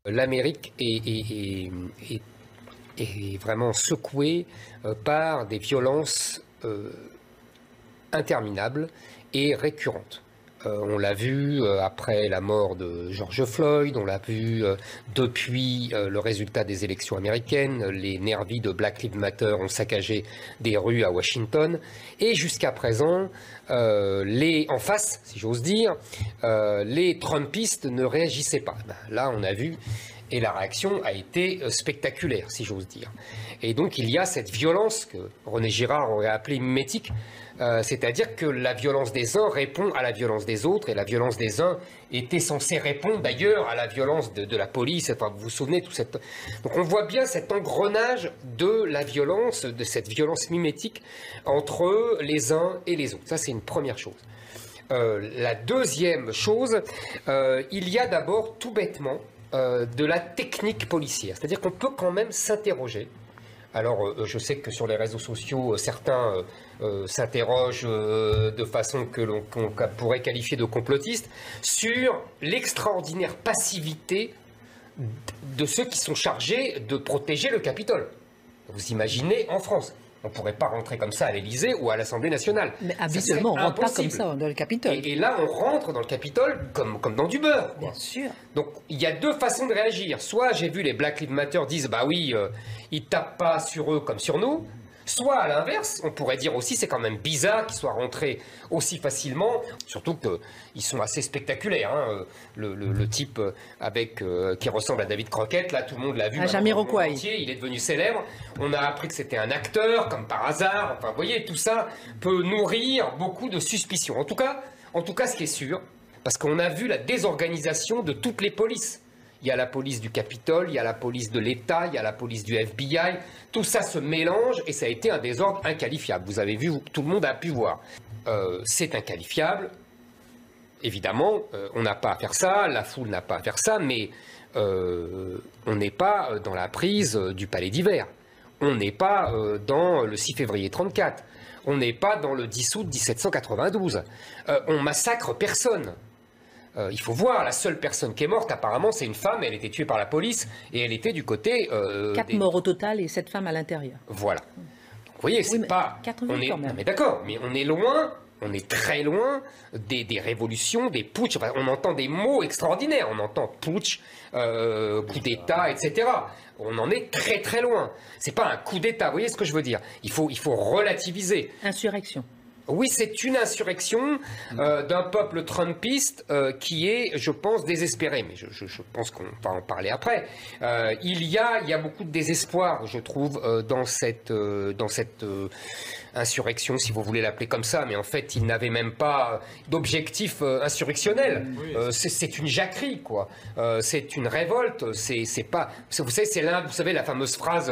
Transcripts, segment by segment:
L'Amérique est vraiment secouée par des violences interminables et récurrentes. On l'a vu après la mort de George Floyd, on l'a vu depuis le résultat des élections américaines, les nervis de Black Lives Matter ont saccagé des rues à Washington, et jusqu'à présent, en face, si j'ose dire, les Trumpistes ne réagissaient pas. Là, on a vu, et la réaction a été spectaculaire, si j'ose dire. Et donc il y a cette violence que René Girard aurait appelée mimétique, c'est-à-dire que la violence des uns répond à la violence des autres, et la violence des uns était censée répondre d'ailleurs à la violence de la police. Enfin, vous vous souvenez, donc on voit bien cet engrenage de la violence, de cette violence mimétique entre les uns et les autres. Ça, c'est une première chose. La deuxième chose, il y a d'abord tout bêtement de la technique policière. C'est-à-dire qu'on peut quand même s'interroger. Alors, je sais que sur les réseaux sociaux, certains s'interrogent de façon qu'on pourrait qualifier de complotiste sur l'extraordinaire passivité de ceux qui sont chargés de protéger le Capitole. Vous imaginez en France. On ne pourrait pas rentrer comme ça à l'Élysée ou à l'Assemblée nationale. Mais habituellement, on ne rentre pas comme ça dans le Capitole. Et là, on rentre dans le Capitole comme dans du beurre. Bien sûr. Donc, il y a deux façons de réagir. Soit, j'ai vu les Black Lives Matter disent, bah oui, ils ne tapent pas sur eux comme sur nous. Soit, à l'inverse, on pourrait dire aussi, c'est quand même bizarre qu'ils soient rentrés aussi facilement. Surtout qu'ils sont assez spectaculaires. Hein. Le type qui ressemble à David Crockett, là, tout le monde l'a vu. Jamiroquai. Il est devenu célèbre. On a appris que c'était un acteur, comme par hasard. Enfin, vous voyez, tout ça peut nourrir beaucoup de suspicions. En tout cas, ce qui est sûr, parce qu'on a vu la désorganisation de toutes les polices. Il y a la police du Capitole, il y a la police de l'État, il y a la police du FBI. Tout ça se mélange et ça a été un désordre inqualifiable. Vous avez vu, tout le monde a pu voir. C'est inqualifiable. Évidemment, on n'a pas à faire ça, la foule n'a pas à faire ça, mais on n'est pas dans la prise du Palais d'Hiver. On n'est pas dans le 6 février 1934. On n'est pas dans le 10 août 1792. On massacre personne. Il faut voir, la seule personne qui est morte, apparemment, c'est une femme. Elle était tuée par la police et elle était du côté... 4 morts au total et 7 femmes à l'intérieur. Voilà. Donc, vous voyez, c'est pas... 4 vies quand même. Non, mais d'accord, mais on est loin, on est très loin des révolutions, des putschs. Enfin, on entend des mots extraordinaires. On entend putsch, coup d'État, etc. On en est très très loin. C'est pas un coup d'État, vous voyez ce que je veux dire. Il faut relativiser. Insurrection. Oui, c'est une insurrection d'un peuple trumpiste qui est, je pense, désespéré. Mais je pense qu'on va en parler après. Il y a beaucoup de désespoir, je trouve, dans cette insurrection, si vous voulez l'appeler comme ça. Mais en fait, il n'avait même pas d'objectif insurrectionnel. C'est une jacquerie, quoi. C'est une révolte. C'est pas. Vous savez, la fameuse phrase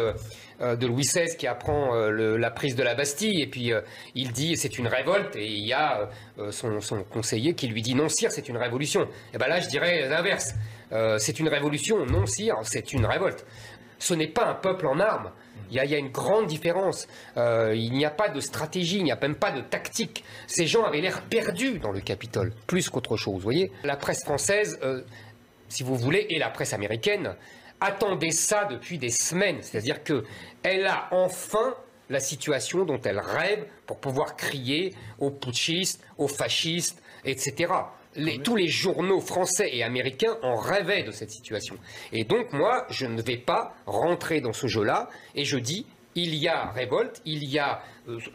de Louis XVI qui apprend la prise de la Bastille, et puis il dit c'est une révolte, et il y a son conseiller qui lui dit non sire, c'est une révolution. Et bien là je dirais l'inverse, c'est une révolution, non sire, c'est une révolte. Ce n'est pas un peuple en armes. Il y a une grande différence. Il n'y a pas de stratégie, il n'y a même pas de tactique. Ces gens avaient l'air perdus dans le Capitole, plus qu'autre chose, vous voyez. La presse française, si vous voulez, et la presse américaine attendait ça depuis des semaines. C'est-à-dire qu'elle a enfin la situation dont elle rêve pour pouvoir crier aux putschistes, aux fascistes, etc. Tous les journaux français et américains en rêvaient de cette situation. Et donc moi, je ne vais pas rentrer dans ce jeu-là, et je dis, il y a révolte, il y a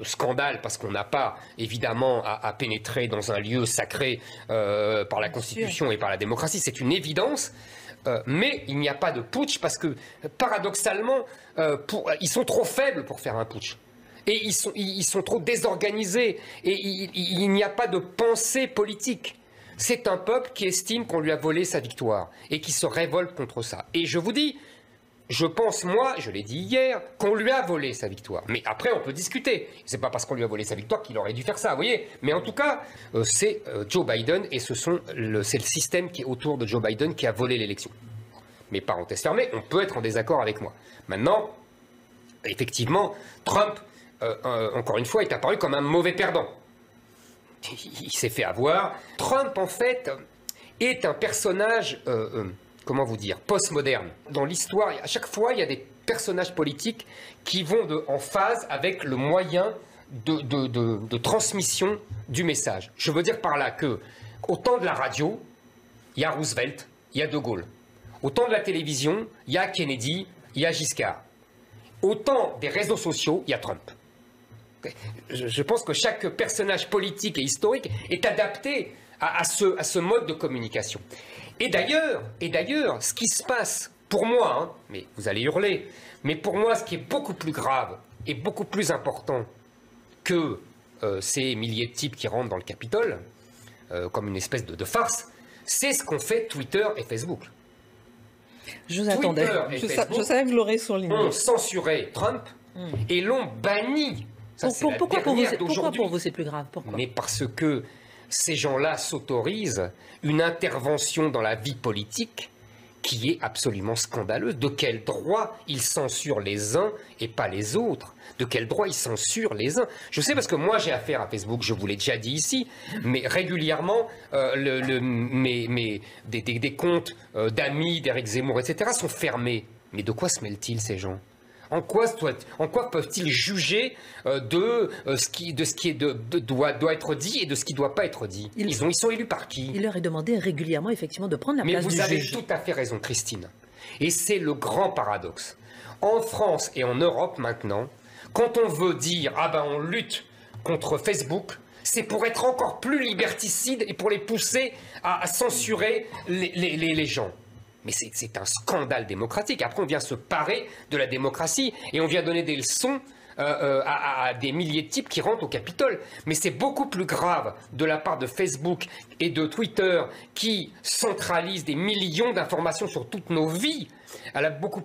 scandale, parce qu'on n'a pas, évidemment, à pénétrer dans un lieu sacré par la Constitution et par la démocratie, c'est une évidence. Mais il n'y a pas de putsch parce que, paradoxalement, ils sont trop faibles pour faire un putsch. Et ils sont trop désorganisés. Et il n'y a pas de pensée politique. C'est un peuple qui estime qu'on lui a volé sa victoire et qui se révolte contre ça. Et je vous dis, je pense, moi, je l'ai dit hier, qu'on lui a volé sa victoire. Mais après, on peut discuter. C'est pas parce qu'on lui a volé sa victoire qu'il aurait dû faire ça, vous voyez. Mais en tout cas, c'est Joe Biden et c'est le système qui est autour de Joe Biden qui a volé l'élection. Mais parenthèse fermée, on peut être en désaccord avec moi. Maintenant, effectivement, Trump, encore une fois, est apparu comme un mauvais perdant. Il s'est fait avoir. Trump, en fait, est un personnage... comment vous dire, postmoderne. Dans l'histoire, à chaque fois, il y a des personnages politiques qui vont en phase avec le moyen de transmission du message. Je veux dire par là que, au temps de la radio, il y a Roosevelt, il y a De Gaulle. Au temps de la télévision, il y a Kennedy, il y a Giscard. Au temps des réseaux sociaux, il y a Trump. Je pense que chaque personnage politique et historique est adapté à ce mode de communication. Et d'ailleurs, ce qui se passe, pour moi, hein, mais vous allez hurler, mais pour moi, ce qui est beaucoup plus grave et beaucoup plus important que ces milliers de types qui rentrent dans le Capitole, comme une espèce de farce, c'est ce qu'ont fait Twitter et Facebook. Je vous attendais. Je savais que vous l'aurez souligné. Ont censuré Trump et l'ont banni. Pourquoi pour vous c'est plus grave? Pourquoi? Mais parce que ces gens-là s'autorisent une intervention dans la vie politique qui est absolument scandaleuse. De quel droit ils censurent les uns et pas les autres? De quel droit ils censurent les uns? Je sais parce que moi j'ai affaire à Facebook, je vous l'ai déjà dit ici, mais régulièrement des comptes d'amis d'Éric Zemmour, etc. sont fermés. Mais de quoi se mêlent-ils ces gens? En quoi peuvent-ils juger de ce qui doit être dit et de ce qui ne doit pas être dit? Ils sont élus par qui? Il leur est demandé régulièrement, effectivement, de prendre la place du juge. Mais vous avez tout à fait raison, Christine. Et c'est le grand paradoxe. En France et en Europe, maintenant, quand on veut dire « Ah ben, on lutte contre Facebook », c'est pour être encore plus liberticide et pour les pousser à censurer les gens. Mais c'est un scandale démocratique. Après, on vient se parer de la démocratie et on vient donner des leçons à des milliers de types qui rentrent au Capitole. Mais c'est beaucoup plus grave de la part de Facebook et de Twitter qui centralisent des millions d'informations sur toutes nos vies. Elle est beaucoup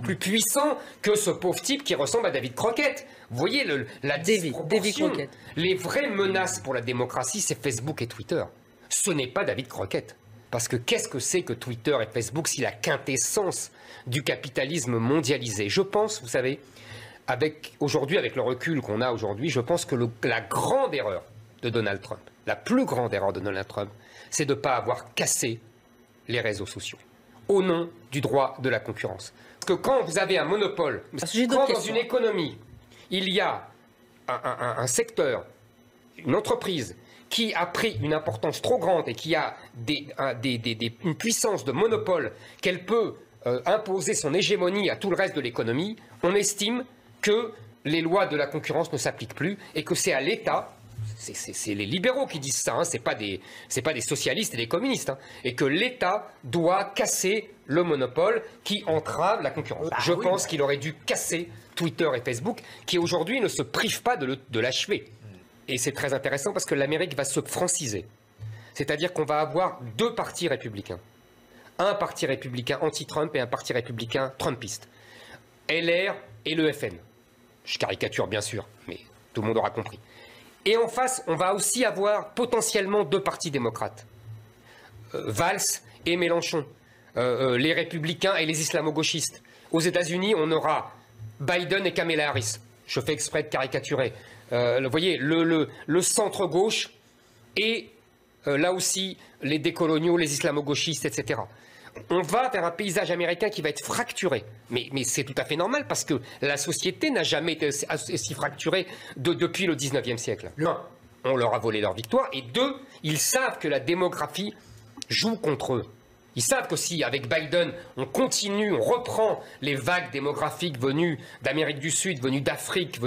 plus puissant que ce pauvre type qui ressemble à David Crockett. Vous voyez la disproportion. Les vraies menaces pour la démocratie, c'est Facebook et Twitter. Ce n'est pas David Crockett. Parce que qu'est-ce que c'est que Twitter et Facebook si la quintessence du capitalisme mondialisé? Je pense, vous savez, aujourd'hui, avec le recul qu'on a aujourd'hui, je pense que la grande erreur de Donald Trump, la plus grande erreur de Donald Trump, c'est de ne pas avoir cassé les réseaux sociaux au nom du droit de la concurrence. Parce que quand vous avez un monopole, quand dans une économie, il y a un secteur, une entreprise qui a pris une importance trop grande et qui a une puissance de monopole qu'elle peut imposer son hégémonie à tout le reste de l'économie, on estime que les lois de la concurrence ne s'appliquent plus et que c'est à l'État, c'est les libéraux qui disent ça, hein, c'est pas des socialistes et des communistes, hein, et que l'État doit casser le monopole qui entrave la concurrence. Je pense qu'il aurait dû casser Twitter et Facebook qui aujourd'hui ne se privent pas de l'achever. Et c'est très intéressant parce que l'Amérique va se franciser. C'est-à-dire qu'on va avoir deux partis républicains. Un parti républicain anti-Trump et un parti républicain trumpiste. LR et le FN. Je caricature bien sûr, mais tout le monde aura compris. Et en face, on va aussi avoir potentiellement deux partis démocrates. Valls et Mélenchon. Les républicains et les islamo-gauchistes. Aux États-Unis, on aura Biden et Kamala Harris. Je fais exprès de caricaturer. Vous voyez, le centre-gauche et là aussi les décoloniaux, les islamo-gauchistes, etc. On va vers un paysage américain qui va être fracturé. Mais c'est tout à fait normal parce que la société n'a jamais été si fracturée depuis le 19e siècle. Un, on leur a volé leur victoire. Et deux, ils savent que la démographie joue contre eux. Ils savent que si, avec Biden, on continue, on reprend les vagues démographiques venues d'Amérique du Sud, venues d'Afrique,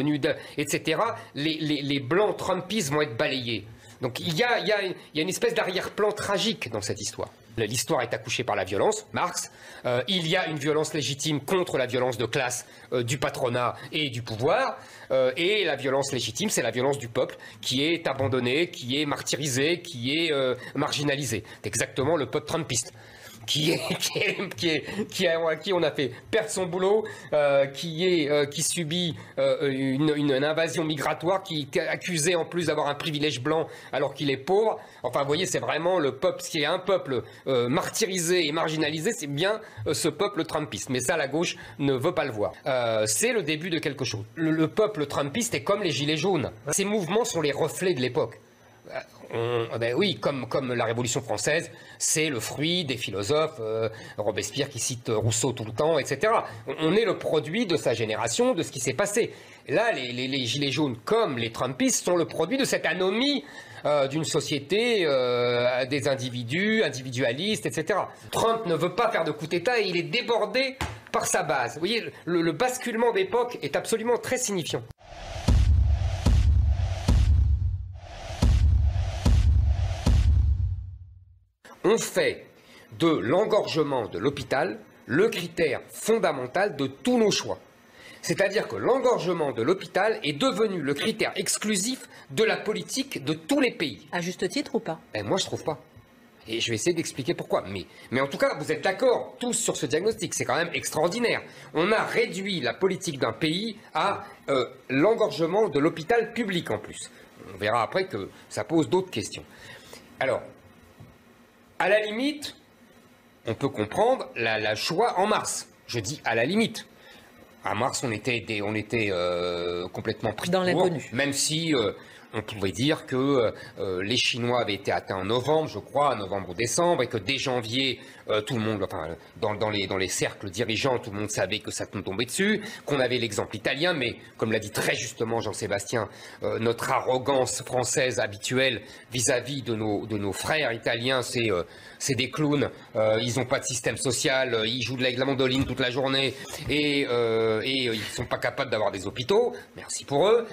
etc., les blancs trumpistes vont être balayés. Donc il y a une espèce d'arrière-plan tragique dans cette histoire. L'histoire est accouchée par la violence, Marx. Il y a une violence légitime contre la violence de classe du patronat et du pouvoir. Et la violence légitime, c'est la violence du peuple qui est abandonné, qui est martyrisé, qui est marginalisé. C'est exactement le peuple trumpiste. À qui on a fait perdre son boulot, qui subit une invasion migratoire, qui est accusé en plus d'avoir un privilège blanc alors qu'il est pauvre. Enfin, vous voyez, c'est vraiment le peuple, ce qui est un peuple martyrisé et marginalisé, c'est bien ce peuple trumpiste. Mais ça, la gauche ne veut pas le voir. C'est le début de quelque chose. Le peuple trumpiste est comme les gilets jaunes. Ces mouvements sont les reflets de l'époque. oui, comme la Révolution française, c'est le fruit des philosophes, Robespierre qui cite Rousseau tout le temps, etc. On est le produit de sa génération, de ce qui s'est passé. Et là, les gilets jaunes, comme les Trumpistes, sont le produit de cette anomie d'une société, des individus, individualistes, etc. Trump ne veut pas faire de coup d'État et il est débordé par sa base. Vous voyez, le basculement d'époque est absolument très signifiant. On fait de l'engorgement de l'hôpital le critère fondamental de tous nos choix. C'est-à-dire que l'engorgement de l'hôpital est devenu le critère exclusif de la politique de tous les pays. À juste titre ou pas? Moi, je ne trouve pas. Et je vais essayer d'expliquer pourquoi. Mais en tout cas, vous êtes d'accord tous sur ce diagnostic. C'est quand même extraordinaire. On a réduit la politique d'un pays à l'engorgement de l'hôpital public en plus. On verra après que ça pose d'autres questions. Alors, à la limite, on peut comprendre la choix en mars. Je dis à la limite. À mars, on était complètement pris dans l'inconnu. Même si on pouvait dire que les Chinois avaient été atteints en novembre, je crois, novembre ou décembre, et que dès janvier, tout le monde, enfin, dans les cercles dirigeants, tout le monde savait que ça nous tombait dessus, qu'on avait l'exemple italien, mais comme l'a dit très justement Jean-Sébastien, notre arrogance française habituelle vis-à-vis de nos frères italiens, c'est des clowns, ils n'ont pas de système social, ils jouent de la mandoline toute la journée, et ils ne sont pas capables d'avoir des hôpitaux, merci pour eux,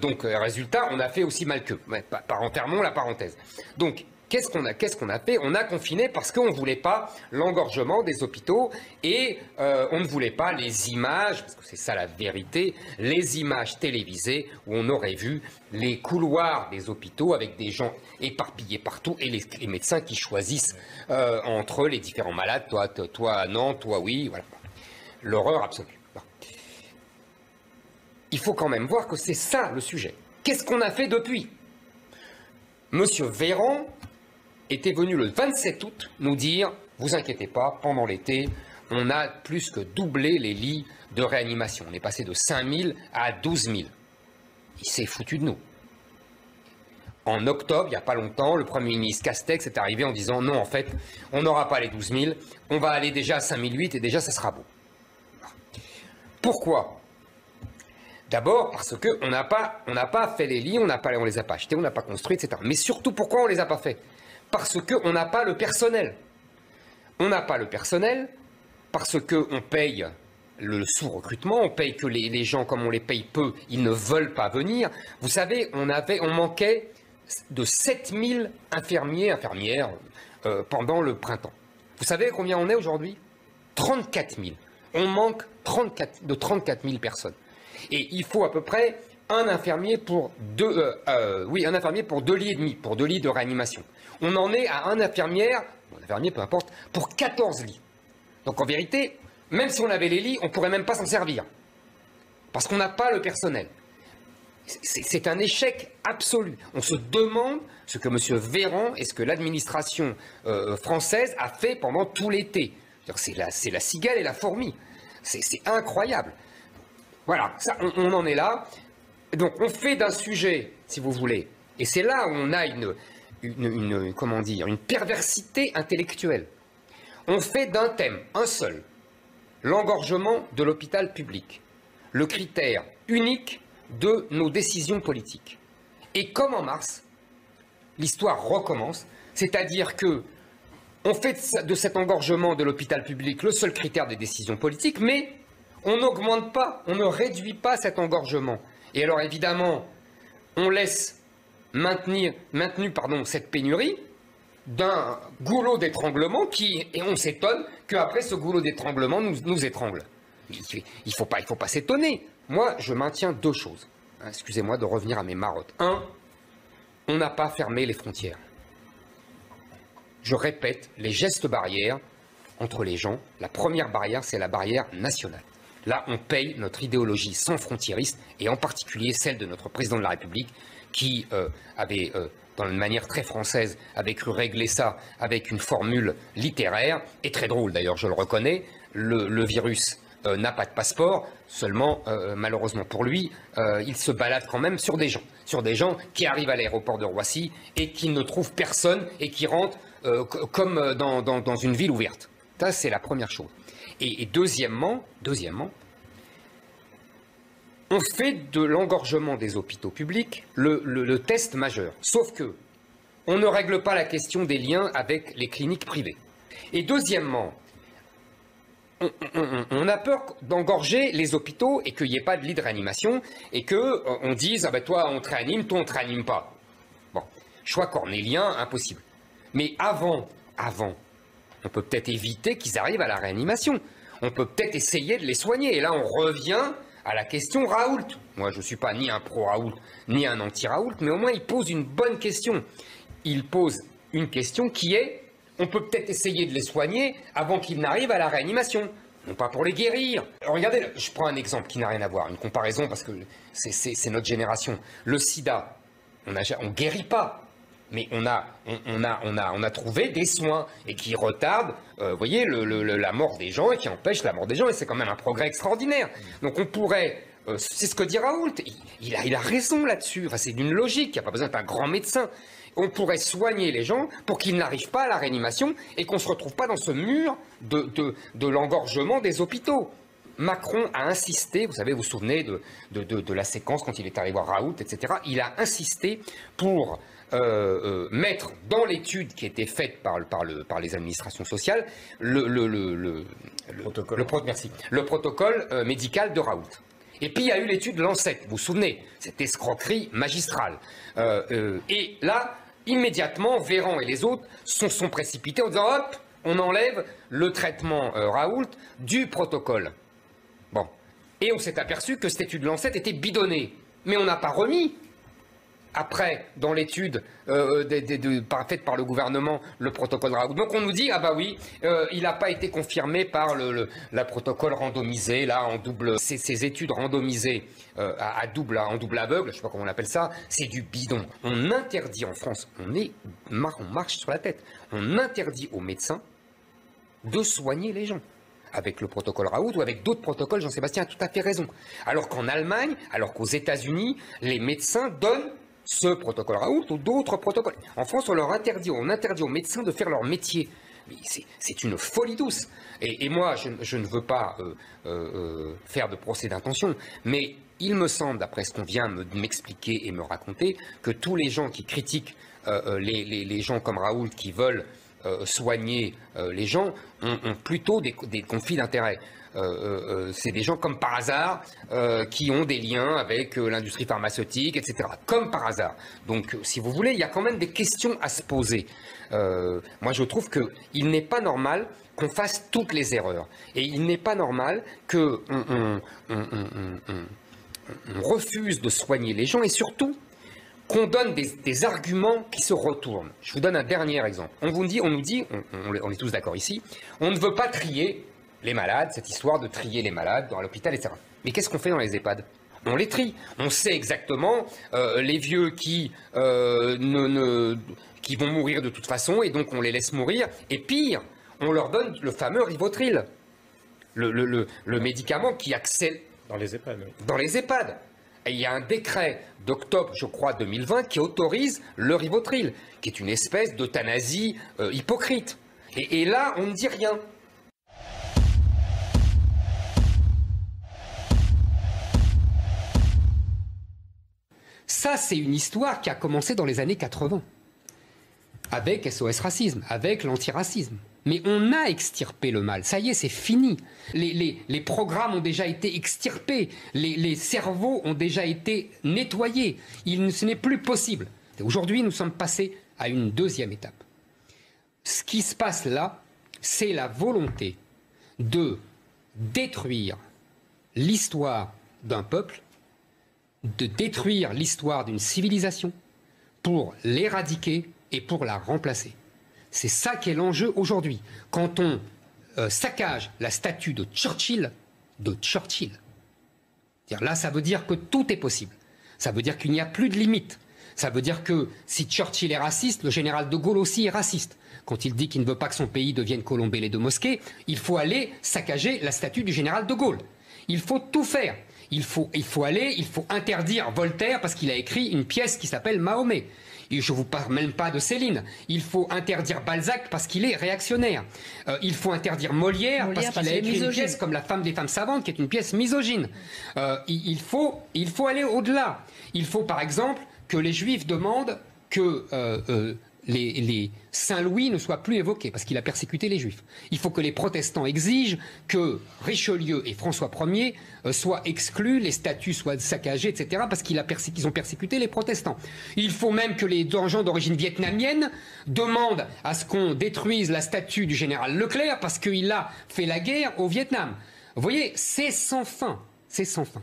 donc résultat, on a fait aussi mal qu'eux. Fermons la parenthèse. Donc, qu'est-ce qu'on a fait? On a confiné parce qu'on ne voulait pas l'engorgement des hôpitaux et on ne voulait pas les images, parce que c'est ça la vérité, les images télévisées où on aurait vu les couloirs des hôpitaux avec des gens éparpillés partout et les médecins qui choisissent entre les différents malades. Toi non, toi oui, voilà. L'horreur absolue. Bon. Il faut quand même voir que c'est ça le sujet. Qu'est-ce qu'on a fait depuis? Monsieur Véran était venu le 27 août nous dire « Vous inquiétez pas, pendant l'été, on a plus que doublé les lits de réanimation. On est passé de 5 000 à 12 000. » Il s'est foutu de nous. En octobre, il n'y a pas longtemps, le Premier ministre Castex est arrivé en disant « Non, en fait, on n'aura pas les 12 000, on va aller déjà à 5 008 et déjà ça sera beau. » Pourquoi? D'abord parce qu'on n'a pas fait les lits, on ne les a pas achetés, on n'a pas construits, etc. Mais surtout, pourquoi on ne les a pas fait? Parce qu'on n'a pas le personnel. On n'a pas le personnel parce qu'on paye le sous-recrutement, on paye que les gens, comme on les paye peu, ils ne veulent pas venir. Vous savez, on manquait de 7000 infirmières pendant le printemps. Vous savez combien on est aujourd'hui? 34 000. On manque de 34 000 personnes. Et il faut à peu près un infirmier pour 2 lits et demi, pour 2 lits de réanimation. On en est à un infirmier, peu importe, pour 14 lits. Donc en vérité, même si on avait les lits, on ne pourrait même pas s'en servir. Parce qu'on n'a pas le personnel. C'est un échec absolu. On se demande ce que M. Véran et ce que l'administration française a fait pendant tout l'été. C'est la cigale et la fourmi. C'est incroyable. Voilà, ça, on en est là. Donc on fait d'un sujet, si vous voulez, et c'est là où on a une perversité intellectuelle. On fait d'un thème, un seul, l'engorgement de l'hôpital public, le critère unique de nos décisions politiques. Et comme en mars, l'histoire recommence, c'est-à-dire que on fait de cet engorgement de l'hôpital public le seul critère des décisions politiques, mais on n'augmente pas, on ne réduit pas cet engorgement. Et alors évidemment, on laisse maintenue cette pénurie d'un goulot d'étranglement et on s'étonne qu'après ce goulot d'étranglement nous étrangle. Il ne faut pas s'étonner. Moi, je maintiens 2 choses. Excusez-moi de revenir à mes marottes. 1, on n'a pas fermé les frontières. Je répète, les gestes barrières entre les gens, la première barrière, c'est la barrière nationale. Là, on paye notre idéologie sans frontiériste, et en particulier celle de notre président de la République, qui avait, dans une manière très française, avait cru régler ça avec une formule littéraire, et très drôle d'ailleurs, je le reconnais, le virus n'a pas de passeport, seulement malheureusement pour lui, il se balade quand même sur des gens qui arrivent à l'aéroport de Roissy et qui ne trouvent personne et qui rentrent comme dans une ville ouverte. Ça, c'est la première chose. Et deuxièmement, on fait de l'engorgement des hôpitaux publics le test majeur. Sauf que on ne règle pas la question des liens avec les cliniques privées. Et deuxièmement, on a peur d'engorger les hôpitaux et qu'il n'y ait pas de lit de réanimation et qu'on dise « Ah ben toi on te réanime, toi on ne te réanime pas ». Bon, choix cornélien, impossible. Mais avant, on peut peut-être éviter qu'ils arrivent à la réanimation. On peut peut-être essayer de les soigner. Et là on revient à la question Raoult. Moi, je ne suis pas ni un pro-Raoult, ni un anti-Raoult, mais au moins, il pose une bonne question. Il pose une question qui est, on peut peut-être essayer de les soigner avant qu'ils n'arrivent à la réanimation. Non pas pour les guérir. Alors, regardez, je prends un exemple qui n'a rien à voir, une comparaison, parce que c'est notre génération. Le sida, on ne guérit pas. Mais on a trouvé des soins et qui retardent, vous voyez, la mort des gens et qui empêchent la mort des gens. Et c'est quand même un progrès extraordinaire. Donc on pourrait, c'est ce que dit Raoult, il a raison là-dessus. Enfin, c'est d'une logique, il n'y a pas besoin d'être un grand médecin. On pourrait soigner les gens pour qu'ils n'arrivent pas à la réanimation et qu'on ne se retrouve pas dans ce mur de l'engorgement des hôpitaux. Macron a insisté, vous savez, vous vous souvenez de la séquence quand il est allé voir Raoult, etc. Il a insisté pour mettre dans l'étude qui était faite par les administrations sociales le protocole médical de Raoult. Et puis il y a eu l'étude Lancet, vous vous souvenez, cette escroquerie magistrale. Et là, immédiatement, Véran et les autres sont précipités en disant hop, on enlève le traitement Raoult du protocole. Bon. Et on s'est aperçu que cette étude Lancet était bidonnée. Mais on n'a pas remis, après, dans l'étude faite par le gouvernement, le protocole Raoult. Donc on nous dit, ah bah oui, il n'a pas été confirmé par la protocole randomisé, là, en double. Ces études randomisées en double aveugle, je ne sais pas comment on appelle ça, c'est du bidon. On interdit en France, on marche sur la tête, on interdit aux médecins de soigner les gens. Avec le protocole Raoult ou avec d'autres protocoles, Jean-Sébastien a tout à fait raison. Alors qu'en Allemagne, alors qu'aux États-Unis, les médecins donnent ce protocole Raoult ou d'autres protocoles. En France, on interdit aux médecins de faire leur métier. C'est une folie douce. Et moi, je ne veux pas faire de procès d'intention, mais il me semble, d'après ce qu'on vient de m'expliquer et me raconter, que tous les gens qui critiquent les gens comme Raoult qui veulent soigner les gens ont plutôt des conflits d'intérêts. C'est des gens comme par hasard qui ont des liens avec l'industrie pharmaceutique, etc. Comme par hasard. Donc, si vous voulez, il y a quand même des questions à se poser. Moi, je trouve qu'il n'est pas normal qu'on fasse toutes les erreurs. Et il n'est pas normal qu'on refuse de soigner les gens et surtout qu'on donne des arguments qui se retournent. Je vous donne un dernier exemple. On nous dit, on est tous d'accord ici, on ne veut pas trier les malades, cette histoire de trier les malades dans l'hôpital, etc. Mais qu'est-ce qu'on fait dans les EHPAD? On les trie. On sait exactement les vieux qui vont mourir de toute façon et donc on les laisse mourir. Et pire, on leur donne le fameux Rivotril, le médicament qui accèle dans les EHPAD. Oui. Dans les EHPAD. Et il y a un décret d'octobre, je crois, 2020, qui autorise le Rivotril, qui est une espèce d'euthanasie hypocrite. Et là, on ne dit rien. Ça, c'est une histoire qui a commencé dans les années 80, avec SOS Racisme, avec l'antiracisme. Mais on a extirpé le mal, ça y est, c'est fini. Les programmes ont déjà été extirpés, les cerveaux ont déjà été nettoyés. Ce n'est plus possible. Aujourd'hui, nous sommes passés à une deuxième étape. Ce qui se passe là, c'est la volonté de détruire l'histoire d'un peuple, de détruire l'histoire d'une civilisation pour l'éradiquer et pour la remplacer. C'est ça qui est l'enjeu aujourd'hui. Quand on saccage la statue de Churchill, là, ça veut dire que tout est possible. Ça veut dire qu'il n'y a plus de limite. Ça veut dire que si Churchill est raciste, le général de Gaulle aussi est raciste. Quand il dit qu'il ne veut pas que son pays devienne Colombey les deux mosquées, il faut aller saccager la statue du général de Gaulle. Il faut tout faire. Il faut interdire Voltaire parce qu'il a écrit une pièce qui s'appelle Mahomet. Et je ne vous parle même pas de Céline. Il faut interdire Balzac parce qu'il est réactionnaire. Il faut interdire Molière parce qu'il a écrit une pièce comme La femme des femmes savantes, qui est une pièce misogyne. Il faut aller au-delà. Il faut, par exemple, que les Juifs demandent que les Saint-Louis ne soient plus évoqués parce qu'il a persécuté les Juifs. Il faut que les protestants exigent que Richelieu et François Ier soient exclus, les statues soient saccagées, etc. parce qu'ils ont persécuté les protestants. Il faut même que les gens d'origine vietnamienne demandent à ce qu'on détruise la statue du général Leclerc parce qu'il a fait la guerre au Vietnam. Vous voyez, c'est sans fin. C'est sans fin.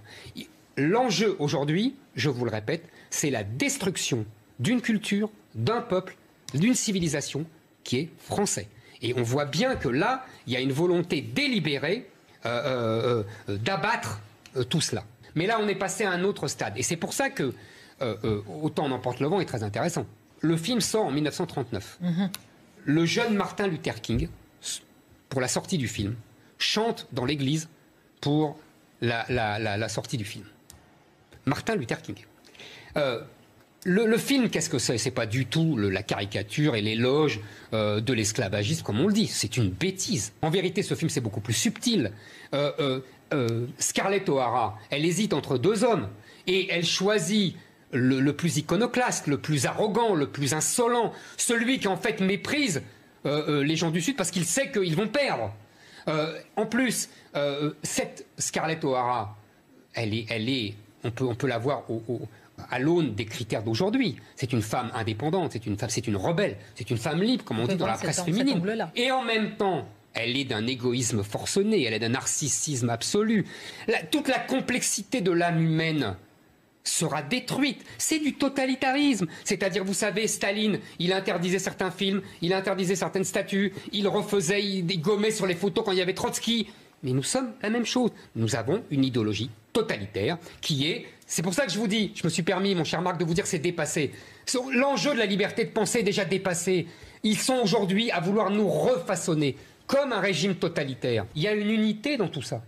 L'enjeu aujourd'hui, je vous le répète, c'est la destruction d'une culture, d'un peuple, d'une civilisation qui est français. Et on voit bien que là, il y a une volonté délibérée d'abattre tout cela. Mais là, on est passé à un autre stade. Et c'est pour ça que Autant n'emporte le vent est très intéressant. Le film sort en 1939. Le jeune Martin Luther King, pour la sortie du film, chante dans l'église pour la sortie du film. Martin Luther King. Le film, qu'est-ce que c'est? C'est pas du tout la caricature et l'éloge de l'esclavagisme, comme on le dit. C'est une bêtise. En vérité, ce film, c'est beaucoup plus subtil. Scarlett O'Hara, elle hésite entre deux hommes et elle choisit le plus iconoclaste, le plus arrogant, le plus insolent, celui qui en fait méprise les gens du Sud parce qu'il sait qu'ils vont perdre. En plus, cette Scarlett O'Hara, on peut la voir à l'aune des critères d'aujourd'hui. C'est une femme indépendante, c'est une rebelle, c'est une femme libre, comme on dit dans la presse féminine. Et en même temps, elle est d'un égoïsme forcené, elle est d'un narcissisme absolu. Toute la complexité de l'âme humaine sera détruite. C'est du totalitarisme. C'est-à-dire, vous savez, Staline, il interdisait certains films, il interdisait certaines statues, il gommait sur les photos quand il y avait Trotsky. Mais nous sommes la même chose. Nous avons une idéologie totalitaire qui est... C'est pour ça que je vous dis, je me suis permis, mon cher Marc, de vous dire que c'est dépassé. L'enjeu de la liberté de penser est déjà dépassé. Ils sont aujourd'hui à vouloir nous refaçonner comme un régime totalitaire. Il y a une unité dans tout ça.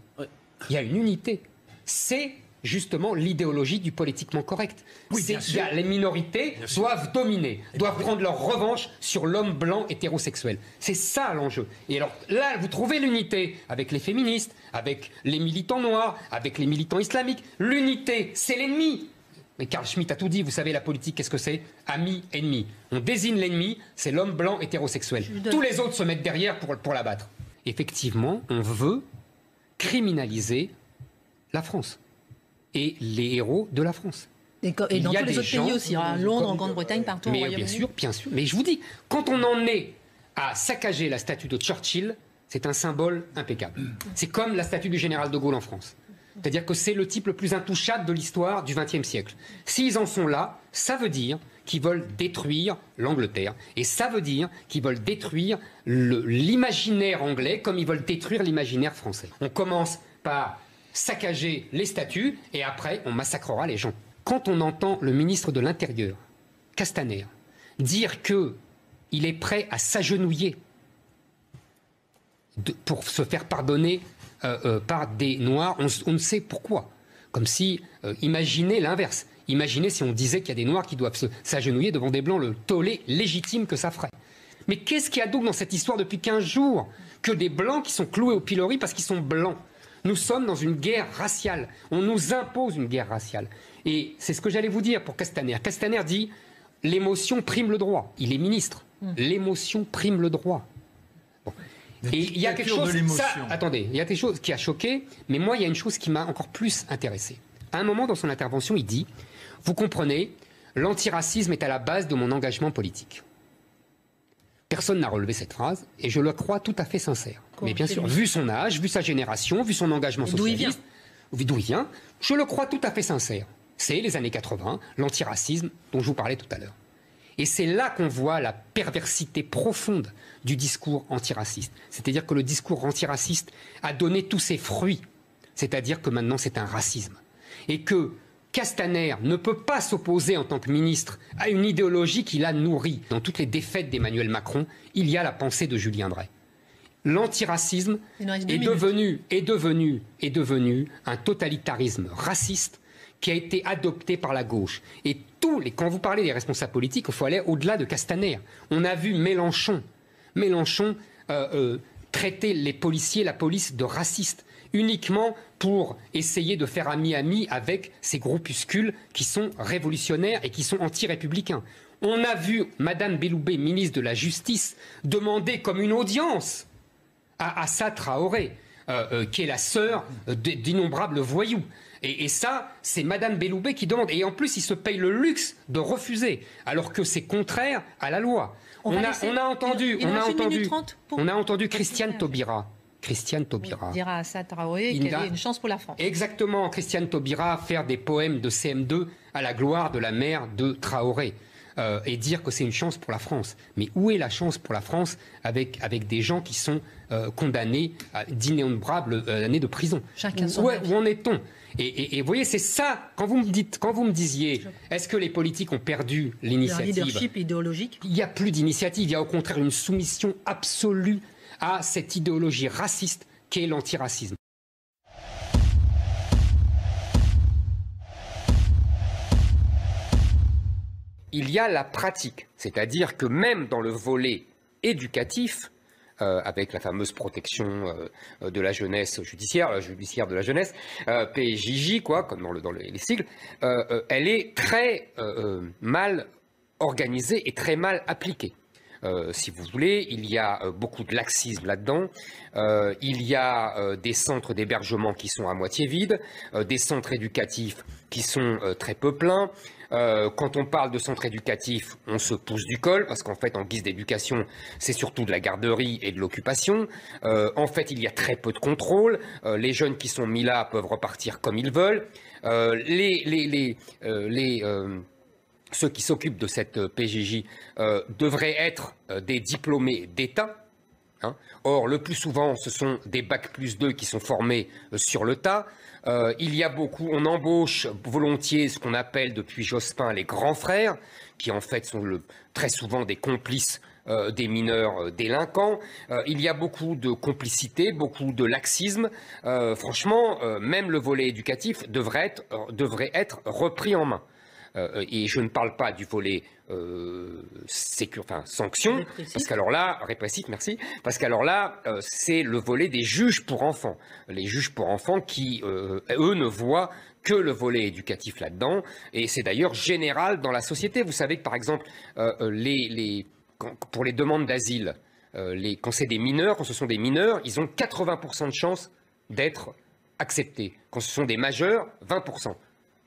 Il y a une unité. C'est justement l'idéologie du politiquement correct. Oui, les minorités doivent dominer, doivent prendre leur revanche sur l'homme blanc hétérosexuel. C'est ça l'enjeu. Et alors là, vous trouvez l'unité avec les féministes, avec les militants noirs, avec les militants islamiques. L'unité, c'est l'ennemi. Mais Carl Schmitt a tout dit, vous savez, la politique, qu'est-ce que c'est? Ami, ennemi. On désigne l'ennemi, c'est l'homme blanc hétérosexuel. Tous les autres se mettent derrière pour l'abattre. Effectivement, on veut criminaliser la France et les héros de la France. Et dans tous les autres pays aussi, à Londres, en Grande-Bretagne, partout au Royaume-Uni. Bien sûr. Mais je vous dis, quand on en est à saccager la statue de Churchill, c'est un symbole impeccable. C'est comme la statue du général de Gaulle en France. C'est-à-dire que c'est le type le plus intouchable de l'histoire du XXe siècle. S'ils en sont là, ça veut dire qu'ils veulent détruire l'Angleterre. Et ça veut dire qu'ils veulent détruire l'imaginaire anglais comme ils veulent détruire l'imaginaire français. On commence par saccager les statues et après on massacrera les gens. Quand on entend le ministre de l'Intérieur, Castaner, dire qu'il est prêt à s'agenouiller pour se faire pardonner par des Noirs, on ne sait pourquoi. Comme si, imaginez l'inverse. Imaginez si on disait qu'il y a des Noirs qui doivent s'agenouiller devant des Blancs, le tollé légitime que ça ferait. Mais qu'est-ce qu'il y a donc dans cette histoire depuis 15 jours? Que des Blancs qui sont cloués au pilori parce qu'ils sont Blancs. Nous sommes dans une guerre raciale. On nous impose une guerre raciale. Et c'est ce que j'allais vous dire pour Castaner. Castaner dit « l'émotion prime le droit ». Il est ministre. L'émotion prime le droit. Bon. Et il y a quelque chose... attendez, il y a quelque chose qui a choqué, mais moi, il y a une chose qui m'a encore plus intéressé. À un moment dans son intervention, il dit « Vous comprenez, l'antiracisme est à la base de mon engagement politique ». Personne n'a relevé cette phrase, et je le crois tout à fait sincère. Mais bien sûr, vu son âge, vu sa génération, vu son engagement socialiste, d'où il vient, je le crois tout à fait sincère. C'est les années 80, l'antiracisme dont je vous parlais tout à l'heure. Et c'est là qu'on voit la perversité profonde du discours antiraciste. C'est-à-dire que le discours antiraciste a donné tous ses fruits. C'est-à-dire que maintenant c'est un racisme. Et que Castaner ne peut pas s'opposer en tant que ministre à une idéologie qu'il a nourrie. Dans toutes les défaites d'Emmanuel Macron, il y a la pensée de Julien Drey. L'antiracisme est devenu un totalitarisme raciste qui a été adopté par la gauche. Et quand vous parlez des responsables politiques, il faut aller au-delà de Castaner. On a vu Mélenchon traiter les policiers, la police de racistes, uniquement pour essayer de faire ami-ami avec ces groupuscules qui sont révolutionnaires et qui sont anti-républicains. On a vu Madame Belloubet, ministre de la Justice, demander comme une audience à Assa Traoré, qui est la sœur d'innombrables voyous. Et ça, c'est Madame Belloubet qui demande. Et en plus, il se paye le luxe de refuser, alors que c'est contraire à la loi. On a entendu Christiane Taubira. Christiane Taubira. On dira à Assa Traoré qu'elle est une chance pour la France. Exactement, Christiane Taubira faire des poèmes de CM2 à la gloire de la mère de Traoré. Et dire que c'est une chance pour la France. Mais où est la chance pour la France avec des gens qui sont condamnés à d'innombrables années de prison? Chacun son avis. Où en est-on? Et vous voyez, c'est ça, quand vous me disiez, est-ce que les politiques ont perdu l'initiative? Un leadership idéologique? Il n'y a plus d'initiative, il y a au contraire une soumission absolue à cette idéologie raciste qu'est l'antiracisme. Il y a la pratique, c'est-à-dire que même dans le volet éducatif, avec la fameuse protection de la jeunesse judiciaire de la jeunesse, PJJ, quoi, comme dans les sigles, elle est très mal organisée et très mal appliquée. Si vous voulez, il y a beaucoup de laxisme là-dedans, il y a des centres d'hébergement qui sont à moitié vides, des centres éducatifs qui sont très peu pleins. Quand on parle de centre éducatif, on se pousse du col, parce qu'en fait, en guise d'éducation, c'est surtout de la garderie et de l'occupation. En fait, il y a très peu de contrôle. Les jeunes qui sont mis là peuvent repartir comme ils veulent. Ceux qui s'occupent de cette PJJ devraient être des diplômés d'État. Hein. Or, le plus souvent, ce sont des Bac+2 qui sont formés sur le tas. On embauche volontiers ce qu'on appelle depuis Jospin les grands frères, qui en fait sont très souvent des complices des mineurs délinquants. Il y a beaucoup de complicité, beaucoup de laxisme. Franchement, même le volet éducatif devrait être repris en main. Et je ne parle pas du volet sanction, parce qu'alors là, répressif, merci, parce qu'alors là, c'est le volet des juges pour enfants. Les juges pour enfants qui, eux, ne voient que le volet éducatif là-dedans, et c'est d'ailleurs général dans la société. Vous savez que, par exemple, pour les demandes d'asile, quand c'est des mineurs, quand ce sont des mineurs, ils ont 80% de chances d'être acceptés. Quand ce sont des majeurs, 20%.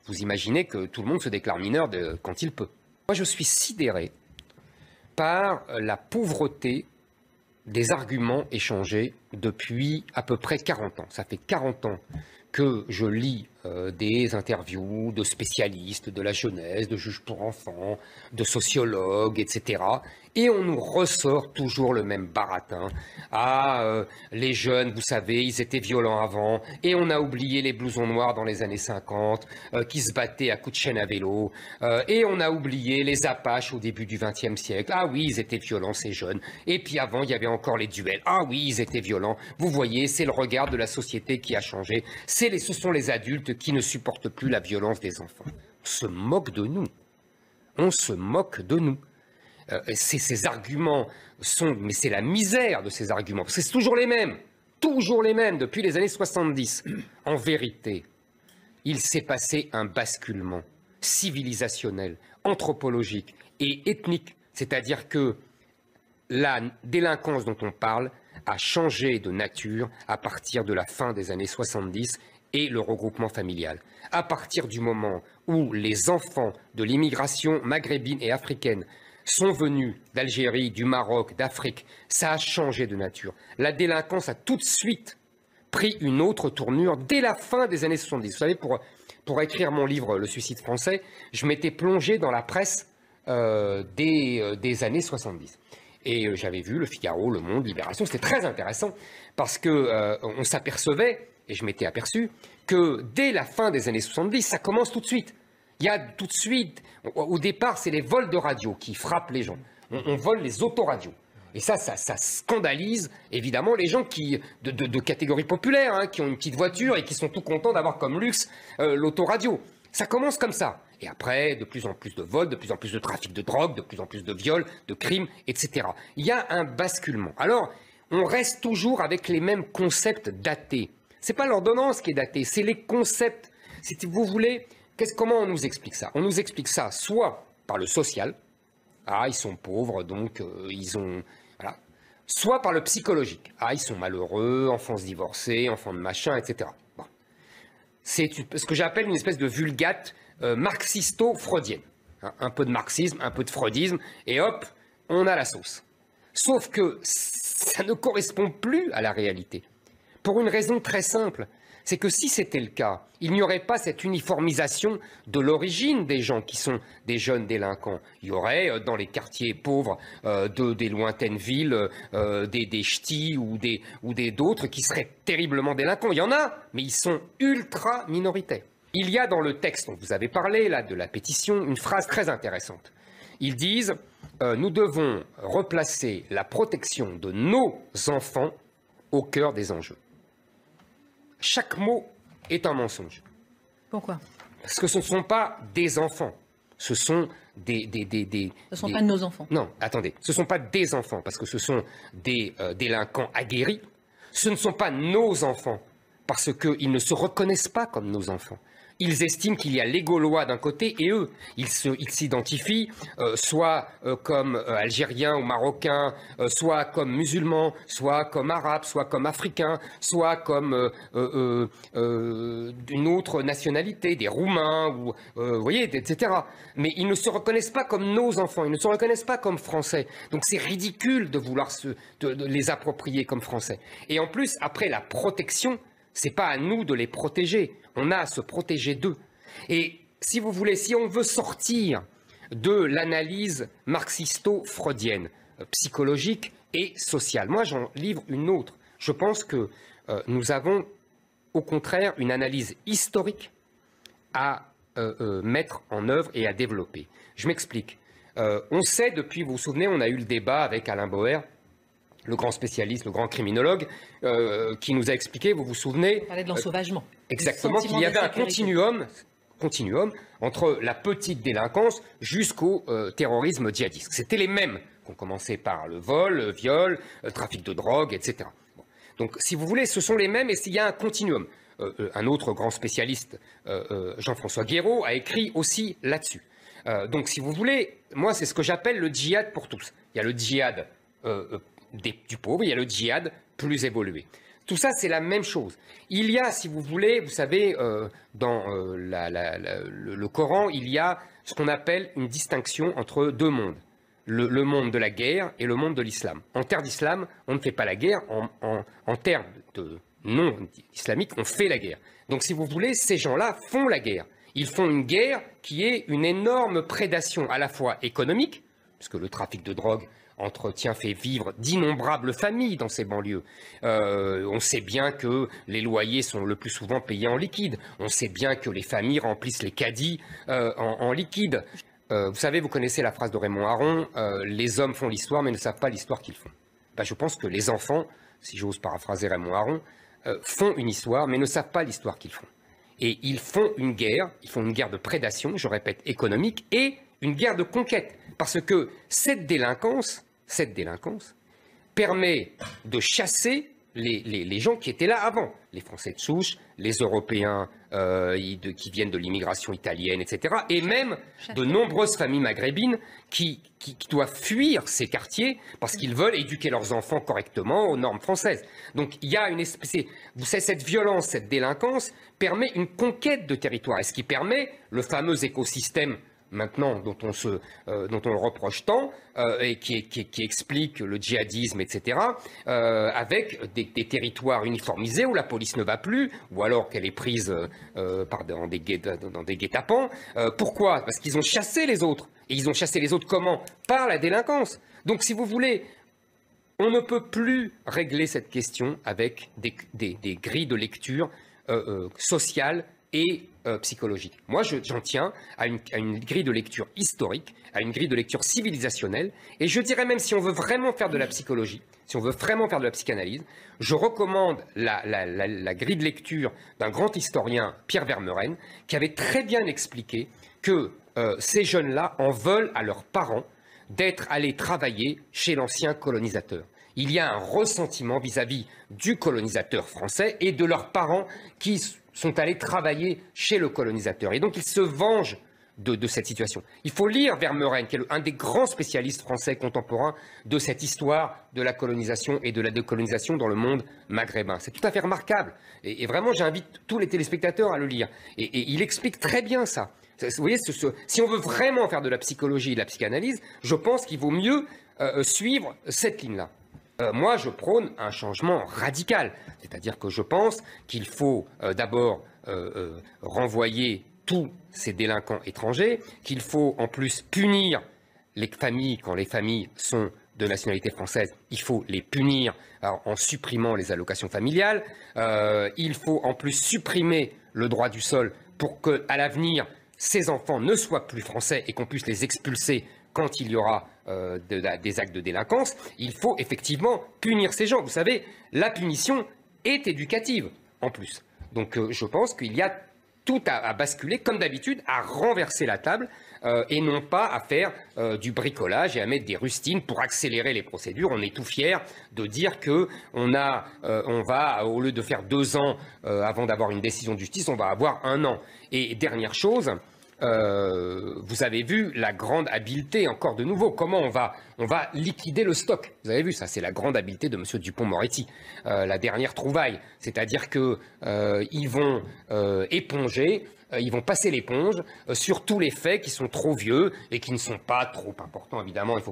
Vous imaginez que tout le monde se déclare mineur quand il peut. Moi, je suis sidéré par la pauvreté des arguments échangés depuis à peu près 40 ans. Ça fait 40 ans que je lis des interviews de spécialistes de la jeunesse, de juges pour enfants, de sociologues, etc. Et on nous ressort toujours le même baratin. Les jeunes, vous savez, ils étaient violents avant, et on a oublié les blousons noirs dans les années 50, qui se battaient à coups de chaîne à vélo, et on a oublié les Apaches au début du XXe siècle. Ah oui, ils étaient violents, ces jeunes. Et puis avant, il y avait encore les duels. Ah oui, ils étaient violents. Vous voyez, c'est le regard de la société qui a changé. Ce sont les adultes qui ne supportent plus la violence des enfants. On se moque de nous. On se moque de nous. Ces arguments mais c'est la misère de ces arguments, parce que c'est toujours les mêmes depuis les années 70. En vérité, il s'est passé un basculement civilisationnel, anthropologique et ethnique, c'est-à-dire que la délinquance dont on parle a changé de nature à partir de la fin des années 70 et le regroupement familial. À partir du moment où les enfants de l'immigration maghrébine et africaine sont venus d'Algérie, du Maroc, d'Afrique, ça a changé de nature. La délinquance a tout de suite pris une autre tournure dès la fin des années 70. Vous savez, pour écrire mon livre « Le suicide français », je m'étais plongé dans la presse des années 70. Et j'avais vu Le Figaro, Le Monde, Libération. C'était très intéressant parce qu'on s'apercevait et je m'étais aperçu que dès la fin des années 70, ça commence tout de suite. Il y a tout de suite, au départ, c'est les vols de radio qui frappent les gens. On vole les autoradios. Et ça scandalise évidemment les gens de catégorie populaire, hein, qui ont une petite voiture et qui sont tout contents d'avoir comme luxe l'autoradio. Ça commence comme ça. Et après, de plus en plus de vols, de plus en plus de trafic de drogue, de plus en plus de viols, de crimes, etc. Il y a un basculement. Alors, on reste toujours avec les mêmes concepts datés. C'est pas l'ordonnance qui est datée, c'est les concepts. Si vous voulez, comment on nous explique ça? On nous explique ça soit par le social. Ah, ils sont pauvres, donc ils ont... Voilà. Soit par le psychologique. Ah, ils sont malheureux, enfants divorcés, enfants de machin, etc. Bon. C'est ce que j'appelle une espèce de vulgate marxisto-freudienne. Hein, un peu de marxisme, un peu de freudisme, et hop, on a la sauce. Sauf que ça ne correspond plus à la réalité. Pour une raison très simple. C'est que si c'était le cas, il n'y aurait pas cette uniformisation de l'origine des gens qui sont des jeunes délinquants. Il y aurait dans les quartiers pauvres des lointaines villes, des ch'tis ou d'autres qui seraient terriblement délinquants. Il y en a, mais ils sont ultra minoritaires. Il y a dans le texte dont vous avez parlé, là, de la pétition, une phrase très intéressante. Ils disent nous devons replacer la protection de nos enfants au cœur des enjeux. Chaque mot est un mensonge. Pourquoi? Parce que ce ne sont pas des enfants. Ce sont Ce ne sont pas nos enfants. Non, attendez. Ce ne sont pas des enfants, parce que ce sont des délinquants aguerris. Ce ne sont pas nos enfants, parce qu'ils ne se reconnaissent pas comme nos enfants. Ils estiment qu'il y a les Gaulois d'un côté et eux. Ils s'identifient soit comme Algériens ou Marocains, soit comme musulmans, soit comme Arabes, soit comme Africains, soit comme d'une autre nationalité, des Roumains, ou, vous voyez, etc. Mais ils ne se reconnaissent pas comme nos enfants, ils ne se reconnaissent pas comme Français. Donc c'est ridicule de vouloir de les approprier comme Français. Et en plus, après la protection, c'est pas à nous de les protéger. On a à se protéger d'eux. Et si vous voulez, si on veut sortir de l'analyse marxisto-freudienne, psychologique et sociale, moi j'en livre une autre. Je pense que nous avons au contraire une analyse historique à mettre en œuvre et à développer. Je m'explique. On sait depuis, vous vous souvenez, on a eu le débat avec Alain Boer, le grand spécialiste, le grand criminologue, qui nous a expliqué, vous vous souvenez... On parlait de l'ensauvagement. Exactement, qu'il y avait un continuum entre la petite délinquance jusqu'au terrorisme djihadiste. C'était les mêmes, qu'on commençait par le vol, le viol, le trafic de drogue, etc. Bon. Donc, si vous voulez, ce sont les mêmes et il y a un continuum. Un autre grand spécialiste, Jean-François Guéraud, a écrit aussi là-dessus. Donc, si vous voulez, moi, c'est ce que j'appelle le djihad pour tous. Il y a le djihad du pauvre, il y a le djihad plus évolué. Tout ça, c'est la même chose. Il y a, si vous voulez, vous savez, dans le Coran, il y a ce qu'on appelle une distinction entre deux mondes. Le monde de la guerre et le monde de l'islam. En terre d'islam, on ne fait pas la guerre. En terre de non islamique, on fait la guerre. Donc, si vous voulez, ces gens-là font la guerre. Ils font une guerre qui est une énorme prédation à la fois économique, puisque le trafic de drogue fait vivre d'innombrables familles dans ces banlieues. On sait bien que les loyers sont le plus souvent payés en liquide. On sait bien que les familles remplissent les caddies en liquide. Vous savez, vous connaissez la phrase de Raymond Aron, les hommes font l'histoire mais ne savent pas l'histoire qu'ils font. Ben, je pense que les enfants, si j'ose paraphraser Raymond Aron, font une histoire mais ne savent pas l'histoire qu'ils font. Et ils font une guerre de prédation, je répète, économique, et une guerre de conquête. Parce que cette délinquance permet de chasser les gens qui étaient là avant. Les Français de souche, les Européens qui viennent de l'immigration italienne, etc. Et même de nombreuses familles maghrébines qui doivent fuir ces quartiers parce qu'ils veulent éduquer leurs enfants correctement aux normes françaises. Donc il y a une espèce... Vous savez, cette violence, cette délinquance permet une conquête de territoire. Et ce qui permet le fameux écosystème maintenant dont on le reproche tant, et qui explique le djihadisme, etc., avec des territoires uniformisés où la police ne va plus, ou alors qu'elle est prise dans des guet-apens. Pourquoi? Parce qu'ils ont chassé les autres. Et ils ont chassé les autres comment? Par la délinquance. Donc, si vous voulez, On ne peut plus régler cette question avec des grilles de lecture sociales et psychologiques. Moi, j'en tiens à une grille de lecture historique, à une grille de lecture civilisationnelle, et je dirais même si on veut vraiment faire de la psychologie, si on veut vraiment faire de la psychanalyse, je recommande la grille de lecture d'un grand historien, Pierre Vermeuren, qui avait très bien expliqué que ces jeunes-là en veulent à leurs parents d'être allés travailler chez l'ancien colonisateur. Il y a un ressentiment vis-à-vis du colonisateur français et de leurs parents qui sont allés travailler chez le colonisateur. Et donc ils se vengent de cette situation. Il faut lire Vermeuren, qui est un des grands spécialistes français contemporains de cette histoire de la colonisation et de la décolonisation dans le monde maghrébin. C'est tout à fait remarquable. Et vraiment, j'invite tous les téléspectateurs à le lire. Et il explique très bien ça. Vous voyez, si on veut vraiment faire de la psychologie et de la psychanalyse, je pense qu'il vaut mieux suivre cette ligne-là. Moi, je prône un changement radical. C'est-à-dire que je pense qu'il faut d'abord renvoyer tous ces délinquants étrangers, qu'il faut en plus punir les familles, quand les familles sont de nationalité française, il faut les punir en supprimant les allocations familiales. Il faut en plus supprimer le droit du sol pour qu'à l'avenir, ces enfants ne soient plus français et qu'on puisse les expulser quand il y aura des actes de délinquance. Il faut effectivement punir ces gens. Vous savez, la punition est éducative en plus. Donc je pense qu'il y a tout à basculer, comme d'habitude, à renverser la table et non pas à faire du bricolage et à mettre des rustines pour accélérer les procédures. On est tout fiers de dire qu'on va, au lieu de faire 2 ans avant d'avoir une décision de justice, on va avoir 1 an. Et dernière chose, vous avez vu la grande habileté, encore de nouveau, comment on va liquider le stock. Vous avez vu, ça c'est la grande habileté de M. Dupond-Moretti, la dernière trouvaille. C'est-à-dire qu'ils vont éponger, ils vont passer l'éponge sur tous les faits qui sont trop vieux et qui ne sont pas trop importants, évidemment. Il ne faut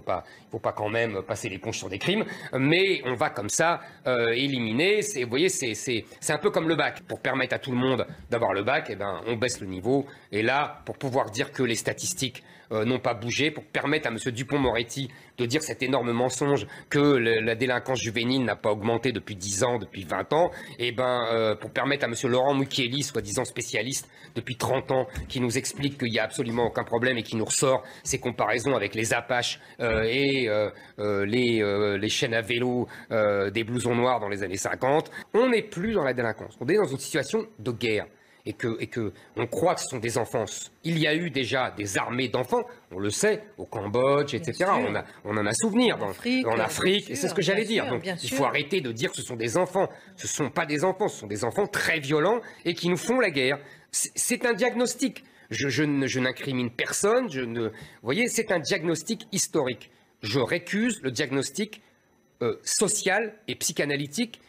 pas quand même passer l'éponge sur des crimes, mais on va comme ça éliminer. Vous voyez, c'est un peu comme le bac. Pour permettre à tout le monde d'avoir le bac, eh ben, on baisse le niveau. Et là, pour pouvoir dire que les statistiques n'ont pas bougé, pour permettre à M. Dupond-Moretti de dire cet énorme mensonge que la délinquance juvénile n'a pas augmenté depuis 10 ans, depuis 20 ans, et ben, pour permettre à M. Laurent Mukieli, soi-disant spécialiste depuis 30 ans, qui nous explique qu'il n'y a absolument aucun problème et qui nous ressort ces comparaisons avec les Apaches et les chaînes à vélo des blousons noirs dans les années 50, on n'est plus dans la délinquance. On est dans une situation de guerre. Et que on croit que ce sont des enfants. Il y a eu déjà des armées d'enfants, on le sait, au Cambodge, etc. On en a souvenir en Afrique, et c'est ce que j'allais dire. Donc il faut arrêter de dire que ce sont des enfants. Ce ne sont pas des enfants, ce sont des enfants très violents et qui nous font la guerre. C'est un diagnostic. Je n'incrimine personne. Vous voyez, c'est un diagnostic historique. Je récuse le diagnostic social et psychanalytique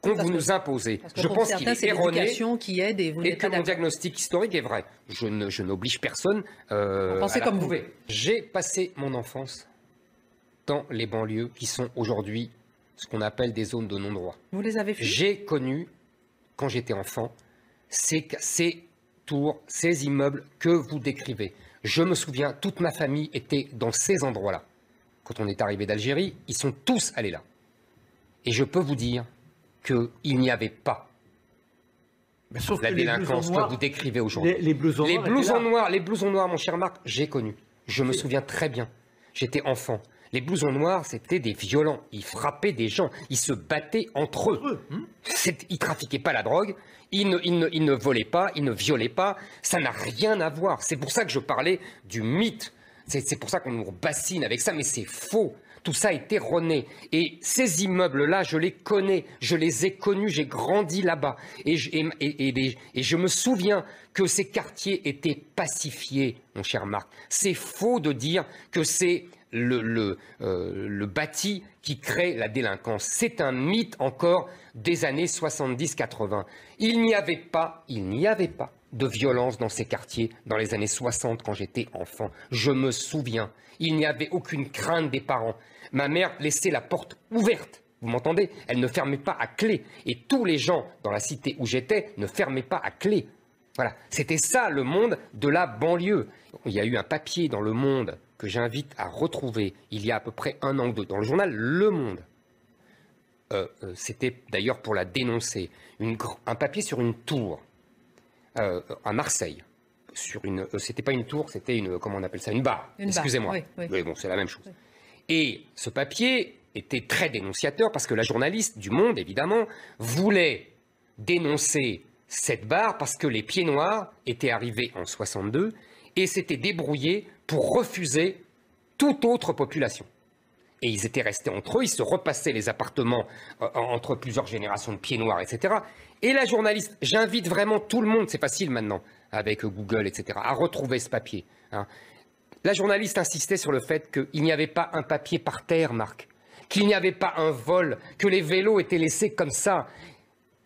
qu'on vous nous imposez. Je pense qu'il est erroné et que mon diagnostic historique est vrai. Je n'oblige personne à l'approuver. J'ai passé mon enfance dans les banlieues qui sont aujourd'hui ce qu'on appelle des zones de non-droit. Vous les avez fait ? J'ai connu, quand j'étais enfant, ces tours, ces immeubles que vous décrivez. Je me souviens, toute ma famille était dans ces endroits-là. Quand on est arrivé d'Algérie, ils sont tous allés là. Et je peux vous dire qu'il n'y avait pas la délinquance que vous décrivez aujourd'hui. Les blousons noirs, mon cher Marc, j'ai connu. Je me souviens très bien. J'étais enfant. Les blousons noirs, c'était des violents. Ils frappaient des gens. Ils se battaient entre eux. Ils ne trafiquaient pas la drogue. Ils ne volaient pas. Ils ne violaient pas. Ça n'a rien à voir. C'est pour ça que je parlais du mythe. C'est pour ça qu'on nous bassine avec ça. Mais c'est faux. Tout ça est erroné. Et ces immeubles-là, je les connais, je les ai connus, j'ai grandi là-bas. Et je me souviens que ces quartiers étaient pacifiés, mon cher Marc. C'est faux de dire que c'est le bâti qui crée la délinquance. C'est un mythe encore des années 70-80. Il n'y avait pas de violence dans ces quartiers dans les années 60 quand j'étais enfant. Je me souviens. Il n'y avait aucune crainte des parents. Ma mère laissait la porte ouverte. Vous m'entendez? Elle ne fermait pas à clé. Et tous les gens dans la cité où j'étais ne fermaient pas à clé. Voilà. C'était ça le monde de la banlieue. Il y a eu un papier dans Le Monde que j'invite à retrouver il y a à peu près 1 an ou 2 dans le journal Le Monde. C'était d'ailleurs pour la dénoncer. Un papier sur une tour à Marseille. C'était pas une tour, c'était comment on appelle ça, une barre. Excusez-moi. Oui. Mais bon, c'est la même chose. Oui. Et ce papier était très dénonciateur parce que la journaliste du Monde, évidemment, voulait dénoncer cette barre parce que les pieds noirs étaient arrivés en 62 et s'étaient débrouillés pour refuser toute autre population. Et ils étaient restés entre eux, ils se repassaient les appartements entre plusieurs générations de pieds noirs, etc. Et la journaliste, j'invite vraiment tout le monde, c'est facile maintenant, avec Google, etc., à retrouver ce papier. Hein. La journaliste insistait sur le fait qu'il n'y avait pas un papier par terre, Marc, qu'il n'y avait pas un vol, que les vélos étaient laissés comme ça.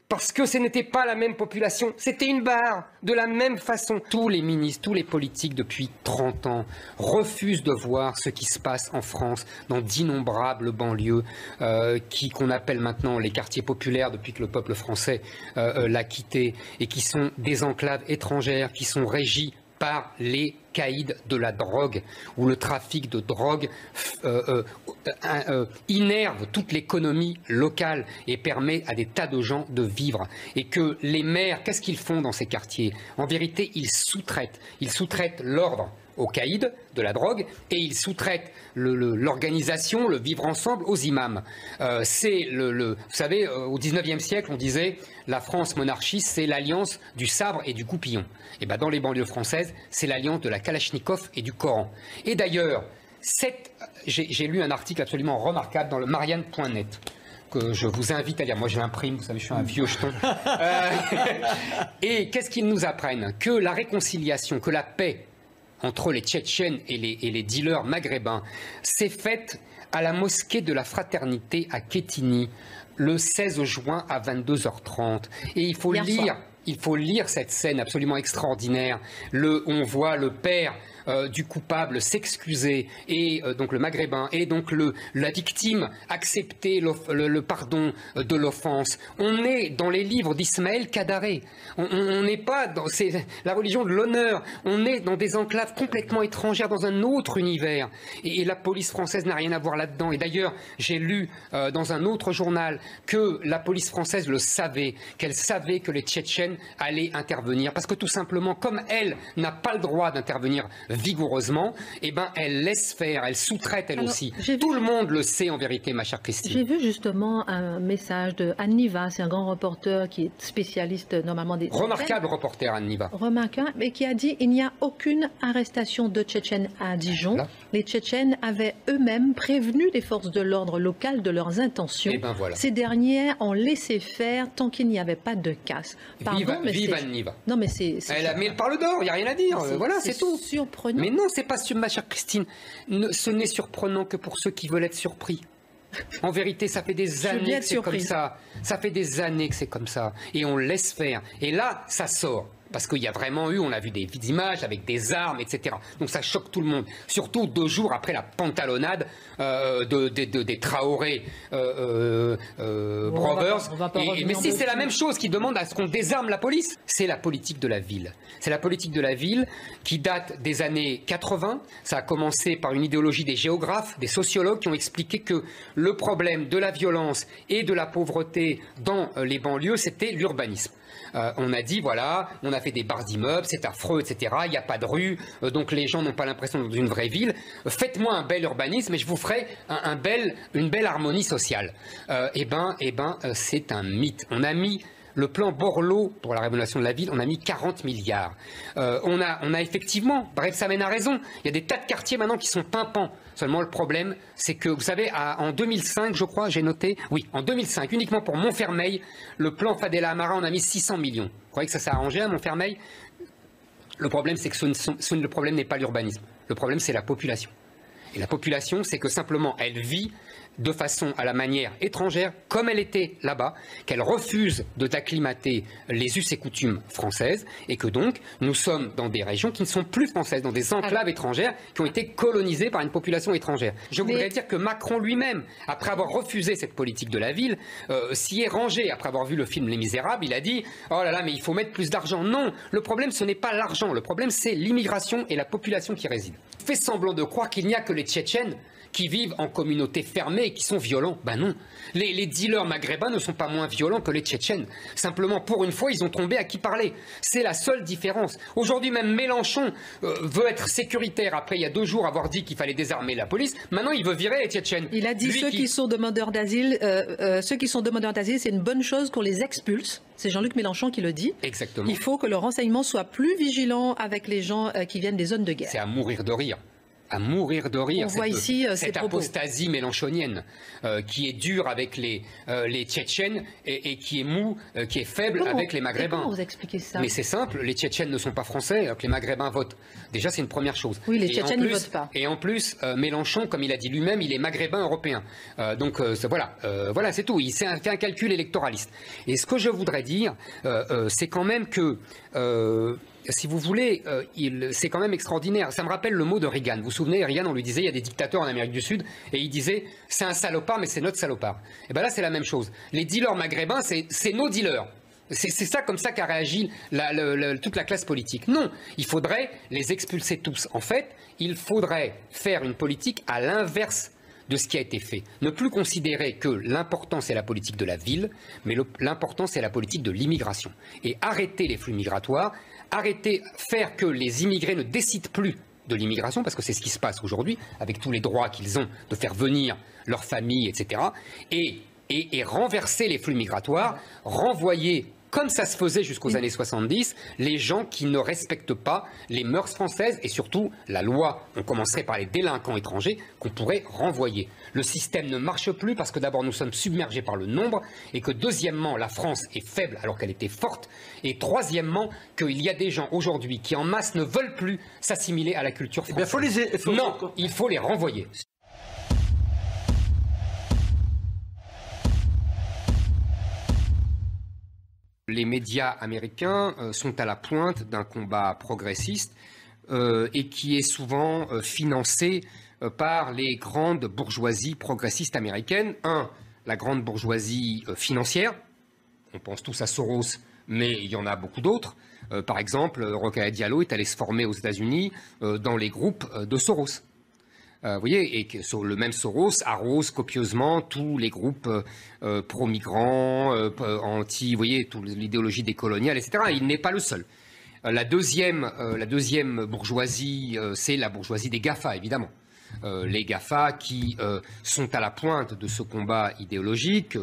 Parce que ce n'était pas la même population, c'était une barre, de la même façon. Tous les ministres, tous les politiques depuis 30 ans refusent de voir ce qui se passe en France dans d'innombrables banlieues qu'on appelle maintenant les quartiers populaires depuis que le peuple français l'a quitté et qui sont des enclaves étrangères, qui sont régies par les caïds de la drogue, où le trafic de drogue innerve toute l'économie locale et permet à des tas de gens de vivre. Et que les maires, qu'est-ce qu'ils font dans ces quartiers? En vérité, ils sous-traitent l'ordre aux caïds de la drogue et ils sous-traitent l'organisation, le vivre ensemble aux imams. Vous savez, au 19e siècle, on disait la France monarchiste, c'est l'alliance du sabre et du coupillon. Et bien dans les banlieues françaises, c'est l'alliance de la Kalachnikov et du Coran. Et d'ailleurs, j'ai lu un article absolument remarquable dans le Marianne.net que je vous invite à lire. Moi, je l'imprime, vous savez, je suis un vieux jeton. Et qu'est-ce qu'ils nous apprennent? Que la réconciliation, que la paix entre les Tchétchènes et les dealers maghrébins s'est faite à la mosquée de la Fraternité à Quetigny le 16 juin à 22h30. Et il faut lire cette scène absolument extraordinaire. On voit le père du coupable s'excuser et donc le maghrébin et donc la victime accepter le pardon de l'offense. On est dans les livres d'Ismaël Kadaré. On n'est pas dans la religion de l'honneur. On est dans des enclaves complètement étrangères, dans un autre univers. Et la police française n'a rien à voir là-dedans. Et d'ailleurs, j'ai lu dans un autre journal que la police française le savait, qu'elle savait que les Tchétchènes allaient intervenir. Parce que tout simplement, comme elle n'a pas le droit d'intervenir vigoureusement, eh ben, elle laisse faire, elle sous-traite elle aussi. Tout le monde le sait en vérité, ma chère Christine. J'ai vu justement un message de Anne Niva, c'est un grand reporter qui est spécialiste normalement des... Remarquable reporter, Anne Niva. Remarquable, mais qui a dit il n'y a aucune arrestation de Tchétchènes à Dijon. Voilà. Les Tchétchènes avaient eux-mêmes prévenu les forces de l'ordre locales de leurs intentions. Ben voilà. Ces dernières ont laissé faire tant qu'il n'y avait pas de casse. Pardon, vive Anne Niva. Non, mais c'est... Elle met le parle d'or, il n'y a rien à dire. Voilà, c'est tout. Surprenant. Mais non, c'est pas ma chère Christine. Ce n'est surprenant que pour ceux qui veulent être surpris. En vérité, ça fait des années que c'est comme ça. Ça fait des années que c'est comme ça. Et on laisse faire. Et là, ça sort. Parce qu'il y a vraiment eu, on a vu des images avec des armes, etc. Donc ça choque tout le monde. Surtout 2 jours après la pantalonnade des Traoré Brothers. Mais si c'est la même chose qui demande à ce qu'on désarme la police, c'est la politique de la ville. C'est la politique de la ville qui date des années 80. Ça a commencé par une idéologie des géographes, des sociologues qui ont expliqué que le problème de la violence et de la pauvreté dans les banlieues, c'était l'urbanisme. On a dit, voilà, on a fait des barres d'immeubles, c'est affreux, etc. Il n'y a pas de rue, donc les gens n'ont pas l'impression d'une vraie ville. Faites-moi un bel urbanisme et je vous ferai une belle harmonie sociale. C'est un mythe. On a mis le plan Borloo pour la rénovation de la ville, on a mis 40 milliards. On a effectivement, bref, ça mène à raison. Il y a des tas de quartiers maintenant qui sont pimpants. Seulement le problème, c'est que, vous savez, en 2005, je crois, j'ai noté, oui, en 2005, uniquement pour Montfermeil, le plan Fadela Amara, on a mis 600 millions. Vous croyez que ça s'est arrangé à Montfermeil? Le problème, c'est que le problème n'est pas l'urbanisme. Le problème, c'est la population. Et la population, c'est que simplement, elle vit de façon à la manière étrangère, comme elle était là-bas, qu'elle refuse de d'acclimater les us et coutumes françaises, et que donc nous sommes dans des régions qui ne sont plus françaises, dans des enclaves étrangères qui ont été colonisées par une population étrangère. Je voudrais dire que Macron lui-même, après avoir refusé cette politique de la ville, s'y est rangé. Après avoir vu le film Les Misérables, il a dit « Oh là là, mais il faut mettre plus d'argent ». Non, le problème, ce n'est pas l'argent, le problème, c'est l'immigration et la population qui réside. Fait semblant de croire qu'il n'y a que les Tchétchènes qui vivent en communauté fermée et qui sont violents. Ben non, les dealers maghrébins ne sont pas moins violents que les Tchétchènes. Simplement, pour une fois, ils ont tombé à qui parler. C'est la seule différence. Aujourd'hui, même Mélenchon veut être sécuritaire après, il y a 2 jours, avoir dit qu'il fallait désarmer la police. Maintenant, il veut virer les Tchétchènes. Il a dit ceux qui sont demandeurs d'asile, c'est une bonne chose qu'on les expulse. C'est Jean-Luc Mélenchon qui le dit. Exactement. Il faut que le renseignement soit plus vigilant avec les gens qui viennent des zones de guerre. C'est à mourir de rire. À mourir de rire, on voit ici cette apostasie mélenchonienne qui est dure avec les Tchétchènes et qui est mou, qui est faible avec les Maghrébins. Comment vous expliquez ça? Mais c'est simple, les Tchétchènes ne sont pas français, alors que les Maghrébins votent. Déjà, c'est une première chose. Oui, les Tchétchènes ne votent pas. Et en plus, Mélenchon, comme il a dit lui-même, il est Maghrébin européen. Donc voilà, c'est tout. Il fait un calcul électoraliste. Et ce que je voudrais dire, c'est quand même que... si vous voulez, c'est quand même extraordinaire. Ça me rappelle le mot de Reagan. Vous vous souvenez, Reagan, on lui disait, il y a des dictateurs en Amérique du Sud, et il disait, c'est un salopard, mais c'est notre salopard. Et bien là, c'est la même chose. Les dealers maghrébins, c'est nos dealers. C'est ça, comme ça qu'a réagi toute la classe politique. Non, il faudrait les expulser tous. En fait, il faudrait faire une politique à l'inverse de ce qui a été fait. Ne plus considérer que l'important c'est la politique de la ville, mais l'important c'est la politique de l'immigration. Et arrêter les flux migratoires, faire que les immigrés ne décident plus de l'immigration, parce que c'est ce qui se passe aujourd'hui, avec tous les droits qu'ils ont de faire venir leur famille, etc. Et renverser les flux migratoires, renvoyer, comme ça se faisait jusqu'aux années 70, les gens qui ne respectent pas les mœurs françaises et surtout la loi. On commencerait par les délinquants étrangers qu'on pourrait renvoyer. Le système ne marche plus parce que d'abord nous sommes submergés par le nombre et que deuxièmement la France est faible alors qu'elle était forte et troisièmement qu'il y a des gens aujourd'hui qui en masse ne veulent plus s'assimiler à la culture française. Il faut les renvoyer. Les médias américains sont à la pointe d'un combat progressiste et qui est souvent financé par les grandes bourgeoisies progressistes américaines. La grande bourgeoisie financière, on pense tous à Soros, mais il y en a beaucoup d'autres. Par exemple, Rokhaya Diallo est allé se former aux États-Unis dans les groupes de Soros. Vous voyez, et que le même Soros arrose copieusement tous les groupes pro-migrants, anti, vous voyez, toute l'idéologie décoloniale, etc. Il n'est pas le seul. La deuxième bourgeoisie, c'est la bourgeoisie des GAFA, évidemment. Les GAFA qui sont à la pointe de ce combat idéologique,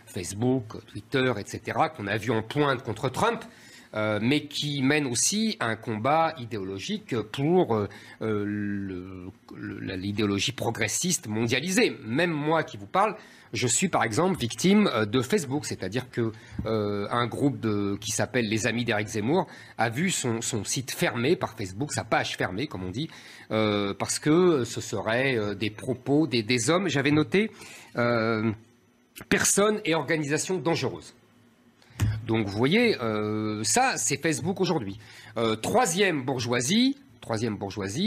Facebook, Twitter, etc., qu'on a vu en pointe contre Trump, mais qui mène aussi un combat idéologique pour l'idéologie progressiste mondialisée. Même moi qui vous parle, je suis par exemple victime de Facebook, c'est-à-dire que un groupe qui s'appelle Les Amis d'Éric Zemmour a vu son site fermé par Facebook, sa page fermée comme on dit, parce que ce serait des propos des hommes, j'avais noté, personnes et organisations dangereuses. Donc vous voyez, ça c'est Facebook aujourd'hui. Troisième bourgeoisie,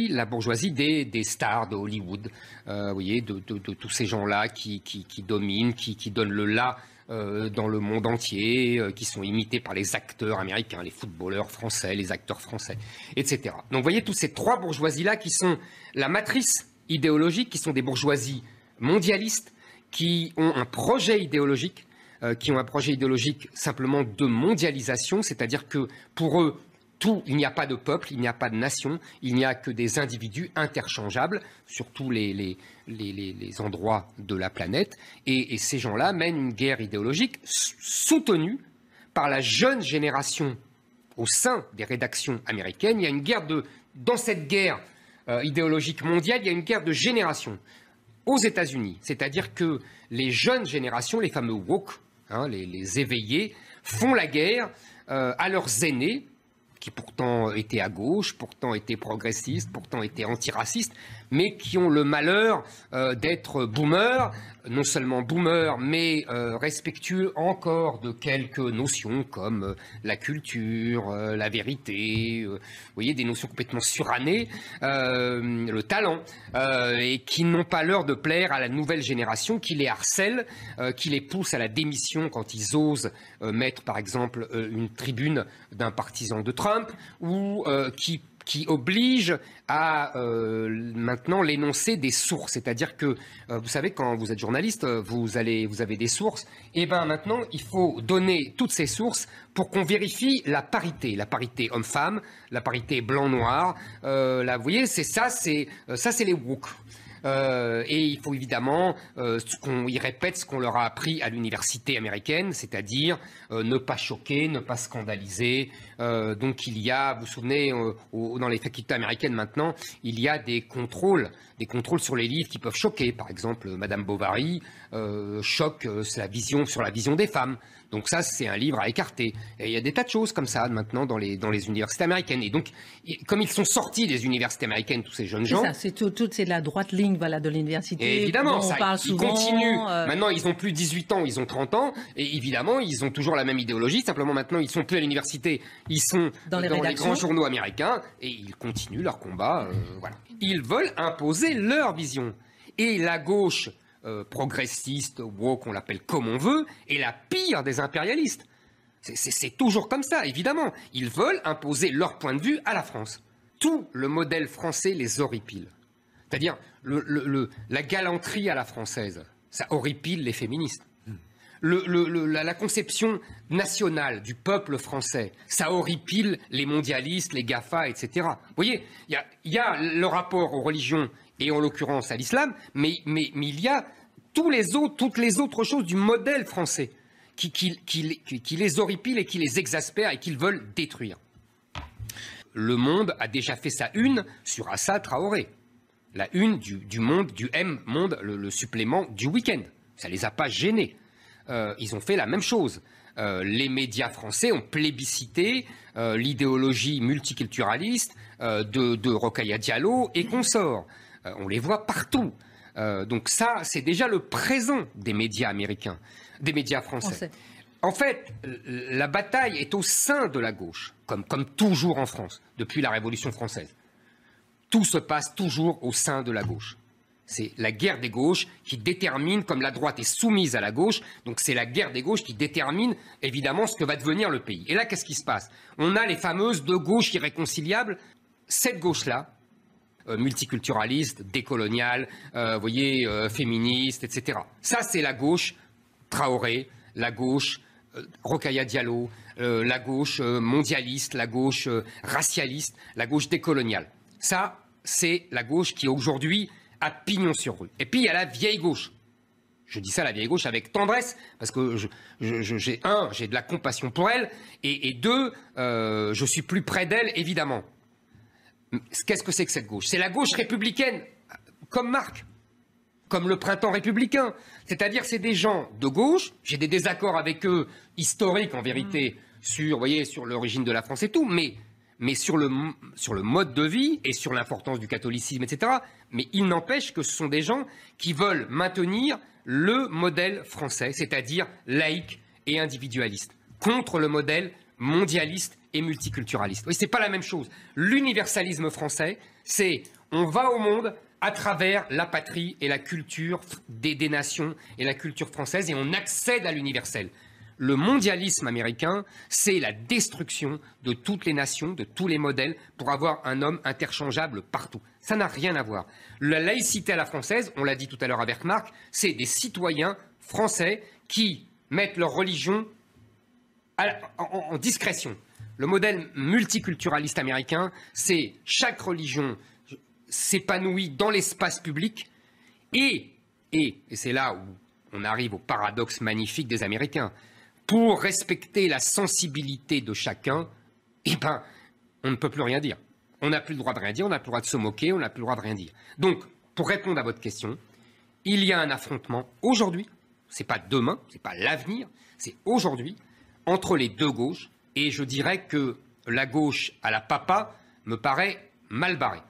la bourgeoisie des stars de Hollywood, vous voyez, de tous ces gens-là qui dominent, qui donnent le là dans le monde entier, qui sont imités par les acteurs américains, les footballeurs français, les acteurs français, etc. Donc vous voyez, toutes ces trois bourgeoisies-là qui sont la matrice idéologique, qui sont des bourgeoisies mondialistes, qui ont un projet idéologique, simplement de mondialisation, c'est-à-dire que pour eux, il n'y a pas de peuple, il n'y a pas de nation, il n'y a que des individus interchangeables sur tous les endroits de la planète. Et ces gens-là mènent une guerre idéologique soutenue par la jeune génération au sein des rédactions américaines. Il y a une guerre dans cette guerre idéologique mondiale, il y a une guerre de génération aux États-Unis. C'est-à-dire que les jeunes générations, les fameux woke, les éveillés, font la guerre à leurs aînés, qui pourtant étaient à gauche, pourtant étaient progressistes, pourtant étaient antiracistes, mais qui ont le malheur d'être boomers, non seulement boomers, mais respectueux encore de quelques notions comme la culture, la vérité, vous voyez, des notions complètement surannées, le talent, et qui n'ont pas l'heure de plaire à la nouvelle génération, qui les harcèle, qui les pousse à la démission quand ils osent mettre, par exemple, une tribune d'un partisan de Trump, ou qui oblige à maintenant l'énoncé des sources. C'est-à-dire que, vous savez, quand vous êtes journaliste, vous avez des sources, et bien maintenant, il faut donner toutes ces sources pour qu'on vérifie la parité homme-femme, la parité blanc-noir. Là, vous voyez, c'est les woke. Et il faut évidemment ils répètent ce qu'on leur a appris à l'université américaine, c'est-à-dire ne pas choquer, ne pas scandaliser. Donc il y a, vous vous souvenez, dans les facultés américaines maintenant, il y a des contrôles sur les livres qui peuvent choquer. Par exemple, Madame Bovary choque sur la vision des femmes. Donc ça, c'est un livre à écarter. Et il y a des tas de choses comme ça maintenant dans les universités américaines. Et donc, comme ils sont sortis des universités américaines, tous ces jeunes gens... C'est ça, c'est de la droite ligne de l'université. Et évidemment, on parle souvent, ils continuent. Maintenant, ils n'ont plus 18 ans, ils ont 30 ans. Et évidemment, ils ont toujours la même idéologie. Simplement, maintenant, ils ne sont plus à l'université. Ils sont dans les grands journaux américains. Et ils continuent leur combat. Voilà. Ils veulent imposer leur vision. Et la gauche... progressiste, woke, on l'appelle comme on veut, est la pire des impérialistes. C'est toujours comme ça, évidemment. Ils veulent imposer leur point de vue à la France. Tout le modèle français les horripile. C'est-à-dire, la galanterie à la française, ça horripile les féministes. La conception nationale du peuple français, ça horripile les mondialistes, les GAFA, etc. Vous voyez, il y a le rapport aux religions et en l'occurrence à l'islam, mais il y a toutes les autres choses du modèle français qui les horripilent et qui les exaspèrent et qu'ils veulent détruire. Le Monde a déjà fait sa une sur Assa Traoré. La une du Monde, du M-Monde, le supplément du week-end. Ça ne les a pas gênés. Ils ont fait la même chose. Les médias français ont plébiscité l'idéologie multiculturaliste de Rokhaya Diallo et consorts. On les voit partout. Donc ça, c'est déjà le présent des médias américains, des médias français. En fait, la bataille est au sein de la gauche, comme toujours en France, depuis la Révolution française. Tout se passe toujours au sein de la gauche. C'est la guerre des gauches qui détermine, comme la droite est soumise à la gauche, donc c'est la guerre des gauches qui détermine évidemment ce que va devenir le pays. Et là, qu'est-ce qui se passe? On a les fameuses deux gauches irréconciliables. Cette gauche-là, multiculturaliste, décoloniale, vous voyez, féministe, etc. Ça, c'est la gauche Traoré, la gauche Rokhaya Diallo, la gauche mondialiste, la gauche racialiste, la gauche décoloniale. Ça, c'est la gauche qui aujourd'hui a pignon sur rue. Et puis, il y a la vieille gauche. Je dis ça, la vieille gauche, avec tendresse, parce que j'ai de la compassion pour elle, et deux, je suis plus près d'elle, évidemment. Qu'est-ce que c'est que cette gauche? C'est la gauche républicaine, comme Marx, comme le printemps républicain. C'est-à-dire, c'est des gens de gauche, j'ai des désaccords avec eux, historiques en vérité, sur l'origine de la France et tout, mais sur le mode de vie et sur l'importance du catholicisme, etc. Mais il n'empêche que ce sont des gens qui veulent maintenir le modèle français, c'est-à-dire laïque et individualiste, contre le modèle mondialiste et multiculturaliste. Oui, c'est pas la même chose. L'universalisme français, c'est on va au monde à travers la patrie et la culture des nations et la culture française et on accède à l'universel. Le mondialisme américain, c'est la destruction de toutes les nations, de tous les modèles, pour avoir un homme interchangeable partout. Ça n'a rien à voir. La laïcité à la française, on l'a dit tout à l'heure avec Marc, c'est des citoyens français qui mettent leur religion en discrétion. Le modèle multiculturaliste américain, c'est chaque religion s'épanouit dans l'espace public et c'est là où on arrive au paradoxe magnifique des Américains. Pour respecter la sensibilité de chacun, eh ben, on ne peut plus rien dire. On n'a plus le droit de rien dire, on n'a plus le droit de se moquer, on n'a plus le droit de rien dire. Donc, pour répondre à votre question, il y a un affrontement aujourd'hui, c'est pas demain, c'est pas l'avenir, c'est aujourd'hui, entre les deux gauches, et je dirais que la gauche à la papa me paraît mal barrée.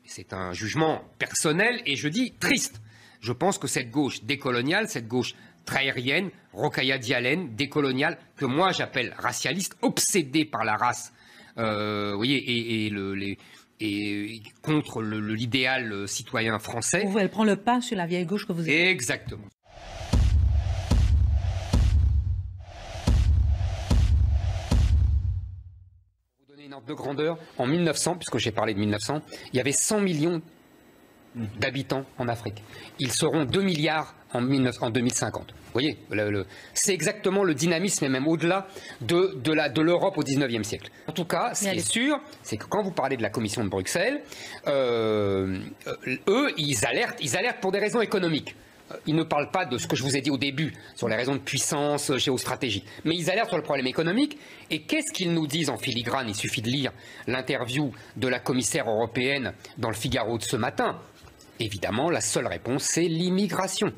c'est un jugement personnel et je dis triste. Je pense que cette gauche décoloniale, cette gauche traérienne, Rokhaya Diallo, décoloniale, que moi j'appelle racialiste, obsédée par la race, vous voyez, et contre l'idéal citoyen français. Elle prend le pas sur la vieille gauche que vous êtes. Exactement. Pour vous donner une ordre de grandeur, en 1900, puisque j'ai parlé de 1900, il y avait 100 millions d'habitants en Afrique. Ils seront 2 milliards en 2050. Vous voyez, c'est exactement le dynamisme, et même au-delà de l'Europe au 19e siècle. En tout cas, ce qui est sûr, c'est que quand vous parlez de la Commission de Bruxelles, eux, ils alertent pour des raisons économiques. Ils ne parlent pas de ce que je vous ai dit au début, sur les raisons de puissance géostratégique, mais ils alertent sur le problème économique. Et qu'est-ce qu'ils nous disent en filigrane? Il suffit de lire l'interview de la commissaire européenne dans le Figaro de ce matin. Évidemment, la seule réponse, c'est l'immigration.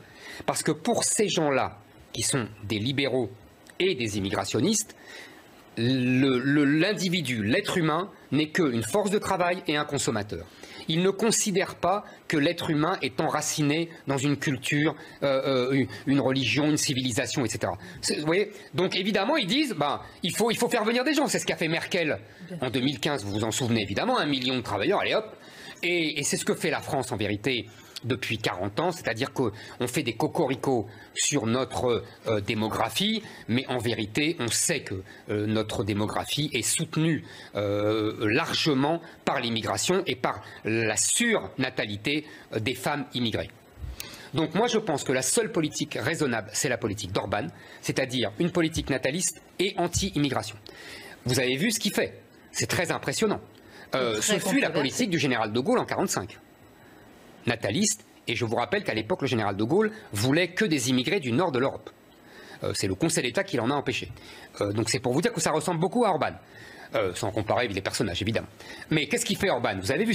Parce que pour ces gens-là, qui sont des libéraux et des immigrationnistes, l'individu, l'être humain, n'est qu'une force de travail et un consommateur. Ils ne considèrent pas que l'être humain est enraciné dans une culture, une religion, une civilisation, etc. Vous voyez? Donc évidemment, ils disent il faut faire venir des gens. C'est ce qu'a fait Merkel en 2015, vous vous en souvenez évidemment, 1 million de travailleurs, allez hop. Et c'est ce que fait la France en vérité depuis 40 ans, c'est-à-dire qu'on fait des cocoricots sur notre démographie, mais en vérité, on sait que notre démographie est soutenue largement par l'immigration et par la surnatalité des femmes immigrées. Donc moi, je pense que la seule politique raisonnable, c'est la politique d'Orban, c'est-à-dire une politique nataliste et anti-immigration. Vous avez vu ce qu'il fait, c'est très impressionnant. Ce fut la politique du général de Gaulle en 1945. Nataliste, et je vous rappelle qu'à l'époque, le général de Gaulle voulait que des immigrés du nord de l'Europe. C'est le Conseil d'État qui l'en a empêché. Donc c'est pour vous dire que ça ressemble beaucoup à Orban. Sans comparer les personnages, évidemment. Mais qu'est-ce qu'il fait Orban? Vous avez vu,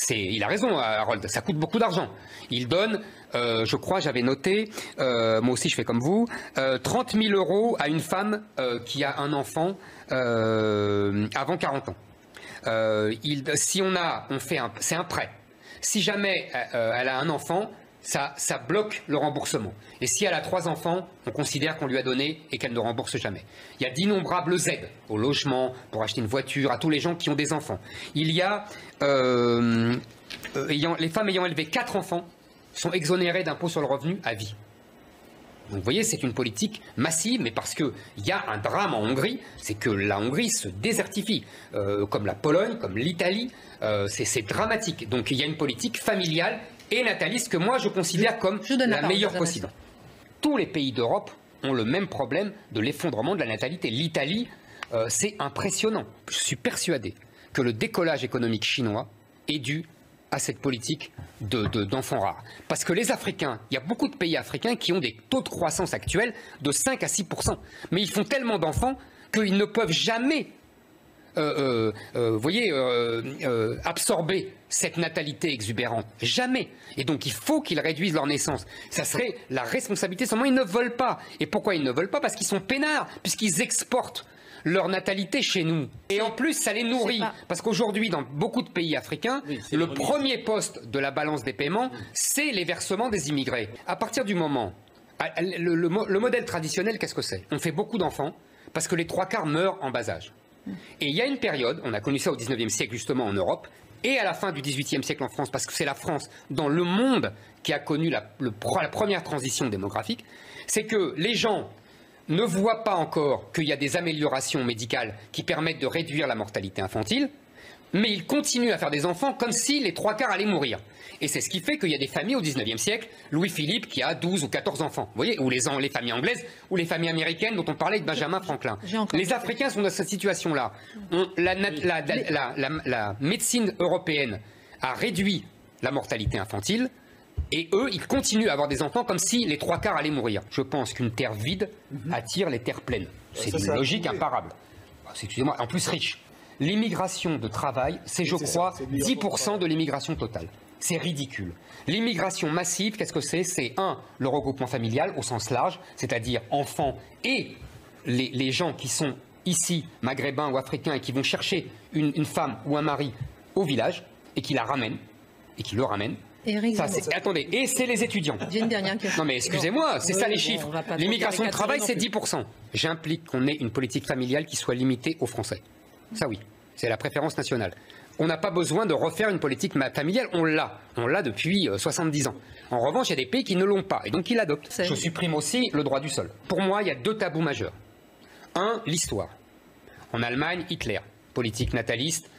il a raison, Harold, ça coûte beaucoup d'argent. Il donne, je crois, j'avais noté, moi aussi je fais comme vous, 30 000 € à une femme qui a un enfant avant 40 ans. Si c'est un prêt. Si jamais elle a un enfant, ça bloque le remboursement. Et si elle a 3 enfants, on considère qu'on lui a donné et qu'elle ne rembourse jamais. Il y a d'innombrables aides au logement, pour acheter une voiture, à tous les gens qui ont des enfants. Il y a les femmes ayant élevé 4 enfants sont exonérées d'impôt sur le revenu à vie. Donc vous voyez, c'est une politique massive, mais parce qu'il y a un drame en Hongrie, c'est que la Hongrie se désertifie, comme la Pologne, comme l'Italie, c'est dramatique. Donc il y a une politique familiale et nataliste que moi je considère comme la meilleure possible. Tous les pays d'Europe ont le même problème de l'effondrement de la natalité. L'Italie, c'est impressionnant. Je suis persuadé que le décollage économique chinois est dû à cette politique d'enfants rares. Parce que les Africains, il y a beaucoup de pays africains qui ont des taux de croissance actuels de 5 à 6%. Mais ils font tellement d'enfants qu'ils ne peuvent jamais absorber cette natalité exubérante. Jamais. Et donc il faut qu'ils réduisent leur naissance. Ça serait la responsabilité. Seulement ils ne veulent pas. Et pourquoi ils ne veulent pas? Parce qu'ils sont peinards, puisqu'ils exportent leur natalité chez nous. Et en plus, ça les nourrit. Parce qu'aujourd'hui, dans beaucoup de pays africains, le premier poste de la balance des paiements, c'est les versements des immigrés. À partir du moment... Le modèle traditionnel, qu'est-ce que c'est? On fait beaucoup d'enfants parce que les 3/4 meurent en bas âge. Et il y a une période, on a connu ça au 19e siècle justement en Europe, et à la fin du 18e siècle en France, parce que c'est la France dans le monde qui a connu la première transition démographique, c'est que les gens ne voient pas encore qu'il y a des améliorations médicales qui permettent de réduire la mortalité infantile, mais ils continuent à faire des enfants comme si les 3/4 allaient mourir. Et c'est ce qui fait qu'il y a des familles au 19e siècle, Louis-Philippe qui a 12 ou 14 enfants, vous voyez, ou les familles anglaises, ou les familles américaines dont on parlait avec Benjamin Franklin. Les Africains sont dans cette situation-là. La médecine européenne a réduit la mortalité infantile, et eux, ils continuent à avoir des enfants comme si les 3/4 allaient mourir. Je pense qu'une terre vide attire les terres pleines. C'est une logique imparable. Excusez-moi, en plus riche. L'immigration de travail, c'est, je crois, 10% de l'immigration totale. C'est ridicule. L'immigration massive, qu'est-ce que c'est? C'est le regroupement familial au sens large, c'est-à-dire enfants et les gens qui sont ici, maghrébins ou africains, et qui vont chercher une femme ou un mari au village. et qui la ramène, et qui le ramène. Attendez, et c'est les étudiants. J'ai une dernière question. Non mais excusez-moi, c'est ça les chiffres. L'immigration de travail, c'est 10%. J'implique qu'on ait une politique familiale qui soit limitée aux Français. Ça oui, c'est la préférence nationale. On n'a pas besoin de refaire une politique familiale, on l'a depuis 70 ans. En revanche, il y a des pays qui ne l'ont pas, et donc qui l'adoptent. Je supprime aussi le droit du sol. Pour moi, il y a 2 tabous majeurs. Un, l'histoire. En Allemagne, Hitler, politique nataliste,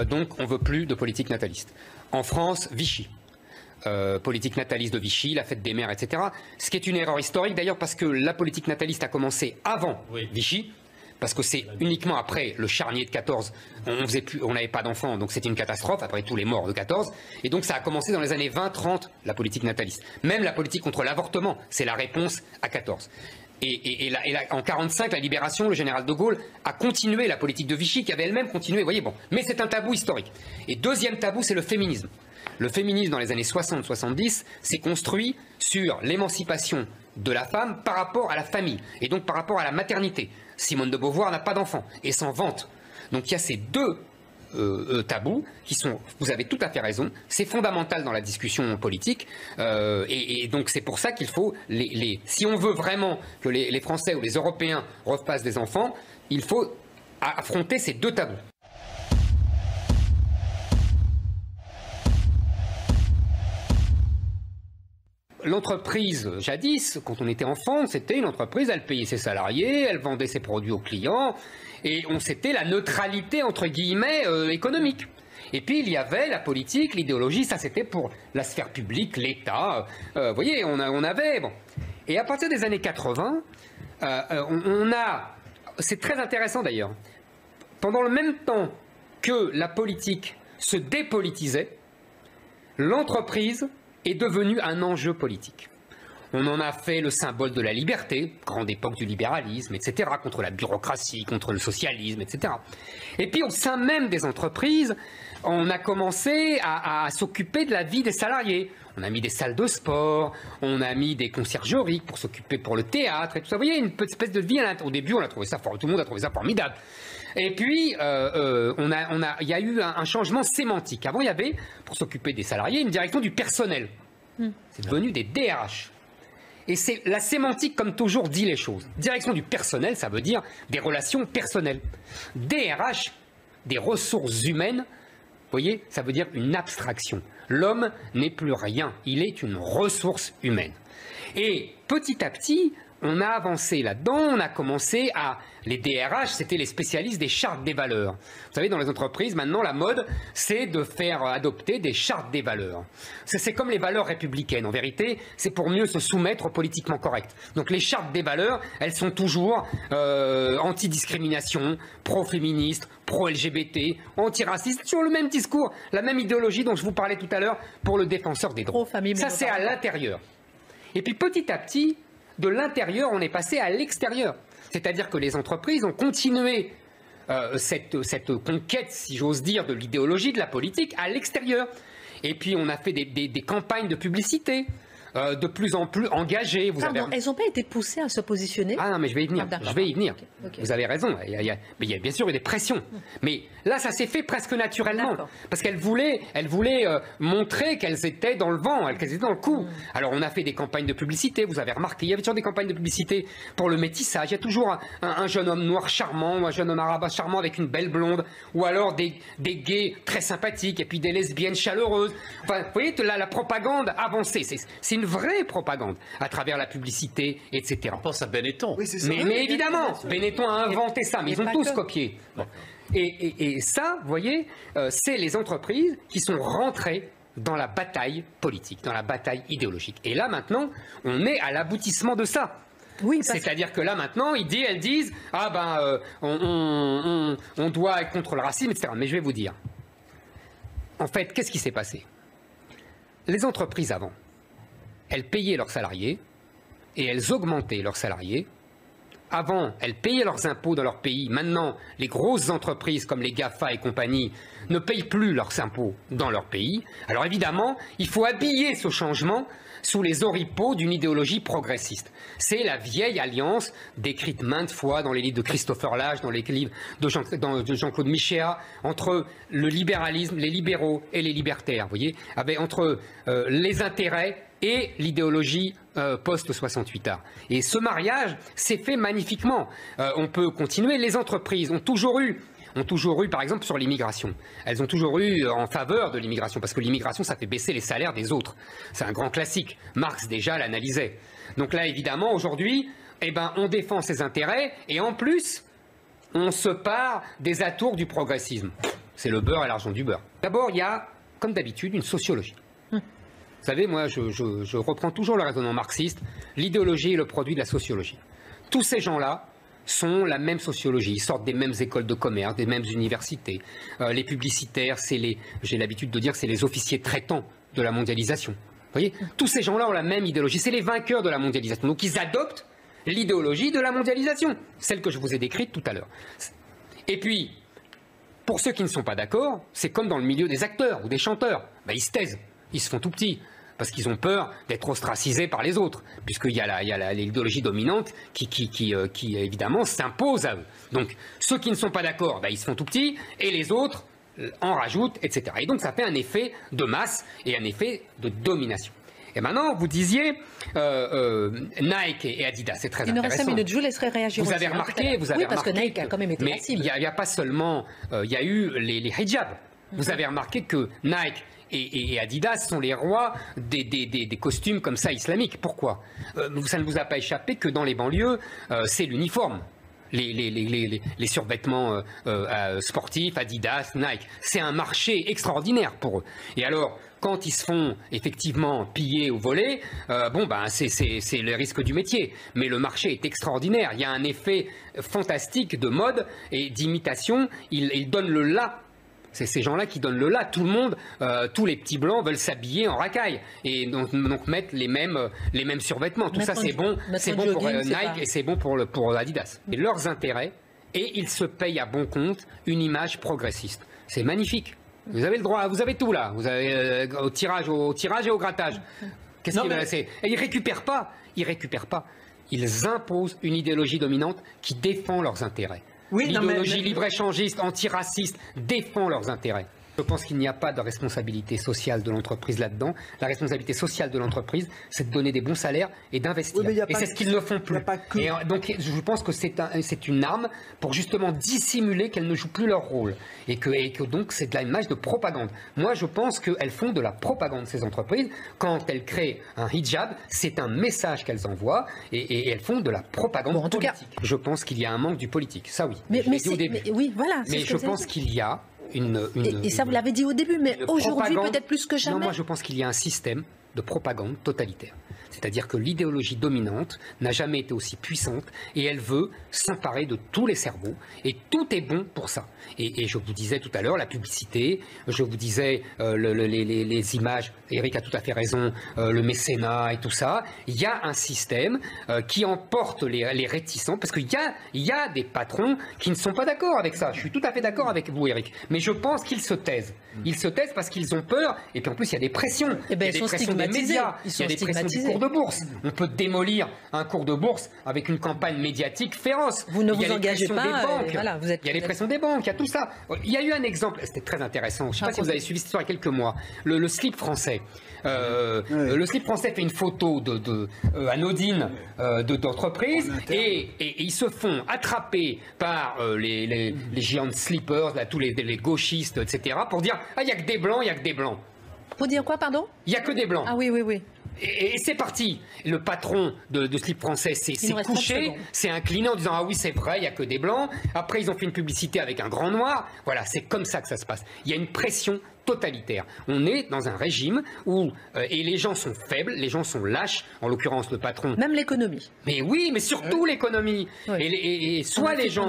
donc on ne veut plus de politique nataliste. En France, Vichy. Politique nataliste de Vichy, la fête des mères, etc. Ce qui est une erreur historique d'ailleurs parce que la politique nataliste a commencé avant Vichy, parce que c'est uniquement après le charnier de 14, on n'avait pas d'enfants, donc c'était une catastrophe, après tous les morts de 14, et donc ça a commencé dans les années 20-30, la politique nataliste. Même la politique contre l'avortement, c'est la réponse à 14. Et en 1945, la libération, le général de Gaulle a continué la politique de Vichy, qui avait elle-même continué, vous voyez, bon. Mais c'est un tabou historique. Et deuxième tabou, c'est le féminisme. Le féminisme, dans les années 60-70, s'est construit sur l'émancipation de la femme par rapport à la famille, et donc par rapport à la maternité. Simone de Beauvoir n'a pas d'enfant, et s'en vante. Donc il y a ces 2 tabous qui sont, vous avez tout à fait raison, c'est fondamental dans la discussion politique, et donc c'est pour ça qu'il faut, si on veut vraiment que les Français ou les Européens refassent des enfants, il faut affronter ces 2 tabous. L'entreprise, jadis, quand on était enfant, c'était une entreprise, elle payait ses salariés, elle vendait ses produits aux clients, et c'était la neutralité, entre guillemets, économique. Et puis il y avait la politique, l'idéologie, ça c'était pour la sphère publique, l'État, vous voyez, on avait... Bon. Et à partir des années 80, c'est très intéressant d'ailleurs, pendant le même temps que la politique se dépolitisait, l'entreprise est devenu un enjeu politique. On en a fait le symbole de la liberté, grande époque du libéralisme, etc., contre la bureaucratie, contre le socialisme, etc. Et puis au sein même des entreprises, on a commencé à s'occuper de la vie des salariés. On a mis des salles de sport, on a mis des conciergeries pour s'occuper pour le théâtre et tout ça. Vous voyez, une petite espèce de vie. Au début, on a trouvé ça, tout le monde a trouvé ça formidable. Et puis, il y a eu un changement sémantique. Avant, il y avait, pour s'occuper des salariés, une direction du personnel. C'est devenu des DRH. Et c'est la sémantique, comme toujours, dit les choses. Direction du personnel, ça veut dire des relations personnelles. DRH, des ressources humaines, vous voyez, ça veut dire une abstraction. L'homme n'est plus rien, il est une ressource humaine. Et petit à petit, on a avancé là-dedans, on a commencé à... Les DRH, c'était les spécialistes des chartes des valeurs. Vous savez, dans les entreprises, maintenant, la mode, c'est de faire adopter des chartes des valeurs. C'est comme les valeurs républicaines. En vérité, c'est pour mieux se soumettre au politiquement correct. Donc les chartes des valeurs, elles sont toujours anti-discrimination, pro-féministe, pro-LGBT, anti-raciste. Toujours le même discours, la même idéologie dont je vous parlais tout à l'heure pour le défenseur des droits. Ça, c'est à l'intérieur. Et puis petit à petit, de l'intérieur, on est passé à l'extérieur. C'est-à-dire que les entreprises ont continué cette conquête, si j'ose dire, de l'idéologie, de la politique à l'extérieur. Et puis on a fait des campagnes de publicité de plus en plus engagées. Elles n'ont pas été poussées à se positionner? Ah non, mais je vais y venir. Okay. Vous avez raison. Il y a bien sûr eu des pressions. Mais là, ça s'est fait presque naturellement. Parce qu'elles voulaient montrer qu'elles étaient dans le vent, qu'elles étaient dans le coup. Alors on a fait des campagnes de publicité. Vous avez remarqué, il y avait toujours des campagnes de publicité pour le métissage. Il y a toujours un jeune homme noir charmant, ou un jeune homme arabe charmant avec une belle blonde. Ou alors des gays très sympathiques et puis des lesbiennes chaleureuses. Enfin, vous voyez, la propagande avancée. C'est une vraie propagande à travers la publicité, etc. On pense à Benetton. Oui, mais évidemment, Benetton a inventé ça, mais ils ont tous copié. Bon. Et ça, vous voyez, c'est les entreprises qui sont rentrées dans la bataille politique, dans la bataille idéologique. Et là, maintenant, on est à l'aboutissement de ça. Oui, c'est-à-dire que là, maintenant, elles disent « Ah ben, on doit être contre le racisme, etc. » Mais je vais vous dire, en fait, qu'est-ce qui s'est passé? Les entreprises avant, elles payaient leurs salariés et elles augmentaient leurs salariés avant, elles payaient leurs impôts dans leur pays. Maintenant, les grosses entreprises comme les GAFA et compagnie ne payent plus leurs impôts dans leur pays. Alors évidemment, il faut habiller ce changement sous les oripeaux d'une idéologie progressiste. C'est la vieille alliance décrite maintes fois dans les livres de Christopher Lage, dans les livres de Jean-Claude Michéa, entre le libéralisme, les libéraux et les libertaires, vous voyez, entre les intérêts et l'idéologie post-68 Et ce mariage s'est fait magnifiquement. On peut continuer. Les entreprises ont toujours eu, par exemple, sur l'immigration. Elles ont toujours eu en faveur de l'immigration, parce que l'immigration, ça fait baisser les salaires des autres. C'est un grand classique. Marx, déjà, l'analysait. Donc là, évidemment, aujourd'hui, on défend ses intérêts, et en plus, on se part des atours du progressisme. C'est le beurre et l'argent du beurre. D'abord, il y a, comme d'habitude, une sociologie. Vous savez, moi, je reprends toujours le raisonnement marxiste. L'idéologie est le produit de la sociologie. Tous ces gens-là sont la même sociologie, ils sortent des mêmes écoles de commerce, des mêmes universités. Les publicitaires, j'ai l'habitude de dire que c'est les officiers traitants de la mondialisation. Vous voyez, tous ces gens-là ont la même idéologie, c'est les vainqueurs de la mondialisation. Donc ils adoptent l'idéologie de la mondialisation, celle que je vous ai décrite tout à l'heure. Et puis, pour ceux qui ne sont pas d'accord, c'est comme dans le milieu des acteurs ou des chanteurs. Ils se taisent, ils se font tout petits. Parce qu'ils ont peur d'être ostracisés par les autres, puisqu'il y a l'idéologie dominante qui évidemment s'impose à eux. Donc ceux qui ne sont pas d'accord, ils se font tout petits, et les autres en rajoutent, etc. Et donc ça fait un effet de masse et un effet de domination. Et maintenant, vous disiez Nike et Adidas, c'est très intéressant. Il nous reste 5 minutes, je vous laisserai réagir. Vous avez remarqué, parce que Nike a quand même été la cible. Mais il n'y a pas seulement, il y a eu les hijabs. Vous avez remarqué que Nike et Adidas sont les rois des costumes comme ça islamiques. Pourquoi? Ça ne vous a pas échappé que dans les banlieues, c'est l'uniforme. Les survêtements sportifs, Adidas, Nike, c'est un marché extraordinaire pour eux. Et alors, quand ils se font effectivement piller ou voler, c'est le risque du métier. Mais le marché est extraordinaire. Il y a un effet fantastique de mode et d'imitation. Ils donnent le là. C'est ces gens-là qui donnent le là. Tout le monde, tous les petits blancs veulent s'habiller en racaille et donc mettre les mêmes survêtements. Tout ça, c'est bon pour Nike et c'est bon pour Adidas. Et leurs intérêts, et ils se payent à bon compte une image progressiste. C'est magnifique. Vous avez le droit, vous avez tout là. Vous avez au tirage et au grattage. Qu'est-ce qu'il va laisser? Et ils récupèrent pas. Ils imposent une idéologie dominante qui défend leurs intérêts. Oui, l'idéologie libre-échangiste, antiraciste, défend leurs intérêts. Je pense qu'il n'y a pas de responsabilité sociale de l'entreprise là-dedans. La responsabilité sociale de l'entreprise, c'est de donner des bons salaires et d'investir. Oui, et c'est ce qu'ils ne font plus. Et donc je pense que c'est une arme pour justement dissimuler qu'elles ne jouent plus leur rôle. Et que donc c'est de l'image de propagande. Moi je pense qu'elles font de la propagande, ces entreprises. Quand elles créent un hijab, c'est un message qu'elles envoient et elles font de la propagande politique. Cas, je pense qu'il y a un manque du politique. Ça oui. Mais oui, voilà. Mais je pense qu'il y a et ça, vous l'avez dit au début, mais aujourd'hui, peut-être plus que jamais. Non, moi, je pense qu'il y a un système de propagande totalitaire. C'est-à-dire que l'idéologie dominante n'a jamais été aussi puissante et elle veut s'emparer de tous les cerveaux et tout est bon pour ça. Et je vous disais tout à l'heure, la publicité, je vous disais les images, Eric a tout à fait raison, le mécénat et tout ça. Il y a un système qui emporte les réticents parce qu'il y a des patrons qui ne sont pas d'accord avec ça. Je suis tout à fait d'accord avec vous, Eric. Mais je pense qu'ils se taisent. Ils se taisent parce qu'ils ont peur et puis en plus il y a des pressions. Il y a des pressions des médias, il y a des pressions du cours de bourse. On peut démolir un cours de bourse avec une campagne médiatique féroce. Vous ne vous engagez pas. Il y a les pressions des banques, il y a tout ça. Il y a eu un exemple, c'était très intéressant. Je ne sais pas si vous avez suivi cette histoire il y a quelques mois. Le slip français. Le slip français fait une photo anodine d'entreprise et ils se font attraper par les géants de slippers, là, tous les gauchistes, etc. pour dire « Ah, il n'y a que des blancs, il n'y a que des blancs ». Pour dire quoi, pardon? Il n'y a que des blancs. Ah oui. Et c'est parti. Le patron de Slip Français s'est couché, s'est incliné en disant « Ah oui, c'est vrai, il n'y a que des blancs ». Après, ils ont fait une publicité avec un grand noir. Voilà, c'est comme ça que ça se passe. Il y a une pression totalitaire. On est dans un régime où et les gens sont faibles, les gens sont lâches, en l'occurrence le patron. Même l'économie. Mais oui, mais surtout l'économie. Oui. Et soit les gens,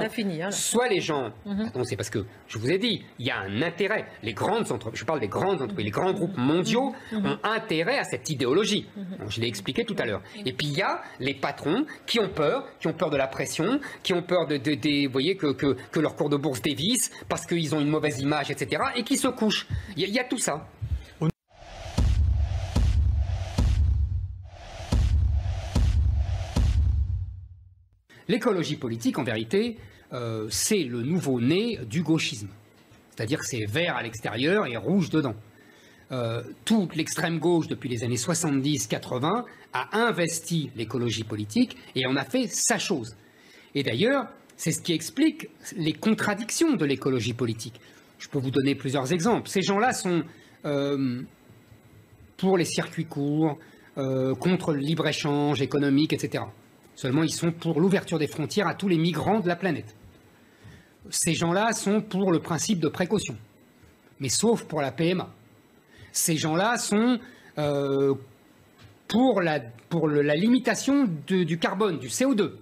soit les gens. Mm-hmm. C'est parce que je vous ai dit, il y a un intérêt. Les grandes entreprises, je parle des grandes entreprises, les grands groupes mondiaux ont intérêt à cette idéologie. Donc, je l'ai expliqué tout à l'heure. Et puis il y a les patrons qui ont peur de la pression, qui ont peur vous voyez que leur cours de bourse dévisse parce qu'ils ont une mauvaise image, etc. Et qui se couchent. Il y a tout ça. L'écologie politique, en vérité, c'est le nouveau-né du gauchisme. C'est-à-dire que c'est vert à l'extérieur et rouge dedans. Toute l'extrême gauche, depuis les années 70-80, a investi l'écologie politique et en a fait sa chose. Et d'ailleurs, c'est ce qui explique les contradictions de l'écologie politique. Je peux vous donner plusieurs exemples. Ces gens-là sont pour les circuits courts, contre le libre-échange économique, etc. Seulement, ils sont pour l'ouverture des frontières à tous les migrants de la planète. Ces gens-là sont pour le principe de précaution, mais sauf pour la PMA. Ces gens-là sont pour la limitation du carbone, du CO2.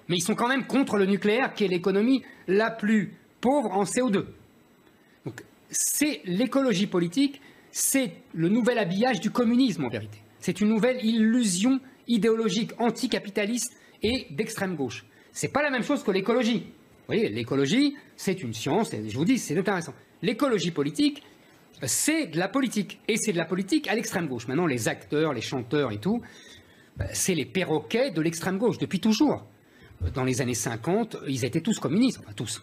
Mais ils sont quand même contre le nucléaire, qui est l'économie la plus pauvre en CO2. Donc, c'est l'écologie politique, c'est le nouvel habillage du communisme en vérité. C'est une nouvelle illusion idéologique anticapitaliste et d'extrême gauche. C'est pas la même chose que l'écologie. Vous voyez, l'écologie, c'est une science, et je vous dis, c'est intéressant. L'écologie politique, c'est de la politique, et c'est de la politique à l'extrême gauche. Maintenant, les acteurs, les chanteurs et tout, c'est les perroquets de l'extrême gauche, depuis toujours. Dans les années 50, ils étaient tous communistes, enfin tous,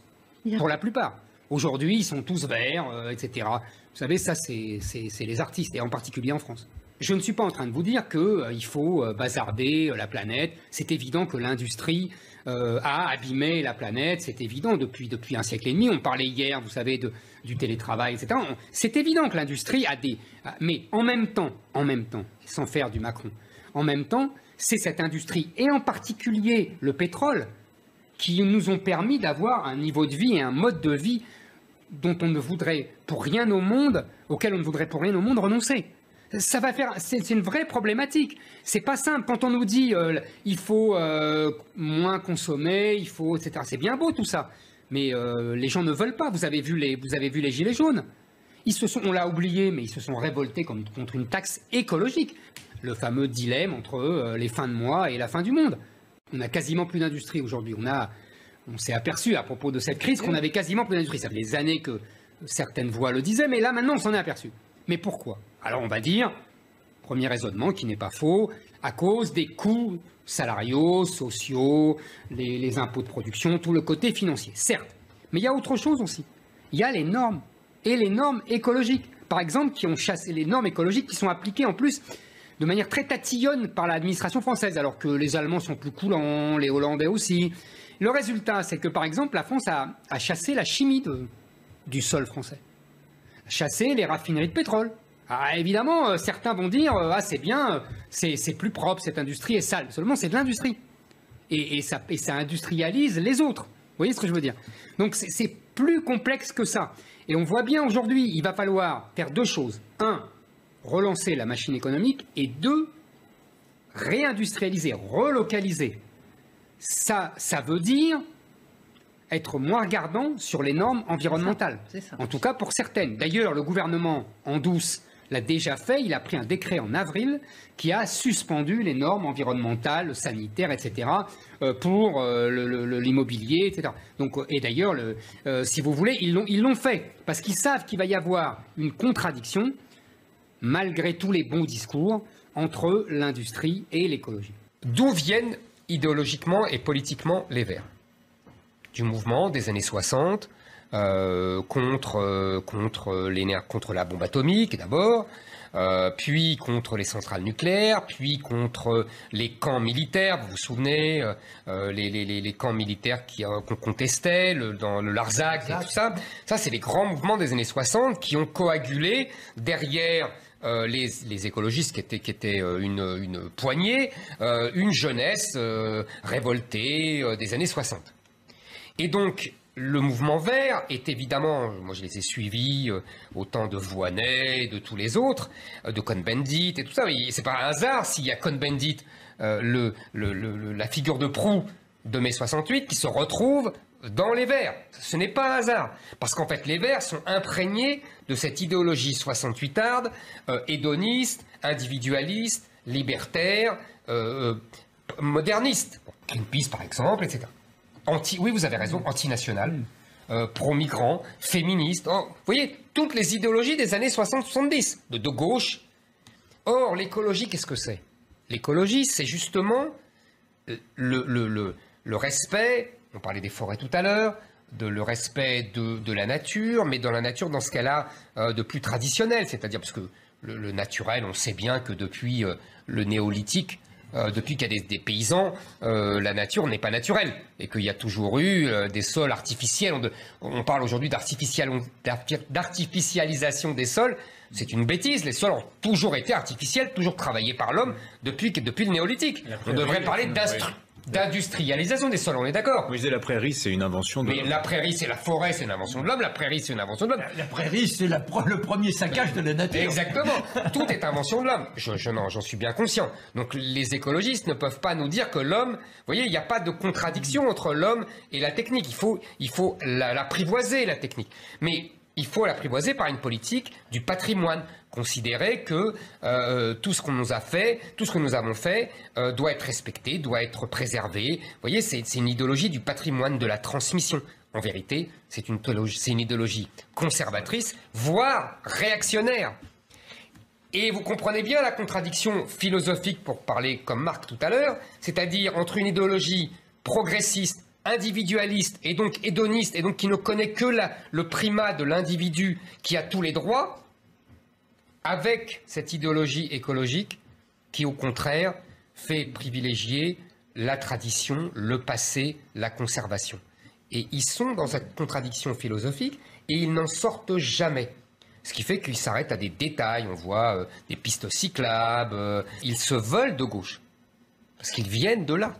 pour la plupart. Aujourd'hui, ils sont tous verts, etc. Vous savez, ça, c'est les artistes, et en particulier en France. Je ne suis pas en train de vous dire qu'il faut bazarder la planète. C'est évident que l'industrie a abîmé la planète, c'est évident depuis un siècle et demi. On parlait hier, vous savez, du télétravail, etc. C'est évident que l'industrie a des... Mais en même temps, sans faire du Macron, en même temps, c'est cette industrie, et en particulier le pétrole, qui nous ont permis d'avoir un niveau de vie et un mode de vie dont on ne voudrait pour rien au monde, auquel on ne voudrait pour rien au monde renoncer. Ça va faire, c'est une vraie problématique. C'est pas simple quand on nous dit il faut moins consommer, il faut, etc. C'est bien beau tout ça, mais les gens ne veulent pas. Vous avez vu les gilets jaunes. On l'a oublié, mais ils se sont révoltés contre une taxe écologique. Le fameux dilemme entre les fins de mois et la fin du monde. On n'a quasiment plus d'industrie aujourd'hui. On s'est aperçu à propos de cette crise qu'on avait quasiment plus d'industrie. Ça fait des années que certaines voix le disaient, mais là maintenant on s'en est aperçu. Mais pourquoi? Alors on va dire, premier raisonnement qui n'est pas faux, à cause des coûts salariaux, sociaux, les impôts de production, tout le côté financier, certes. Mais il y a autre chose aussi. Il y a les normes, et les normes écologiques, par exemple, qui ont chassé les normes écologiques qui sont appliquées en plus de manière très tatillonne par l'administration française, alors que les Allemands sont plus coulants, les Hollandais aussi. Le résultat, c'est que par exemple, la France a chassé la chimie du sol français. Chasser les raffineries de pétrole. Alors, évidemment, certains vont dire ah c'est bien, c'est plus propre, cette industrie est sale. Seulement, c'est de l'industrie. Et ça industrialise les autres. Vous voyez ce que je veux dire? Donc, c'est plus complexe que ça. Et on voit bien aujourd'hui, il va falloir faire deux choses. Un, relancer la machine économique. Et deux, réindustrialiser, relocaliser. Ça veut dire être moins regardant sur les normes environnementales. C'est ça. En tout cas pour certaines. D'ailleurs, le gouvernement en douce l'a déjà fait. Il a pris un décret en avril qui a suspendu les normes environnementales, sanitaires, etc. Pour l'immobilier, etc. Donc, et d'ailleurs, si vous voulez, ils l'ont fait parce qu'ils savent qu'il va y avoir une contradiction, malgré tous les bons discours, entre l'industrie et l'écologie. D'où viennent idéologiquement et politiquement les Verts? Du mouvement des années 60 contre la bombe atomique d'abord, puis contre les centrales nucléaires, puis contre les camps militaires. Vous vous souvenez, les camps militaires qu'on contestait, dans le Larzac et tout ça. Ça, c'est les grands mouvements des années 60 qui ont coagulé derrière les écologistes qui étaient une poignée, une jeunesse révoltée des années 60. Et donc, le mouvement vert est évidemment, moi je les ai suivis autant de Voynet, de tous les autres, de Cohn-Bendit et tout ça. C'est pas un hasard s'il y a Cohn-Bendit, la figure de proue de mai 68, qui se retrouve dans les Verts. Ce n'est pas un hasard, parce qu'en fait les Verts sont imprégnés de cette idéologie 68arde, hédoniste, individualiste, libertaire, moderniste. Greenpeace par exemple, etc. Oui, vous avez raison, antinational, pro-migrant, féministe. Vous voyez, toutes les idéologies des années 60-70, de gauche. Or, l'écologie, qu'est-ce que c'est? L'écologie, c'est justement le respect, on parlait des forêts tout à l'heure, le respect de la nature, mais dans la nature, dans ce cas-là, de plus traditionnel. C'est-à-dire, parce que le naturel, on sait bien que depuis le néolithique, depuis qu'il y a des paysans, la nature n'est pas naturelle et qu'il y a toujours eu des sols artificiels. On parle aujourd'hui d'artificialisation des sols. C'est une bêtise. Les sols ont toujours été artificiels, toujours travaillés par l'homme depuis le néolithique. On devrait parler d'industrialisation des sols, on est d'accord. Vous disiez la prairie, c'est une invention de l'homme. Mais la prairie, c'est la forêt, c'est une invention de l'homme. La prairie, c'est une invention de l'homme. La prairie, c'est le premier saccage de la nature. Exactement. Tout est invention de l'homme. J'en suis bien conscient. Donc les écologistes ne peuvent pas nous dire que l'homme... Vous voyez, il n'y a pas de contradiction entre l'homme et la technique. Il faut l'apprivoiser, la technique. Mais il faut l'apprivoiser par une politique du patrimoine. Considérer que tout ce qu'on nous a fait, tout ce que nous avons fait doit être respecté, doit être préservé. Vous voyez, c'est une idéologie du patrimoine, de la transmission. En vérité, c'est une idéologie conservatrice, voire réactionnaire. Et vous comprenez bien la contradiction philosophique, pour parler comme Marx tout à l'heure, c'est-à-dire entre une idéologie progressiste, individualiste et donc hédoniste, et donc qui ne connaît que le primat de l'individu qui a tous les droits, avec cette idéologie écologique qui, au contraire, fait privilégier la tradition, le passé, la conservation. Et ils sont dans cette contradiction philosophique et ils n'en sortent jamais. Ce qui fait qu'ils s'arrêtent à des détails. On voit des pistes cyclables. Ils se veulent de gauche parce qu'ils viennent de là.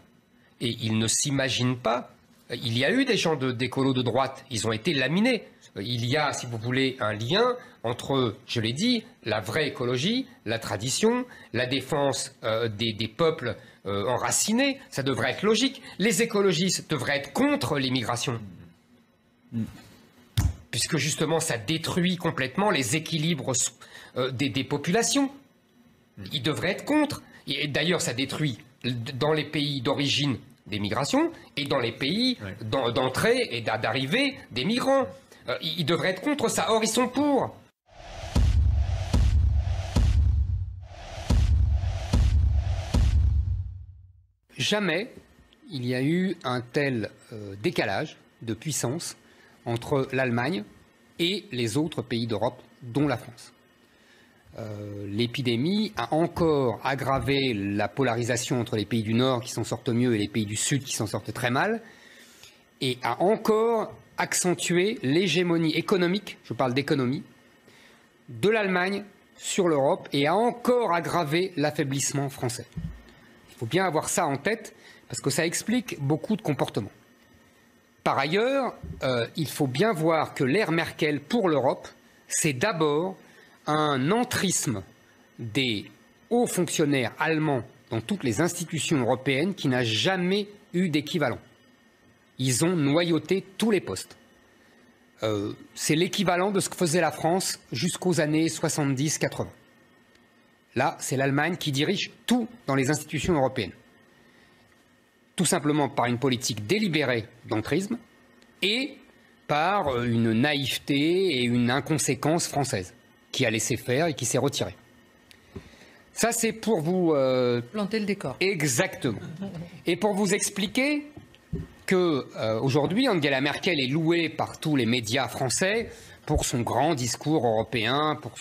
Et ils ne s'imaginent pas. Il y a eu des gens d'écolos de droite. Ils ont été laminés. Il y a, si vous voulez, un lien entre, je l'ai dit, la vraie écologie, la tradition, la défense des peuples enracinés. Ça devrait être logique. Les écologistes devraient être contre l'immigration. Puisque justement, ça détruit complètement les équilibres des populations. Ils devraient être contre. Et d'ailleurs, ça détruit dans les pays d'origine des migrations et dans les pays d'entrée et d'arrivée des migrants. Ils devraient être contre ça. Or, ils sont pour. Jamais il y a eu un tel décalage de puissance entre l'Allemagne et les autres pays d'Europe, dont la France. L'épidémie a encore aggravé la polarisation entre les pays du Nord qui s'en sortent mieux et les pays du Sud qui s'en sortent très mal, et a encore accentuer l'hégémonie économique, je parle d'économie, de l'Allemagne sur l'Europe et a encore aggravé l'affaiblissement français. Il faut bien avoir ça en tête parce que ça explique beaucoup de comportements. Par ailleurs, il faut bien voir que l'ère Merkel pour l'Europe, c'est d'abord un entrisme des hauts fonctionnaires allemands dans toutes les institutions européennes qui n'a jamais eu d'équivalent. Ils ont noyauté tous les postes. C'est l'équivalent de ce que faisait la France jusqu'aux années 70-80. Là, c'est l'Allemagne qui dirige tout dans les institutions européennes. Tout simplement par une politique délibérée d'entrisme et par une naïveté et une inconséquence française qui a laissé faire et qui s'est retirée. Ça, c'est pour vous... planter le décor. Exactement. Et pour vous expliquer qu'aujourd'hui, Angela Merkel est louée par tous les médias français pour son grand discours européen, pour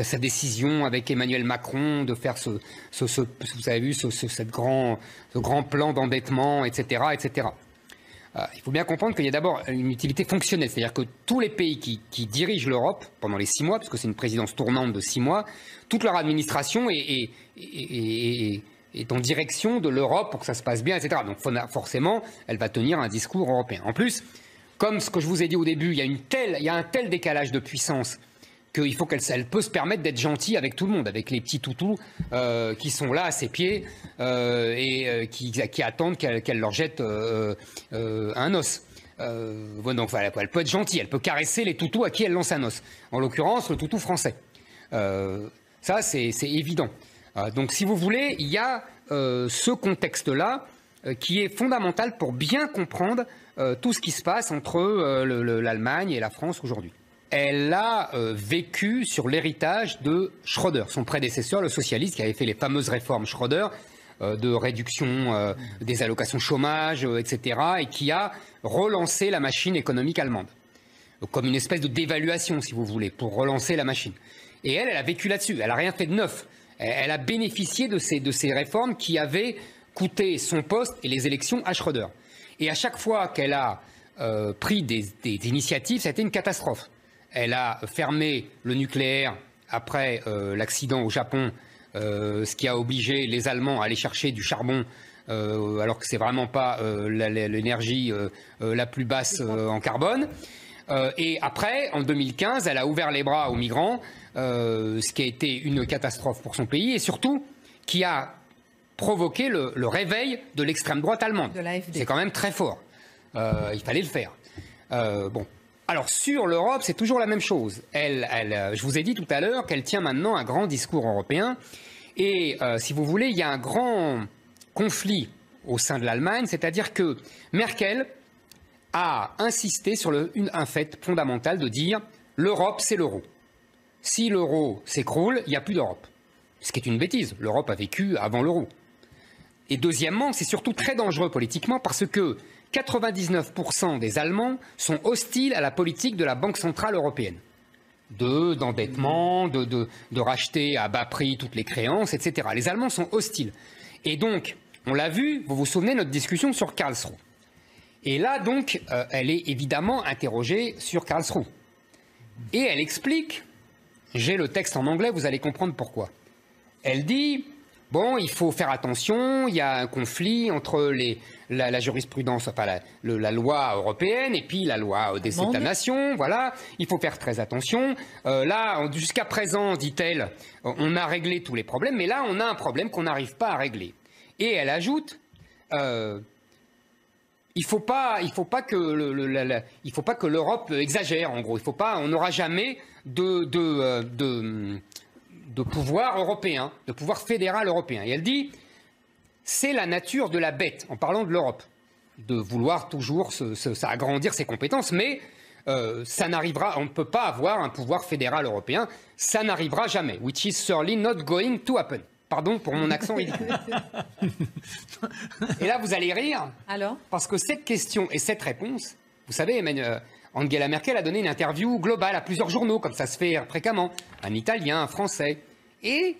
sa décision avec Emmanuel Macron de faire vous avez vu, ce grand plan d'endettement, etc., etc. Il faut bien comprendre qu'il y a d'abord une utilité fonctionnelle, c'est-à-dire que tous les pays qui dirigent l'Europe pendant les 6 mois, parce que c'est une présidence tournante de 6 mois, toute leur administration est est en direction de l'Europe pour que ça se passe bien, etc. Donc forcément, elle va tenir un discours européen. En plus, comme ce que je vous ai dit au début, il y a un tel décalage de puissance qu'elle peut se permettre d'être gentille avec tout le monde, avec les petits toutous qui sont là à ses pieds et qui attendent qu'elle leur jette un os. Donc voilà, elle peut être gentille, elle peut caresser les toutous à qui elle lance un os. En l'occurrence, le toutou français. Ça, c'est évident. Donc si vous voulez, il y a ce contexte-là qui est fondamental pour bien comprendre tout ce qui se passe entre l'Allemagne et la France aujourd'hui. Elle a vécu sur l'héritage de Schröder, son prédécesseur, le socialiste, qui avait fait les fameuses réformes Schröder, de réduction des allocations chômage, etc., et qui a relancé la machine économique allemande, comme une espèce de dévaluation, si vous voulez, pour relancer la machine. Et elle a vécu là-dessus, elle n'a rien fait de neuf. Elle a bénéficié de ces réformes qui avaient coûté son poste et les élections à Schröder. Et à chaque fois qu'elle a pris des initiatives, ça a été une catastrophe. Elle a fermé le nucléaire après l'accident au Japon, ce qui a obligé les Allemands à aller chercher du charbon, alors que c'est vraiment pas l'énergie la plus basse en carbone. Et après, en 2015, elle a ouvert les bras aux migrants, ce qui a été une catastrophe pour son pays et surtout qui a provoqué le réveil de l'extrême droite allemande. C'est quand même très fort. Il fallait le faire. Bon. Alors sur l'Europe, c'est toujours la même chose. Je vous ai dit tout à l'heure qu'elle tient maintenant un grand discours européen. Et si vous voulez, il y a un grand conflit au sein de l'Allemagne, c'est-à-dire que Merkel a insisté sur un fait fondamental de dire l'Europe, c'est l'euro. Si l'euro s'écroule, il n'y a plus d'Europe. Ce qui est une bêtise. L'Europe a vécu avant l'euro. Et deuxièmement, c'est surtout très dangereux politiquement parce que 99% des Allemands sont hostiles à la politique de la Banque Centrale Européenne. D'endettement, de racheter à bas prix toutes les créances, etc. Les Allemands sont hostiles. Et donc, on l'a vu, vous vous souvenez de notre discussion sur Karlsruhe. Et là, donc, elle est évidemment interrogée sur Karlsruhe. Et elle explique, j'ai le texte en anglais, vous allez comprendre pourquoi. Elle dit... Bon, il faut faire attention, il y a un conflit entre la jurisprudence, enfin la loi européenne et puis la loi des États-nations, voilà, il faut faire très attention. Là, jusqu'à présent, dit-elle, on a réglé tous les problèmes, mais là, on a un problème qu'on n'arrive pas à régler. Et elle ajoute, il faut pas que l'Europe exagère, en gros, on n'aura jamais de pouvoir européen, de pouvoir fédéral européen. Et elle dit, c'est la nature de la bête, en parlant de l'Europe, de vouloir toujours agrandir ses compétences, mais ça n'arrivera, on ne peut pas avoir un pouvoir fédéral européen, ça n'arrivera jamais, which is surely not going to happen. Pardon pour mon accent ridicule. Et là, vous allez rire, alors parce que cette question et cette réponse, vous savez, Angela Merkel a donné une interview globale à plusieurs journaux, comme ça se fait fréquemment, un italien, un français. Et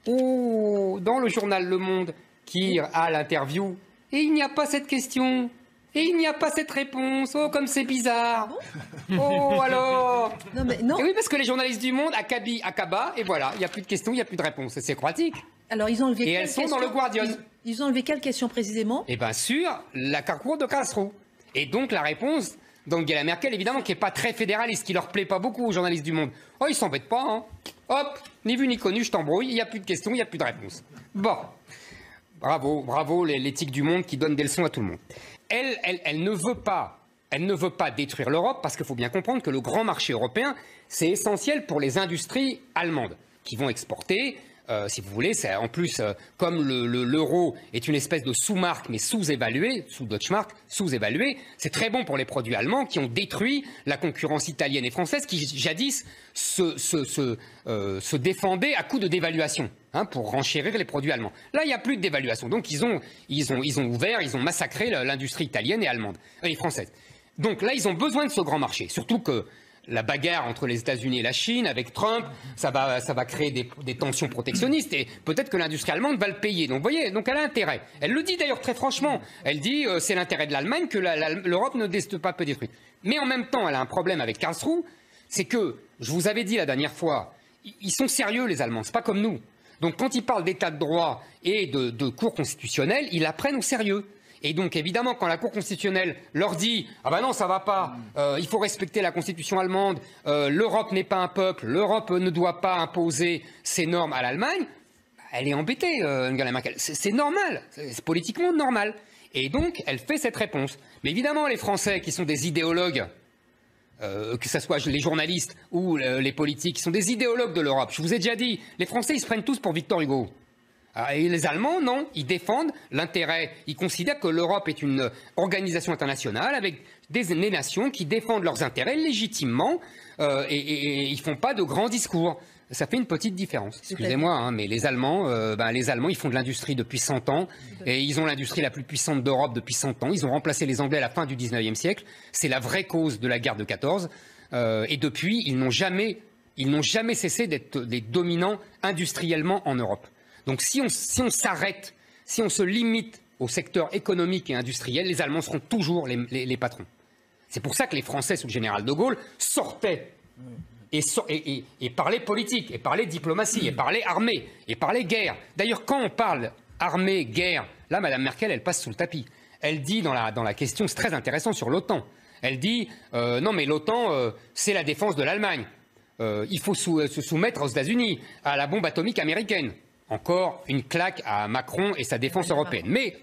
dans le journal Le Monde, qui a l'interview, et il n'y a pas cette question, et il n'y a pas cette réponse, oh comme c'est bizarre, oh alors non, mais non. Et oui, parce que les journalistes du Monde, Akaba, et voilà, il n'y a plus de questions, il n'y a plus de réponses, c'est croatique. Alors ils ont enlevé et elles sont dans le Guardian. Ils ont enlevé quelle question précisément? Eh bien sur la Carrefour de Karlsruhe. Et donc la réponse d'Angela Merkel, évidemment, qui n'est pas très fédéraliste, qui leur plaît pas beaucoup aux journalistes du Monde. Oh, ils s'embêtent pas, hein. Hop, ni vu ni connu, je t'embrouille, il n'y a plus de questions, il n'y a plus de réponses. Bon, bravo l'éthique du Monde qui donne des leçons à tout le monde. Elle ne veut pas détruire l'Europe, parce qu'il faut bien comprendre que le grand marché européen, c'est essentiel pour les industries allemandes, qui vont exporter... si vous voulez, en plus, comme l'euro est une espèce de sous-marque, mais sous-évaluée, sous-Deutschmark, sous-évaluée, c'est très bon pour les produits allemands qui ont détruit la concurrence italienne et française qui, jadis, se défendaient à coup de dévaluation, hein, pour renchérir les produits allemands. Là, il n'y a plus de dévaluation. Donc, ils ont ouvert, ils ont massacré l'industrie italienne et allemande, et française. Donc là, ils ont besoin de ce grand marché, surtout que la bagarre entre les États-Unis et la Chine, avec Trump, ça va créer des tensions protectionnistes et peut-être que l'industrie allemande va le payer. Donc, vous voyez, donc elle a intérêt. Elle le dit d'ailleurs très franchement. Elle dit c'est l'intérêt de l'Allemagne que l'Europe ne reste pas peu détruite. Mais en même temps, elle a un problème avec Karlsruhe, c'est que, je vous avais dit la dernière fois, ils sont sérieux les Allemands, c'est pas comme nous. Donc quand ils parlent d'état de droit et de cour constitutionnelle, ils la prennent au sérieux. Et donc évidemment, quand la Cour constitutionnelle leur dit « Ah ben non, ça va pas, il faut respecter la Constitution allemande, l'Europe n'est pas un peuple, l'Europe ne doit pas imposer ses normes à l'Allemagne », elle est embêtée, Angela Merkel. C'est normal, c'est politiquement normal. Et donc, elle fait cette réponse. Mais évidemment, les Français qui sont des idéologues, que ce soit les journalistes ou les politiques, qui sont des idéologues de l'Europe, je vous ai déjà dit, les Français, ils se prennent tous pour Victor Hugo. Et les Allemands, non, ils défendent l'intérêt, ils considèrent que l'Europe est une organisation internationale avec des nations qui défendent leurs intérêts légitimement et ils ne font pas de grands discours. Ça fait une petite différence. Excusez-moi, hein, mais les Allemands, ils font de l'industrie depuis 100 ans et ils ont l'industrie la plus puissante d'Europe depuis 100 ans. Ils ont remplacé les Anglais à la fin du 19e siècle. C'est la vraie cause de la guerre de 14. Et depuis, ils n'ont jamais cessé d'être des dominants industriellement en Europe. Donc si on s'arrête, si on se limite au secteur économique et industriel, les Allemands seront toujours les patrons. C'est pour ça que les Français, sous le général de Gaulle, sortaient et parlaient politique, et parlaient diplomatie, et parlaient armée, et parlaient guerre. D'ailleurs, quand on parle armée, guerre, là, Mme Merkel, elle passe sous le tapis. Elle dit dans la question, c'est très intéressant, sur l'OTAN. Elle dit, non mais l'OTAN, c'est la défense de l'Allemagne. Il faut se soumettre aux États-Unis, à la bombe atomique américaine. Encore une claque à Macron et sa défense européenne. Mais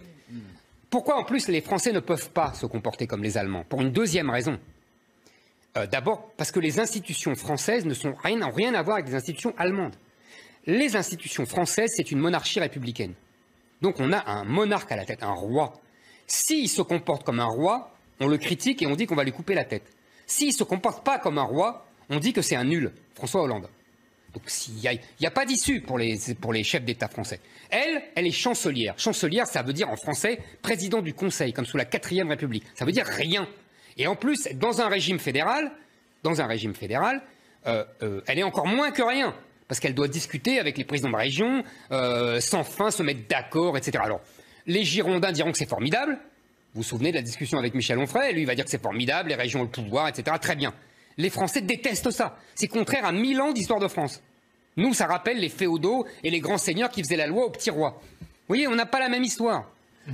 pourquoi en plus les Français ne peuvent pas se comporter comme les Allemands? Pour une deuxième raison. D'abord parce que les institutions françaises n'ont rien à voir avec les institutions allemandes. Les institutions françaises, c'est une monarchie républicaine. Donc on a un monarque à la tête, un roi. S'il se comporte comme un roi, on le critique et on dit qu'on va lui couper la tête. S'il ne se comporte pas comme un roi, on dit que c'est un nul, François Hollande. Donc il n'y a pas d'issue pour les chefs d'État français. Elle est chancelière. Chancelière, ça veut dire en français président du Conseil, comme sous la 4e République. Ça veut dire rien. Et en plus, dans un régime fédéral, elle est encore moins que rien. Parce qu'elle doit discuter avec les présidents de région, sans fin se mettre d'accord, etc. Alors, les Girondins diront que c'est formidable. Vous vous souvenez de la discussion avec Michel Onfray? Lui, il va dire que c'est formidable, les régions ont le pouvoir, etc. Très bien. Les Français détestent ça. C'est contraire à 1000 ans d'histoire de France. Nous, ça rappelle les féodaux et les grands seigneurs qui faisaient la loi aux petits rois. Vous voyez, on n'a pas la même histoire.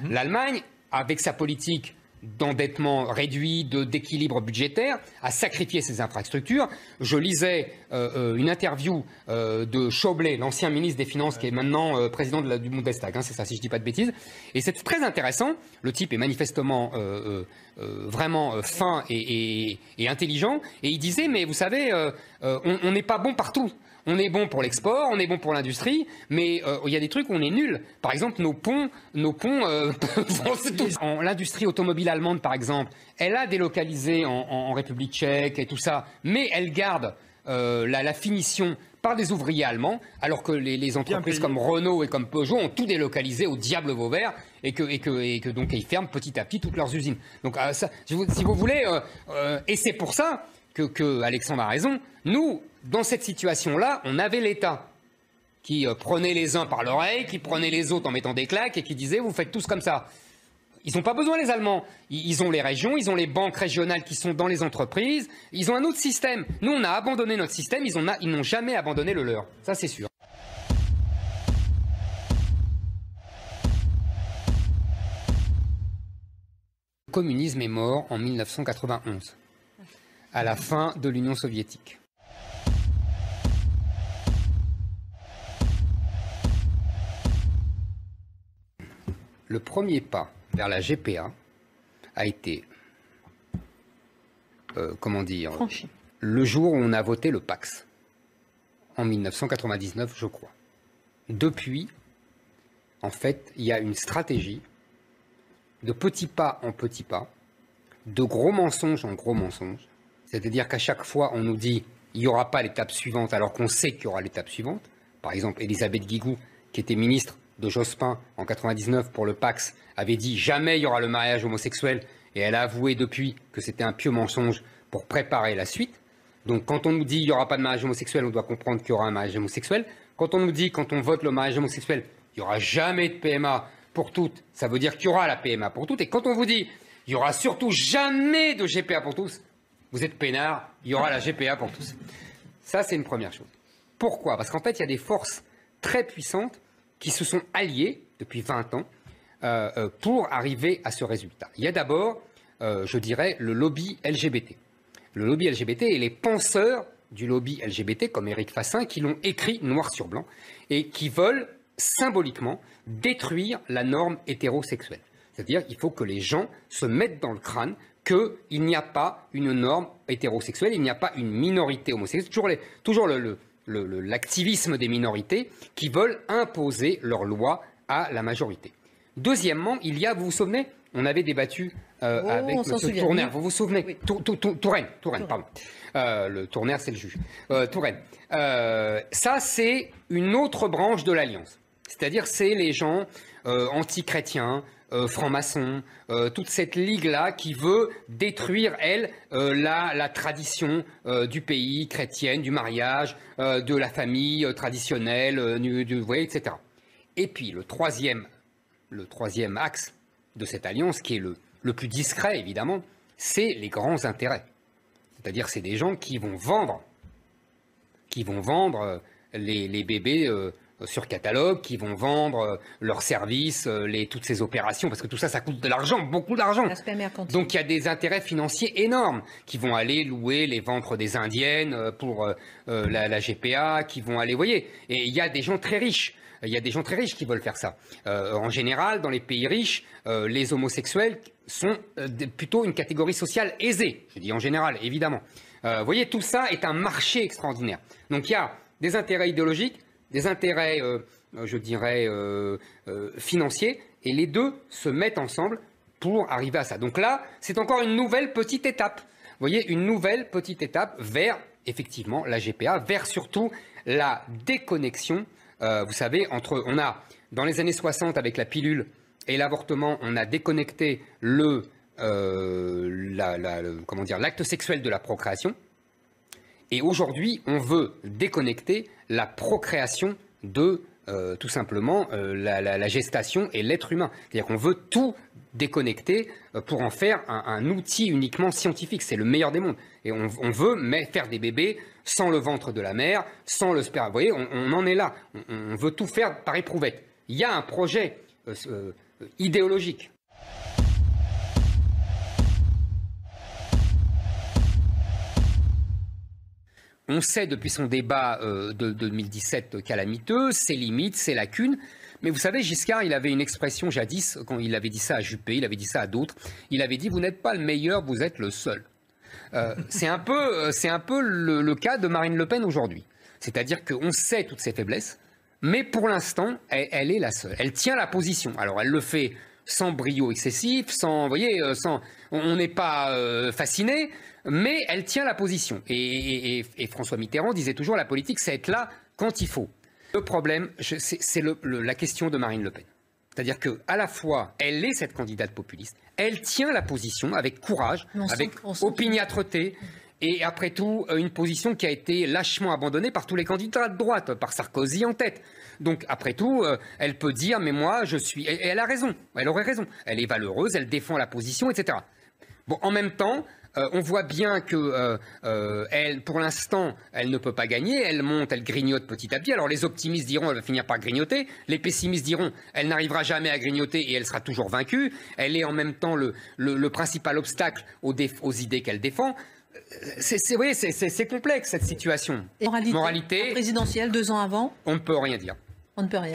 L'Allemagne, avec sa politique d'endettement réduit, d'équilibre budgétaire, a sacrifié ses infrastructures. Je lisais une interview de Schäuble, l'ancien ministre des Finances, qui est maintenant président du Bundestag, hein, c'est ça, si je ne dis pas de bêtises. Et c'est très intéressant. Le type est manifestement vraiment fin et intelligent. Et il disait, mais vous savez, on n'est pas bon partout. On est bon pour l'export, on est bon pour l'industrie, mais il y a des trucs où on est nul. Par exemple, nos ponts, l'industrie automobile allemande, par exemple, elle a délocalisé en République tchèque et tout ça, mais elle garde la finition par des ouvriers allemands, alors que les entreprises comme Renault et comme Peugeot ont tout délocalisé au diable Vauvert et que donc ils ferment petit à petit toutes leurs usines. Donc ça, si vous voulez, et c'est pour ça que Alexandre a raison, nous, dans cette situation-là, on avait l'État qui prenait les uns par l'oreille, qui prenait les autres en mettant des claques et qui disait « vous faites tous comme ça ». Ils n'ont pas besoin, les Allemands. Ils ont les régions, ils ont les banques régionales qui sont dans les entreprises. Ils ont un autre système. Nous, on a abandonné notre système, ils n'ont jamais abandonné le leur. Ça, c'est sûr. Le communisme est mort en 1991, à la fin de l'Union soviétique. Le premier pas vers la GPA a été, franchi. Le jour où on a voté le Pax, en 1999, je crois. Depuis, en fait, il y a une stratégie de petits pas en petits pas, de gros mensonges en gros mensonges. C'est-à-dire qu'à chaque fois, on nous dit il n'y aura pas l'étape suivante, alors qu'on sait qu'il y aura l'étape suivante. Par exemple, Elisabeth Guigou, qui était ministre de Jospin en 99 pour le Pax, avait dit jamais il y aura le mariage homosexuel, et elle a avoué depuis que c'était un pieux mensonge pour préparer la suite. Donc quand on nous dit il n'y aura pas de mariage homosexuel, on doit comprendre qu'il y aura un mariage homosexuel. Quand on nous dit, quand on vote le mariage homosexuel, il n'y aura jamais de PMA pour toutes, ça veut dire qu'il y aura la PMA pour toutes. Et quand on vous dit il n'y aura surtout jamais de GPA pour tous, vous êtes peinard, il y aura la GPA pour tous. Ça, c'est une première chose. Pourquoi? Parce qu'en fait, il y a des forces très puissantes qui se sont alliées depuis 20 ans pour arriver à ce résultat. Il y a d'abord, je dirais, le lobby LGBT. Le lobby LGBT et les penseurs du lobby LGBT, comme Éric Fassin, qui l'ont écrit noir sur blanc et qui veulent symboliquement détruire la norme hétérosexuelle. C'est-à-dire qu'il faut que les gens se mettent dans le crâne qu'il n'y a pas une norme hétérosexuelle, il n'y a pas une minorité homosexuelle. Toujours l'activisme des minorités qui veulent imposer leurs lois à la majorité. Deuxièmement, il y a, vous vous souvenez, on avait débattu avec M. Tournaire, vous vous souvenez, oui. Touraine, pardon. Le Tournaire, c'est le juge. Touraine. Ça, c'est une autre branche de l'Alliance. C'est-à-dire, c'est les gens anti-chrétiens, francs-maçons, toute cette ligue-là qui veut détruire, elle, la tradition du pays, chrétienne, du mariage, de la famille traditionnelle, vous voyez, etc. Et puis, le troisième axe de cette alliance, qui est le plus discret, évidemment, c'est les grands intérêts. C'est-à-dire, c'est des gens qui vont vendre les bébés sur catalogue, qui vont vendre leurs services, toutes ces opérations, parce que tout ça, ça coûte de l'argent, beaucoup d'argent. Donc il y a des intérêts financiers énormes qui vont aller louer les ventres des Indiennes pour la GPA, qui vont aller, vous voyez, et il y a des gens très riches. Il y a des gens très riches qui veulent faire ça. En général, dans les pays riches, les homosexuels sont plutôt une catégorie sociale aisée. Je dis en général, évidemment. Vous voyez, tout ça est un marché extraordinaire. Donc il y a des intérêts idéologiques, des intérêts, je dirais, financiers, et les deux se mettent ensemble pour arriver à ça. Donc là, c'est encore une nouvelle petite étape. Vous voyez, une nouvelle petite étape vers, effectivement, la GPA, vers surtout la déconnexion. Vous savez, on a, dans les années 60, avec la pilule et l'avortement, on a déconnecté l'acte sexuel de la procréation. Et aujourd'hui, on veut déconnecter la procréation de, tout simplement, la gestation et l'être humain. C'est-à-dire qu'on veut tout déconnecter pour en faire un outil uniquement scientifique. C'est le meilleur des mondes. Et on veut faire des bébés sans le ventre de la mère, sans le sperme. Vous voyez, on en est là. On veut tout faire par éprouvette. Il y a un projet idéologique. On sait depuis son débat de 2017 calamiteux, ses limites, ses lacunes. Mais vous savez, Giscard, il avait une expression jadis, quand il avait dit ça à Juppé, il avait dit ça à d'autres. Il avait dit « Vous n'êtes pas le meilleur, vous êtes le seul ». C'est un peu le cas de Marine Le Pen aujourd'hui. C'est-à-dire qu'on sait toutes ses faiblesses, mais pour l'instant, elle est la seule. Elle tient la position. Alors, elle le fait sans brio excessif, sans, vous voyez, on n'est pas fasciné, mais elle tient la position. Et François Mitterrand disait toujours, la politique, c'est être là quand il faut. Le problème, c'est la question de Marine Le Pen. C'est-à-dire qu'à la fois, elle est cette candidate populiste, elle tient la position avec courage, avec opiniâtreté, et après tout, une position qui a été lâchement abandonnée par tous les candidats de droite, par Sarkozy en tête. Donc, après tout, elle peut dire, mais moi, je suis... Et elle a raison, elle aurait raison. Elle est valeureuse, elle défend la position, etc. Bon, en même temps, on voit bien que elle, pour l'instant, elle ne peut pas gagner. Elle monte, elle grignote petit à petit. Alors les optimistes diront, elle va finir par grignoter. Les pessimistes diront, elle n'arrivera jamais à grignoter et elle sera toujours vaincue. Elle est en même temps le principal obstacle aux idées qu'elle défend. C'est complexe cette situation. Et moralité présidentielle 2 ans avant, on ne peut rien dire. On ne peut rien.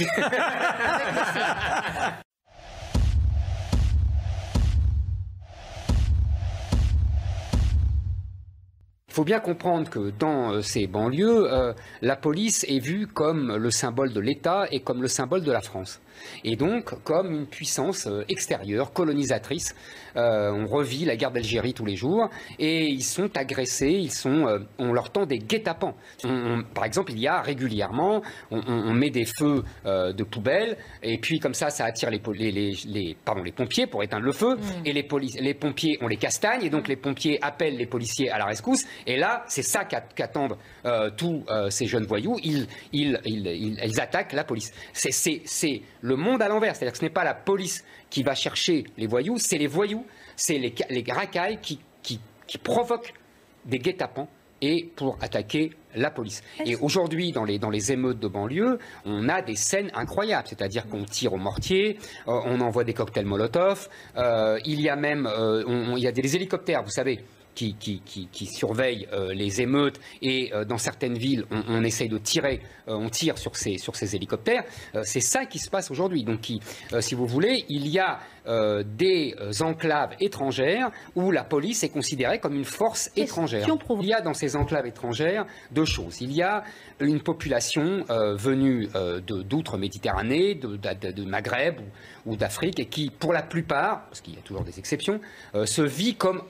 Il faut bien comprendre que dans ces banlieues, la police est vue comme le symbole de l'État et comme le symbole de la France. Et donc comme une puissance extérieure, colonisatrice. On revit la guerre d'Algérie tous les jours et ils sont agressés, on leur tend des guet-apens. Par exemple, il y a régulièrement, on met des feux de poubelles et puis comme ça attire les pompiers pour éteindre le feu et les pompiers, on les castagne et donc les pompiers appellent les policiers à la rescousse. Et là, c'est ça qu'attendent tous ces jeunes voyous. Ils attaquent la police. C'est le monde à l'envers. C'est-à-dire que ce n'est pas la police qui va chercher les voyous, c'est les voyous, c'est les racailles qui provoquent des guet-apens et pour attaquer la police. Et aujourd'hui, dans les émeutes de banlieue, on a des scènes incroyables, c'est-à-dire qu'on tire au mortier, on envoie des cocktails Molotov, il y a même il y a des hélicoptères, vous savez, qui surveillent les émeutes, et dans certaines villes, on essaye de tirer, on tire sur ces hélicoptères. C'est ça qui se passe aujourd'hui. Donc, si vous voulez, il y a des enclaves étrangères où la police est considérée comme une force étrangère. Il y a dans ces enclaves étrangères deux choses. Il y a une population venue d'outre-Méditerranée, de Maghreb ou d'Afrique, et qui, pour la plupart, parce qu'il y a toujours des exceptions, se vit comme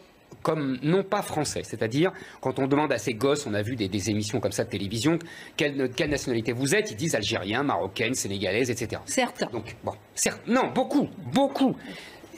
non pas français. C'est-à-dire, quand on demande à ces gosses, on a vu des émissions comme ça de télévision, quelle nationalité vous êtes, ils disent algérien, marocaine, sénégalaise, etc. Certes. Donc, bon, certes, non, beaucoup.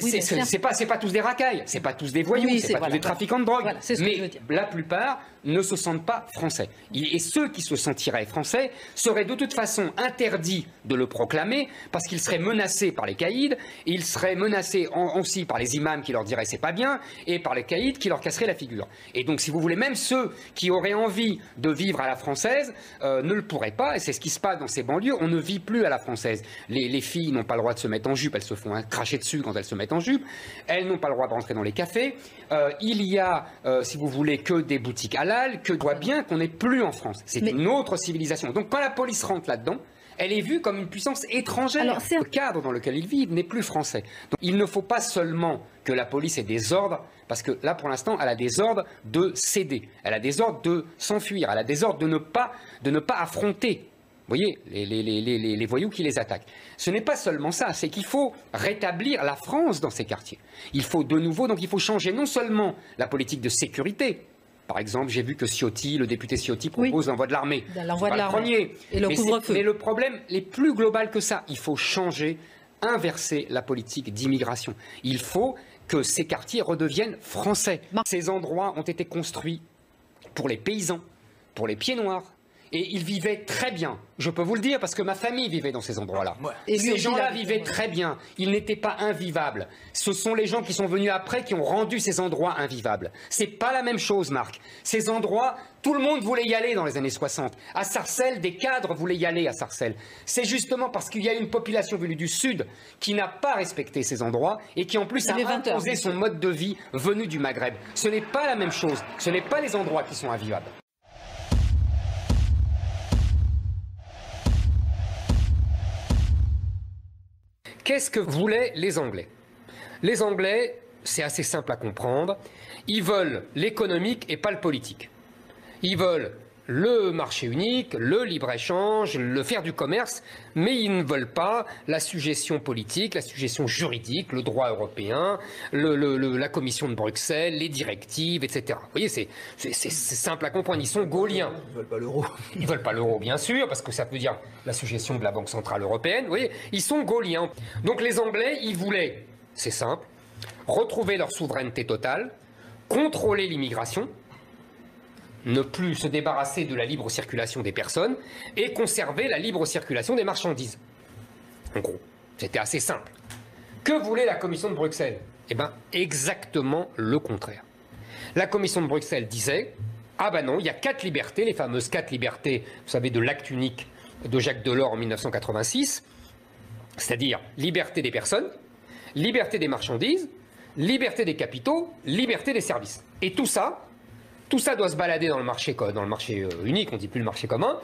Oui, c'est pas tous des racailles, c'est pas tous des voyous, oui, c'est pas tous des trafiquants de drogue. Voilà, c'est ce que je veux dire. La plupart ne se sentent pas français. Et ceux qui se sentiraient français seraient de toute façon interdits de le proclamer parce qu'ils seraient menacés par les caïds, et ils seraient menacés aussi par les imams qui leur diraient c'est pas bien, et par les caïds qui leur casseraient la figure. Et donc, si vous voulez, même ceux qui auraient envie de vivre à la française ne le pourraient pas, et c'est ce qui se passe dans ces banlieues. On ne vit plus à la française. Les filles n'ont pas le droit de se mettre en jupe, elles se font cracher dessus quand elles se mettent en jupe, elles n'ont pas le droit de rentrer dans les cafés, il y a, si vous voulez, que des boutiques halal, que voit bien qu'on n'est plus en France. C'est une autre civilisation. Donc quand la police rentre là-dedans, elle est vue comme une puissance étrangère. Alors, le cadre dans lequel ils vivent n'est plus français. Donc il ne faut pas seulement que la police ait des ordres, parce que là, pour l'instant, elle a des ordres de céder, elle a des ordres de s'enfuir, elle a des ordres de ne pas affronter. Vous voyez, les voyous qui les attaquent. Ce n'est pas seulement ça, c'est qu'il faut rétablir la France dans ces quartiers. Il faut de nouveau, donc il faut changer non seulement la politique de sécurité. Par exemple, j'ai vu que Ciotti, le député Ciotti, propose l'envoi de l'armée. L'envoi de l'armée. Et le couvre-feu. Mais le problème est plus global que ça. Il faut changer, inverser la politique d'immigration. Il faut que ces quartiers redeviennent français. Ces endroits ont été construits pour les paysans, pour les pieds noirs. Et ils vivaient très bien. Je peux vous le dire parce que ma famille vivait dans ces endroits-là. Et ces gens-là vivaient très bien. Ils n'étaient pas invivables. Ce sont les gens qui sont venus après qui ont rendu ces endroits invivables. C'est pas la même chose, Marc. Ces endroits, tout le monde voulait y aller dans les années 60. À Sarcelles, des cadres voulaient y aller à Sarcelles. C'est justement parce qu'il y a une population venue du Sud qui n'a pas respecté ces endroits et qui en plus a imposé son mode de vie venu du Maghreb. Ce n'est pas la même chose. Ce n'est pas les endroits qui sont invivables. Qu'est-ce que voulaient les Anglais? Les Anglais, c'est assez simple à comprendre, ils veulent l'économique et pas le politique. Ils veulent le marché unique, le libre-échange, le faire du commerce, mais ils ne veulent pas la sujétion politique, la sujétion juridique, le droit européen, la Commission de Bruxelles, les directives, etc. Vous voyez, c'est simple à comprendre, ils sont gauliens. Ils ne veulent pas l'euro. Ils ne veulent pas l'euro, bien sûr, parce que ça peut dire la sujétion de la Banque Centrale Européenne. Vous voyez, ils sont gauliens. Donc les Anglais, ils voulaient, c'est simple, retrouver leur souveraineté totale, contrôler l'immigration, ne plus se débarrasser de la libre circulation des personnes et conserver la libre circulation des marchandises. En gros, c'était assez simple. Que voulait la Commission de Bruxelles? Eh bien, exactement le contraire. La Commission de Bruxelles disait « Ah ben non, il y a 4 libertés, les fameuses 4 libertés, vous savez, de l'acte unique de Jacques Delors en 1986, c'est-à-dire liberté des personnes, liberté des marchandises, liberté des capitaux, liberté des services. Et tout ça doit se balader dans le marché unique, on ne dit plus le marché commun,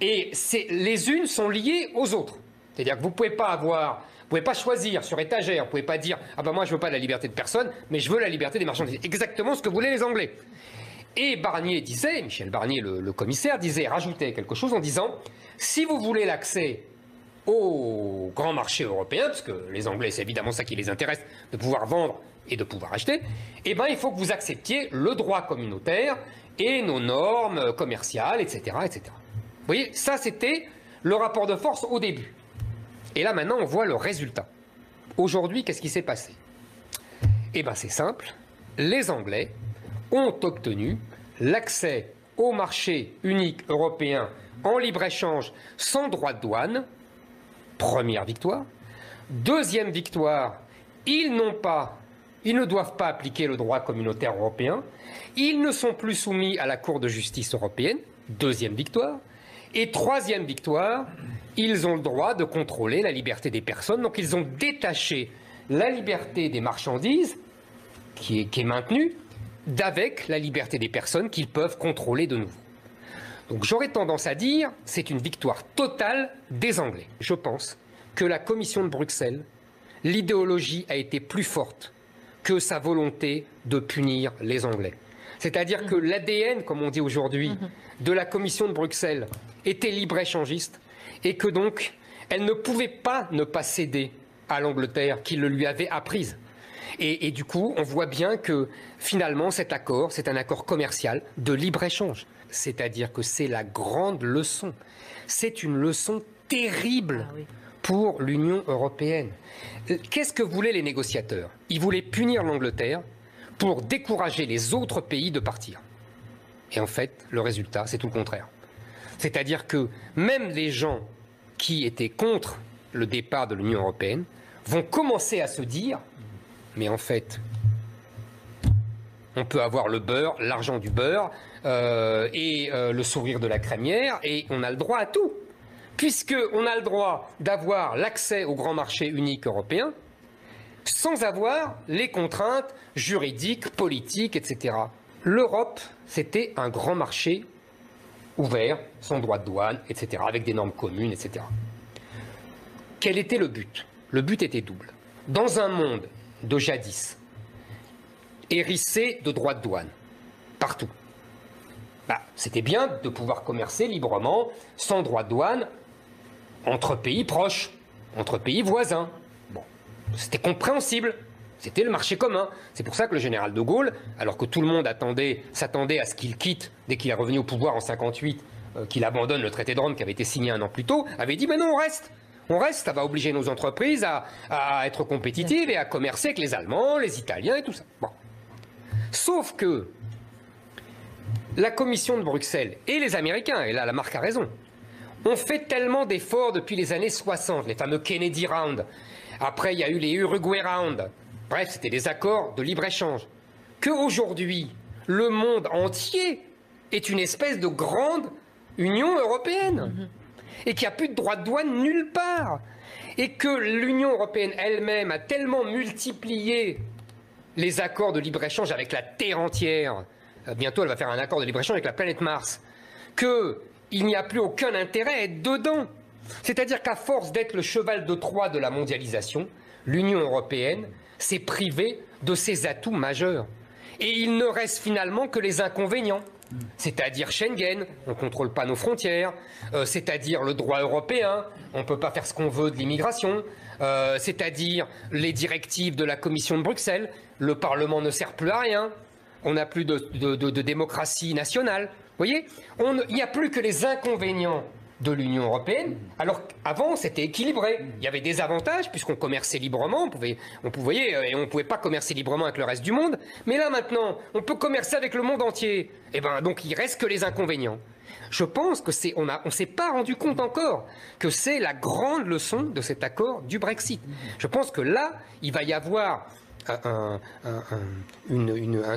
et les unes sont liées aux autres. C'est-à-dire que vous ne pouvez pas choisir sur étagère, vous ne pouvez pas dire « Ah ben moi je ne veux pas la liberté de personne, mais je veux la liberté des marchandises ». Exactement ce que voulaient les Anglais. Et Barnier disait, Michel Barnier, le commissaire, rajoutait quelque chose en disant « Si vous voulez l'accès au grand marché européen, parce que les Anglais, c'est évidemment ça qui les intéresse, de pouvoir vendre et de pouvoir acheter, eh ben, il faut que vous acceptiez le droit communautaire et nos normes commerciales, etc., etc. Vous voyez, ça, c'était le rapport de force au début. Et là, maintenant, on voit le résultat. Aujourd'hui, qu'est-ce qui s'est passé? Eh bien, c'est simple. Les Anglais ont obtenu l'accès au marché unique européen en libre-échange sans droit de douane. Première victoire. Deuxième victoire, ils n'ont pas ils ne doivent pas appliquer le droit communautaire européen, ils ne sont plus soumis à la Cour de justice européenne, deuxième victoire, et troisième victoire, ils ont le droit de contrôler la liberté des personnes, donc ils ont détaché la liberté des marchandises, qui est maintenue, d'avec la liberté des personnes qu'ils peuvent contrôler de nouveau. Donc j'aurais tendance à dire, c'est une victoire totale des Anglais. Je pense que la Commission de Bruxelles, l'idéologie a été plus forte que sa volonté de punir les Anglais. C'est-à-dire que l'ADN, comme on dit aujourd'hui, de la Commission de Bruxelles était libre-échangiste et que donc elle ne pouvait pas ne pas céder à l'Angleterre qui le lui avait apprise. Et du coup, on voit bien que finalement cet accord, c'est un accord commercial de libre-échange. C'est-à-dire que c'est la grande leçon. C'est une leçon terrible pour l'Union européenne. Qu'est-ce que voulaient les négociateurs? Ils voulaient punir l'Angleterre pour décourager les autres pays de partir. Et en fait, le résultat, c'est tout le contraire. C'est-à-dire que même les gens qui étaient contre le départ de l'Union européenne vont commencer à se dire, mais en fait, on peut avoir le beurre, l'argent du beurre et le sourire de la crémière et on a le droit à tout. Puisqu'on a le droit d'avoir l'accès au grand marché unique européen sans avoir les contraintes juridiques, politiques, etc. L'Europe, c'était un grand marché ouvert, sans droit de douane, etc., avec des normes communes, etc. Quel était le but? Le but était double. Dans un monde de jadis, hérissé de droits de douane, partout, c'était bien de pouvoir commercer librement, sans droit de douane, entre pays proches, entre pays voisins. Bon, c'était compréhensible. C'était le marché commun. C'est pour ça que le général de Gaulle, alors que tout le monde s'attendait à ce qu'il quitte dès qu'il est revenu au pouvoir en 1958, qu'il abandonne le traité de Rome qui avait été signé un an plus tôt, avait dit « mais non, on reste ». On reste, ça va obliger nos entreprises à être compétitives et à commercer avec les Allemands, les Italiens et tout ça. Bon. Sauf que la Commission de Bruxelles et les Américains, et là la marque a raison, ont fait tellement d'efforts depuis les années 60, les fameux Kennedy Round. Après, il y a eu les Uruguay Round. Bref, c'était des accords de libre-échange. Qu'aujourd'hui, le monde entier est une espèce de grande Union européenne. Et qu'il n'y a plus de droit de douane nulle part. Et que l'Union européenne elle-même a tellement multiplié les accords de libre-échange avec la Terre entière, bientôt elle va faire un accord de libre-échange avec la planète Mars, qu'il n'y a plus aucun intérêt à être dedans. C'est-à-dire qu'à force d'être le cheval de Troie de la mondialisation, l'Union européenne s'est privée de ses atouts majeurs. Et il ne reste finalement que les inconvénients. C'est-à-dire Schengen, on ne contrôle pas nos frontières, c'est-à-dire le droit européen, on ne peut pas faire ce qu'on veut de l'immigration, c'est-à-dire les directives de la Commission de Bruxelles, le Parlement ne sert plus à rien, on n'a plus de démocratie nationale. Vous voyez, il n'y a plus que les inconvénients de l'Union européenne, alors qu'avant c'était équilibré. Il y avait des avantages puisqu'on commerçait librement, on pouvait pas commercer librement avec le reste du monde, mais là maintenant on peut commercer avec le monde entier. Et ben donc il reste que les inconvénients. Je pense que on s'est pas rendu compte encore que c'est la grande leçon de cet accord du Brexit. Je pense que là il va y avoir un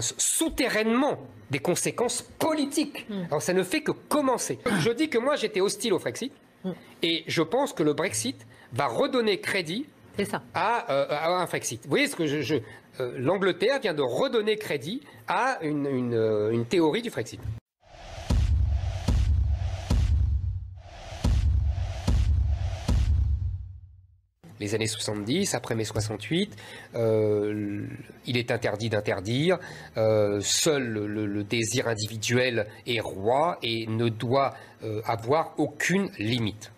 souterrainement des conséquences politiques. Alors ça ne fait que commencer. Je dis que moi j'étais hostile au Brexit et je pense que le Brexit va redonner crédit à un Brexit. Vous voyez ce que l'Angleterre vient de redonner crédit à une théorie du Brexit. Les années 70, après mai 68, il est interdit d'interdire, seul le désir individuel est roi et ne doit avoir aucune limite.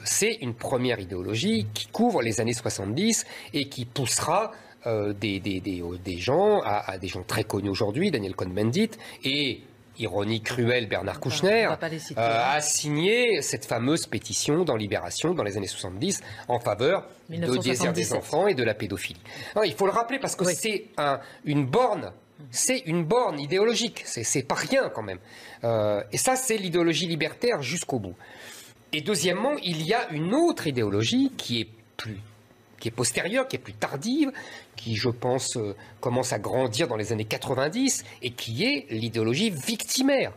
C'est une première idéologie qui couvre les années 70 et qui poussera des gens à des gens très connus aujourd'hui, Daniel Cohn-Bendit et ironie cruelle, Bernard Kouchner a signé cette fameuse pétition dans Libération dans les années 70 en faveur du désir des enfants et de la pédophilie. Alors, il faut le rappeler parce que c'est une borne idéologique, c'est pas rien quand même. Et ça, c'est l'idéologie libertaire jusqu'au bout. Et deuxièmement, il y a une autre idéologie qui est plus qui est postérieure, qui est plus tardive, qui, je pense, commence à grandir dans les années 90, et qui est l'idéologie victimaire.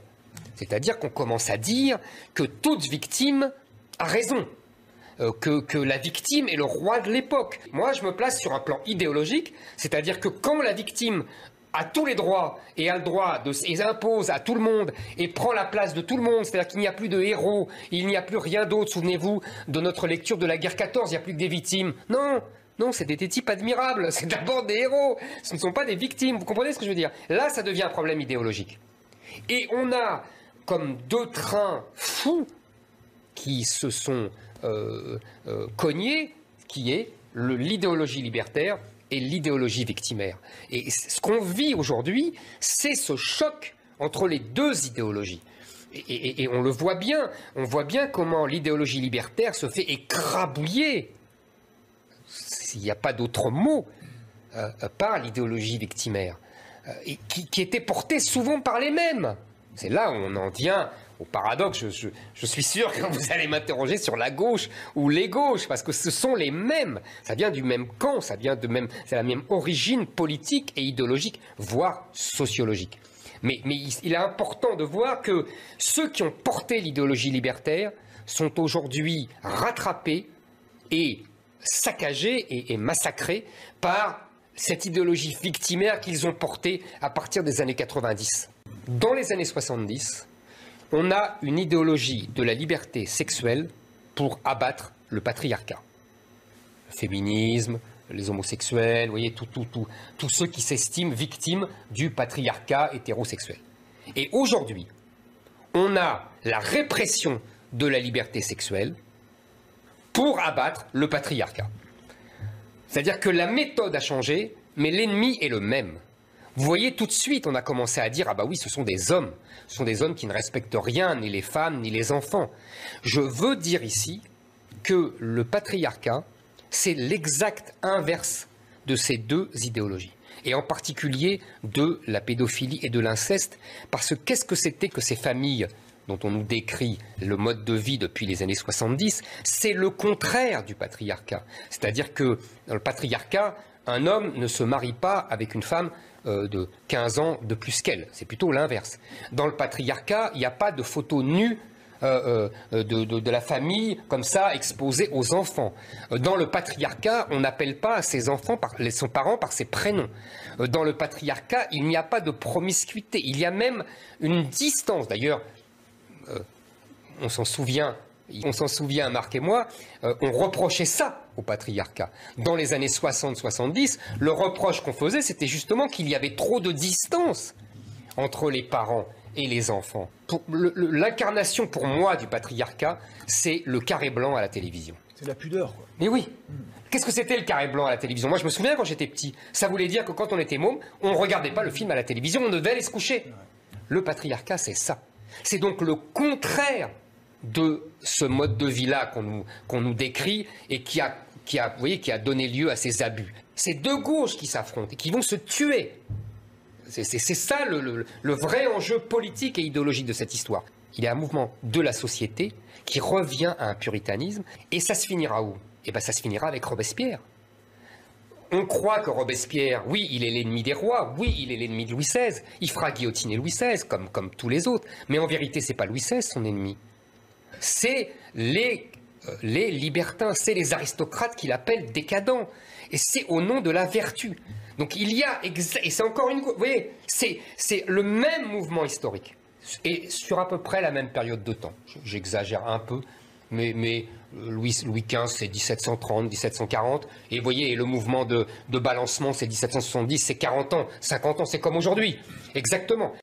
C'est-à-dire qu'on commence à dire que toute victime a raison, que la victime est le roi de l'époque. Moi, je me place sur un plan idéologique, c'est-à-dire que quand la victime a tous les droits et a le droit et impose à tout le monde et prend la place de tout le monde, c'est-à-dire qu'il n'y a plus de héros, il n'y a plus rien d'autre. Souvenez-vous de notre lecture de la guerre 14, il n'y a plus que des victimes. Non, non, c'est des types admirables, c'est d'abord des héros, ce ne sont pas des victimes, vous comprenez ce que je veux dire? Là, ça devient un problème idéologique. Et on a comme deux trains fous qui se sont cognés, qui est l'idéologie libertaire et l'idéologie victimaire. Et ce qu'on vit aujourd'hui, c'est ce choc entre les deux idéologies. Et on le voit bien, on voit bien comment l'idéologie libertaire se fait écrabouiller, s'il n'y a pas d'autre mot, par l'idéologie victimaire, et qui était portée souvent par les mêmes. C'est là où on en vient au paradoxe. Je suis sûr que vous allez m'interroger sur la gauche ou les gauches, parce que ce sont les mêmes. Ça vient du même camp, c'est la même origine politique et idéologique, voire sociologique. Mais il est important de voir que ceux qui ont porté l'idéologie libertaire sont aujourd'hui rattrapés et saccagés et massacrés par cette idéologie victimaire qu'ils ont portée à partir des années 90. Dans les années 70, on a une idéologie de la liberté sexuelle pour abattre le patriarcat. Le féminisme, les homosexuels, vous voyez, tous ceux qui s'estiment victimes du patriarcat hétérosexuel. Et aujourd'hui, on a la répression de la liberté sexuelle pour abattre le patriarcat. C'est-à-dire que la méthode a changé, mais l'ennemi est le même. Vous voyez, tout de suite, on a commencé à dire « Ah bah oui, ce sont des hommes. Ce sont des hommes qui ne respectent rien, ni les femmes, ni les enfants. » Je veux dire ici que le patriarcat, c'est l'exact inverse de ces deux idéologies. Et en particulier de la pédophilie et de l'inceste. Parce que qu'est-ce que c'était que ces familles dont on nous décrit le mode de vie depuis les années 70, c'est le contraire du patriarcat. C'est-à-dire que dans le patriarcat, un homme ne se marie pas avec une femme de 15 ans de plus qu'elle. C'est plutôt l'inverse. Dans le patriarcat, il n'y a pas de photos nues de la famille comme ça exposée aux enfants. Dans le patriarcat, on n'appelle pas ses enfants, son parent par ses prénoms. Dans le patriarcat, il n'y a pas de promiscuité. Il y a même une distance. D'ailleurs, on s'en souvient, Marc et moi, on reprochait ça au patriarcat. Dans les années 60-70, le reproche qu'on faisait, c'était justement qu'il y avait trop de distance entre les parents et les enfants. L'incarnation pour moi du patriarcat, c'est le carré blanc à la télévision. C'est la pudeur, quoi. Mais oui. Qu'est-ce que c'était le carré blanc à la télévision? Moi, je me souviens quand j'étais petit. Ça voulait dire que quand on était môme, on ne regardait pas le film à la télévision, on devait aller se coucher. Le patriarcat, c'est ça. C'est donc le contraire de ce mode de vie-là qu'on nous décrit et qui a donné lieu à ces abus. C'est deux gauches qui s'affrontent et qui vont se tuer. C'est ça le vrai enjeu politique et idéologique de cette histoire. Il y a un mouvement de la société qui revient à un puritanisme, et ça se finira où? Eh bien, ça se finira avec Robespierre. On croit que Robespierre, oui, il est l'ennemi des rois, oui, il est l'ennemi de Louis XVI, il fera guillotiner Louis XVI comme tous les autres, mais en vérité, c'est pas Louis XVI son ennemi. C'est les libertins, c'est les aristocrates qu'il appelle décadents, et c'est au nom de la vertu. Donc il y a, et c'est encore une, vous voyez, c'est le même mouvement historique, et sur à peu près la même période de temps. J'exagère un peu, mais Louis XV c'est 1730, 1740, et vous voyez, le mouvement de balancement c'est 1770, c'est 40 ans, 50 ans, c'est comme aujourd'hui, exactement.